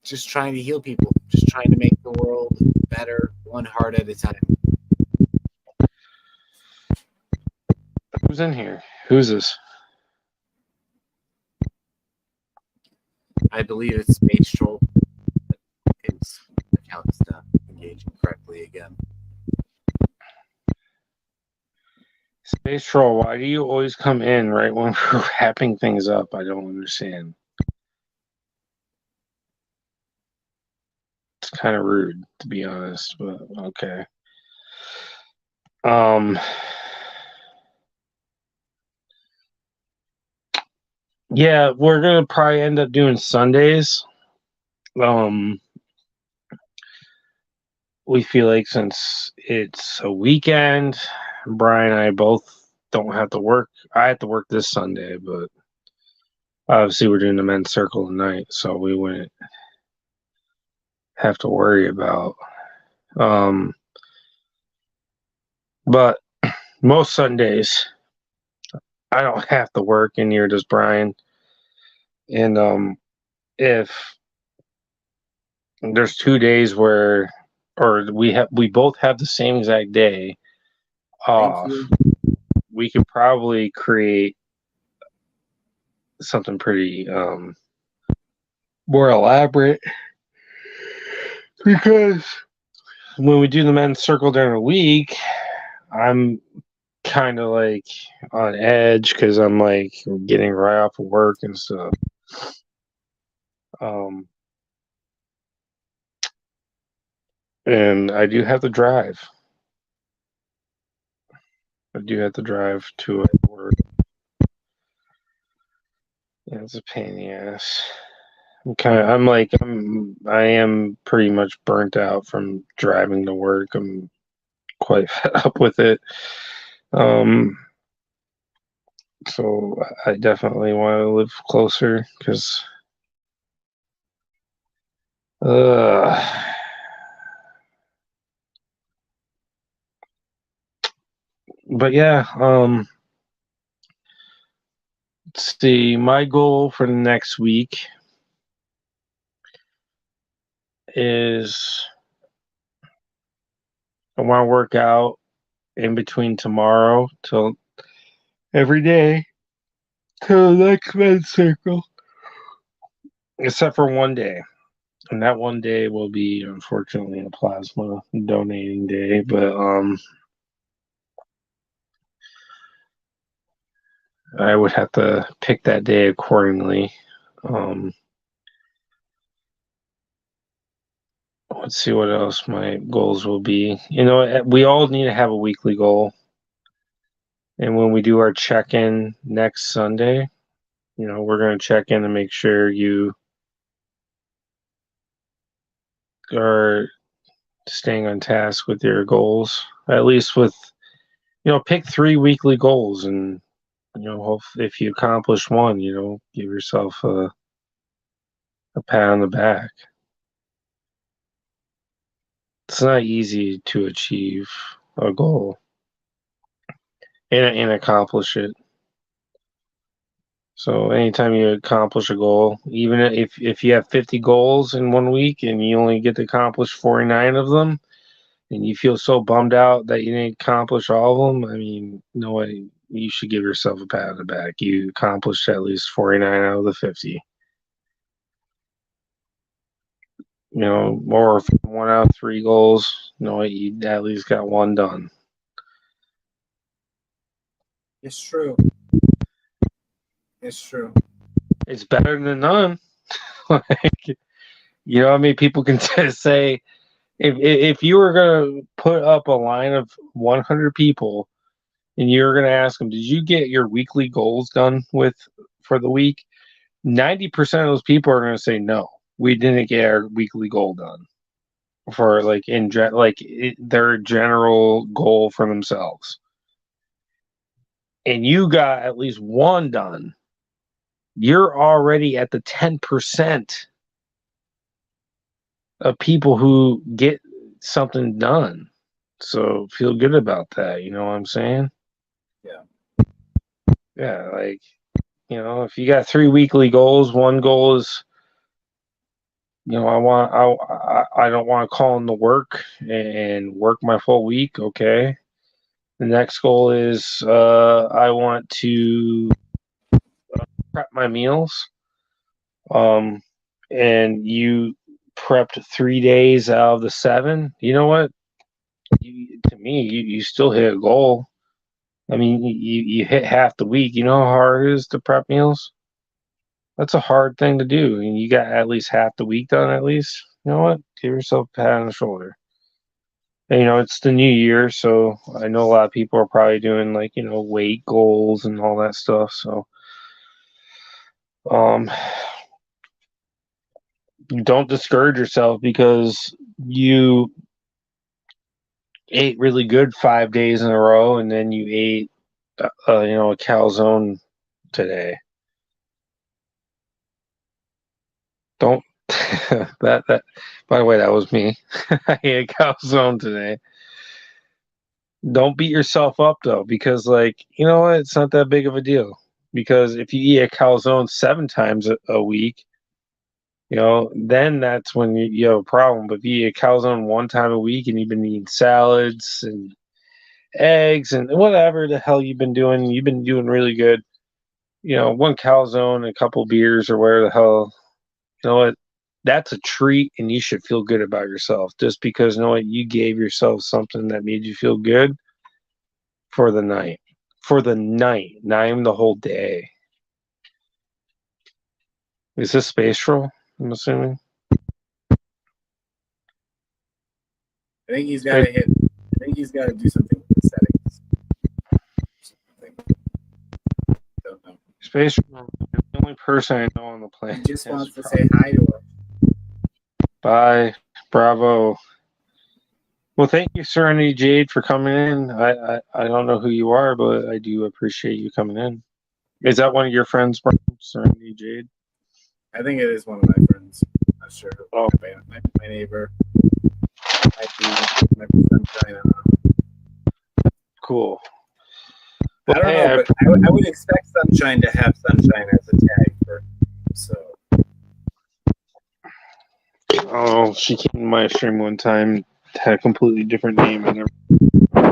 [SPEAKER 2] just trying to heal people, just trying to make the world better, one heart at a time.
[SPEAKER 6] Who's in here? Who's this?
[SPEAKER 2] I believe it's Space Troll. His account's not engaging correctly again.
[SPEAKER 6] Space Troll, why do you always come in right when we're wrapping things up? I don't understand. It's kind of rude, to be honest, but okay. Yeah, we're gonna probably end up doing Sundays.
[SPEAKER 1] we feel like since it's a weekend, Brian and I both don't have to work. I have to work this Sunday, but obviously we're doing the men's circle tonight, so we wouldn't have to worry about. But most Sundays, I don't have to work, and neither does Brian. And if there's 2 days where, or we both have the same exact day off, we could probably create something pretty more elaborate, because when we do the men's circle during the week, I'm kind of like on edge because I'm like getting right off of work and stuff. And I do have to drive. I do have to drive to work. Yeah, it's a pain in the ass. I am pretty much burnt out from driving to work. I'm quite fed up with it. So I definitely want to live closer because but yeah, let's see. My goal for the next week is I want to work out in between tomorrow till every day till the next men's circle, except for one day. And that one day will be, unfortunately, a plasma donating day. But I would have to pick that day accordingly. Let's see what else my goals will be. You know, we all need to have a weekly goal. And when we do our check-in next Sunday, you know, we're going to check in and make sure you are staying on task with your goals. At least with, you know, pick 3 weekly goals, and you know, hopefully if you accomplish one, you know, give yourself a pat on the back. It's not easy to achieve a goal and accomplish it. So anytime you accomplish a goal, even if you have 50 goals in 1 week and you only get to accomplish 49 of them, and you feel so bummed out that you didn't accomplish all of them, I mean, no way. You should give yourself a pat on the back. You accomplished at least 49 out of the 50. You know, or if 1 out of 3 goals, you know, you at least got 1 done.
[SPEAKER 3] It's true. It's true.
[SPEAKER 1] It's better than none. Like, you know, how many people can say, if you were going to put up a line of 100 people and you're going to ask them, did you get your weekly goals done for the week? 90% of those people are going to say no. We didn't get our weekly goal done for their general goal for themselves. And you got at least 1 done. You're already at the 10% of people who get something done. So feel good about that. You know what I'm saying?
[SPEAKER 3] Yeah.
[SPEAKER 1] Yeah. Like, you know, if you got 3 weekly goals, 1 goal is, you know, I don't want to call in the work and work my full week. Okay. The next goal is I want to prep my meals. And you prepped 3 days out of the 7. You know what? To me, you still hit a goal. I mean, you hit half the week. You know how hard it is to prep meals? That's a hard thing to do. And you got at least half the week done at least. You know what? Give yourself a pat on the shoulder. And, you know, it's the new year, so I know a lot of people are probably doing, like, you know, weight goals and all that stuff. So, don't discourage yourself because you ate really good 5 days in a row, and then you ate, a calzone today. Don't that. By the way, that was me. I ate a calzone today. Don't beat yourself up though, because it's not that big of a deal. Because if you eat a calzone 7 times a week, then that's when you have a problem. But if you eat a calzone 1 time a week and you've been eating salads and eggs and whatever the hell you've been doing really good. 1 calzone, a couple beers or whatever the hell, you know what? That's a treat, and you should feel good about yourself just because you gave yourself something that made you feel good for the night. Not even the whole day. Is this spatial? I'm assuming.
[SPEAKER 3] I think he's got to do something with the settings. Don't know.
[SPEAKER 1] Spatial is the only person I know on the planet.
[SPEAKER 3] He just wants to say hi to us.
[SPEAKER 1] Bye. Bravo. Well, thank you, Serenity Jade, for coming in. I don't know who you are, but I do appreciate you coming in. Is that one of your friends, Serenity Jade?
[SPEAKER 3] I think it is one of my friends. Not sure.
[SPEAKER 1] Oh.
[SPEAKER 3] My neighbor. Might be Sunshine. I don't know.
[SPEAKER 1] Cool.
[SPEAKER 3] I don't know, but I would expect Sunshine to have Sunshine as a tag for. So.
[SPEAKER 1] Oh, she came to my stream one time, had a completely different name, and I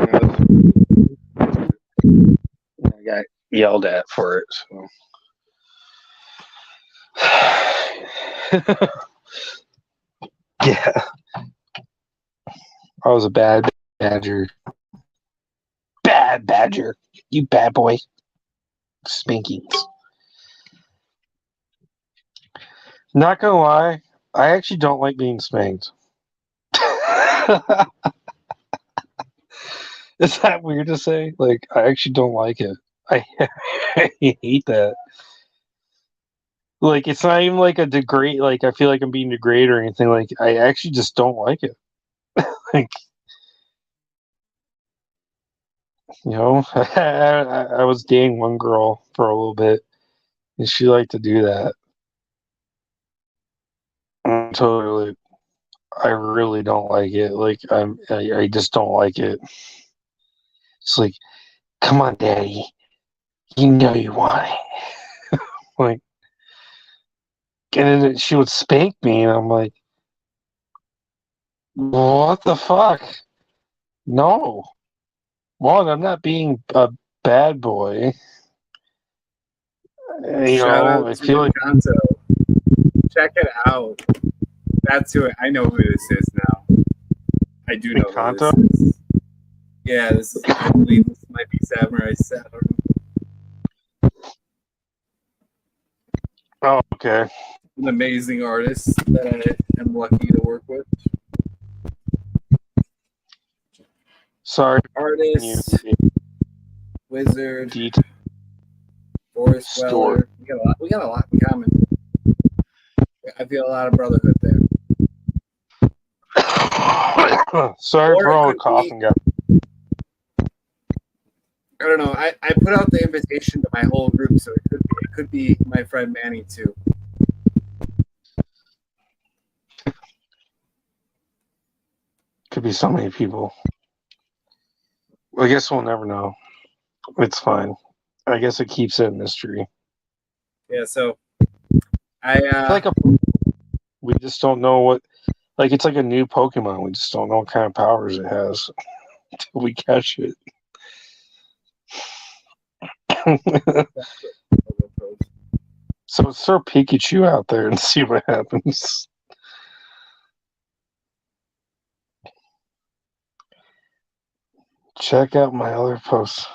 [SPEAKER 1] got yelled at for it. So, yeah, I was a bad badger. Bad badger, you bad boy. Spankings. Not gonna lie. I actually don't like being spanked. Is that weird to say? I actually don't like it. I hate that. It's not even a degrade. I feel like I'm being degraded or anything. I actually just don't like it. I was dating one girl for a little bit, and she liked to do that. Totally. I really don't like it. I just don't like it. It's come on, Daddy. You know you want it. And then she would spank me, and I'm like, what the fuck? No. One, I'm not being a bad boy.
[SPEAKER 3] Shout out
[SPEAKER 1] I
[SPEAKER 3] to
[SPEAKER 1] feel like
[SPEAKER 3] Encanto. Check it out. That's who I know who this is now. I do know
[SPEAKER 1] Encanto?
[SPEAKER 3] who this is. Yeah, I believe this might be Samurai Saturn.
[SPEAKER 1] Oh, okay.
[SPEAKER 3] An amazing artist that I am lucky to work with.
[SPEAKER 1] Sorry.
[SPEAKER 3] Artist, wizard,
[SPEAKER 1] Detail.
[SPEAKER 3] forest
[SPEAKER 1] Store.
[SPEAKER 3] dweller. We got a lot in common. I feel a lot of brotherhood there.
[SPEAKER 1] Sorry
[SPEAKER 3] Or
[SPEAKER 1] for
[SPEAKER 3] it
[SPEAKER 1] all the
[SPEAKER 3] could
[SPEAKER 1] coughing, guys.
[SPEAKER 3] I don't know. I put out the invitation to my whole group, so it could be my friend Manny too.
[SPEAKER 1] Could be so many people. I guess we'll never know. It's fine. I guess it keeps it a mystery.
[SPEAKER 3] Yeah, so I
[SPEAKER 1] we just don't know what. It's like a new Pokemon. We just don't know what kind of powers it has until we catch it. So throw Pikachu out there and see what happens. Check out my other posts.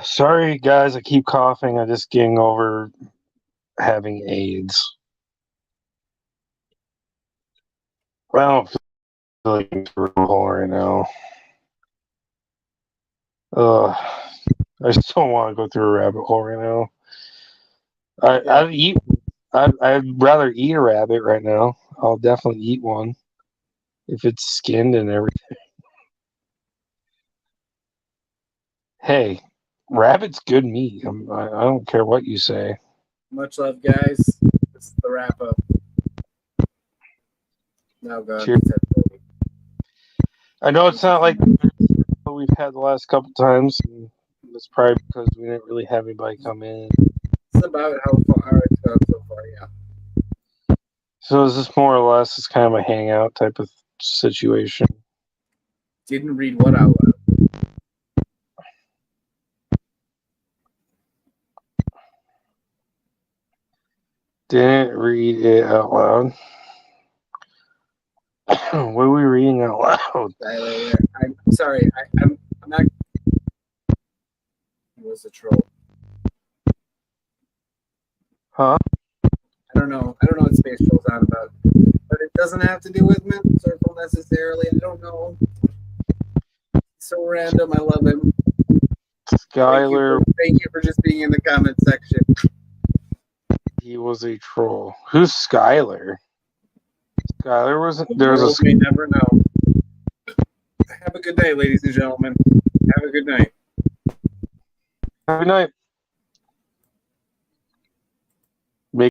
[SPEAKER 1] Sorry, guys, I keep coughing. I'm just getting over having AIDS. I don't feel like I'm through a hole right now. I just don't want to go through a rabbit hole right now. I'd rather eat a rabbit right now. I'll definitely eat one.
[SPEAKER 6] if it's skinned and everything. Hey, rabbit's good meat. I don't care what you say.
[SPEAKER 3] Much love, guys. This is the wrap up. Now go.
[SPEAKER 6] Cheers. I know it's not like what we've had the last couple times. And it's probably because we didn't really have anybody come in.
[SPEAKER 3] It's about how far it's gone so far, yeah.
[SPEAKER 6] So is this more or less it's kind of a hangout type of situation?
[SPEAKER 3] Didn't read what out loud.
[SPEAKER 6] Didn't read it out loud. What are we reading out loud?
[SPEAKER 3] I'm sorry. I'm not. It was a troll.
[SPEAKER 6] Huh?
[SPEAKER 3] I don't know what Space Troll's on about. But it doesn't have to do with Mental Circle necessarily. I don't know. So random. I love him.
[SPEAKER 6] Skylar,
[SPEAKER 3] Thank you for just being in the comment section.
[SPEAKER 6] he was a troll. Who's Skylar? Skylar was there was
[SPEAKER 3] World
[SPEAKER 6] a
[SPEAKER 3] may never know. Have a good day, ladies and gentlemen. Have a good night.
[SPEAKER 6] good night.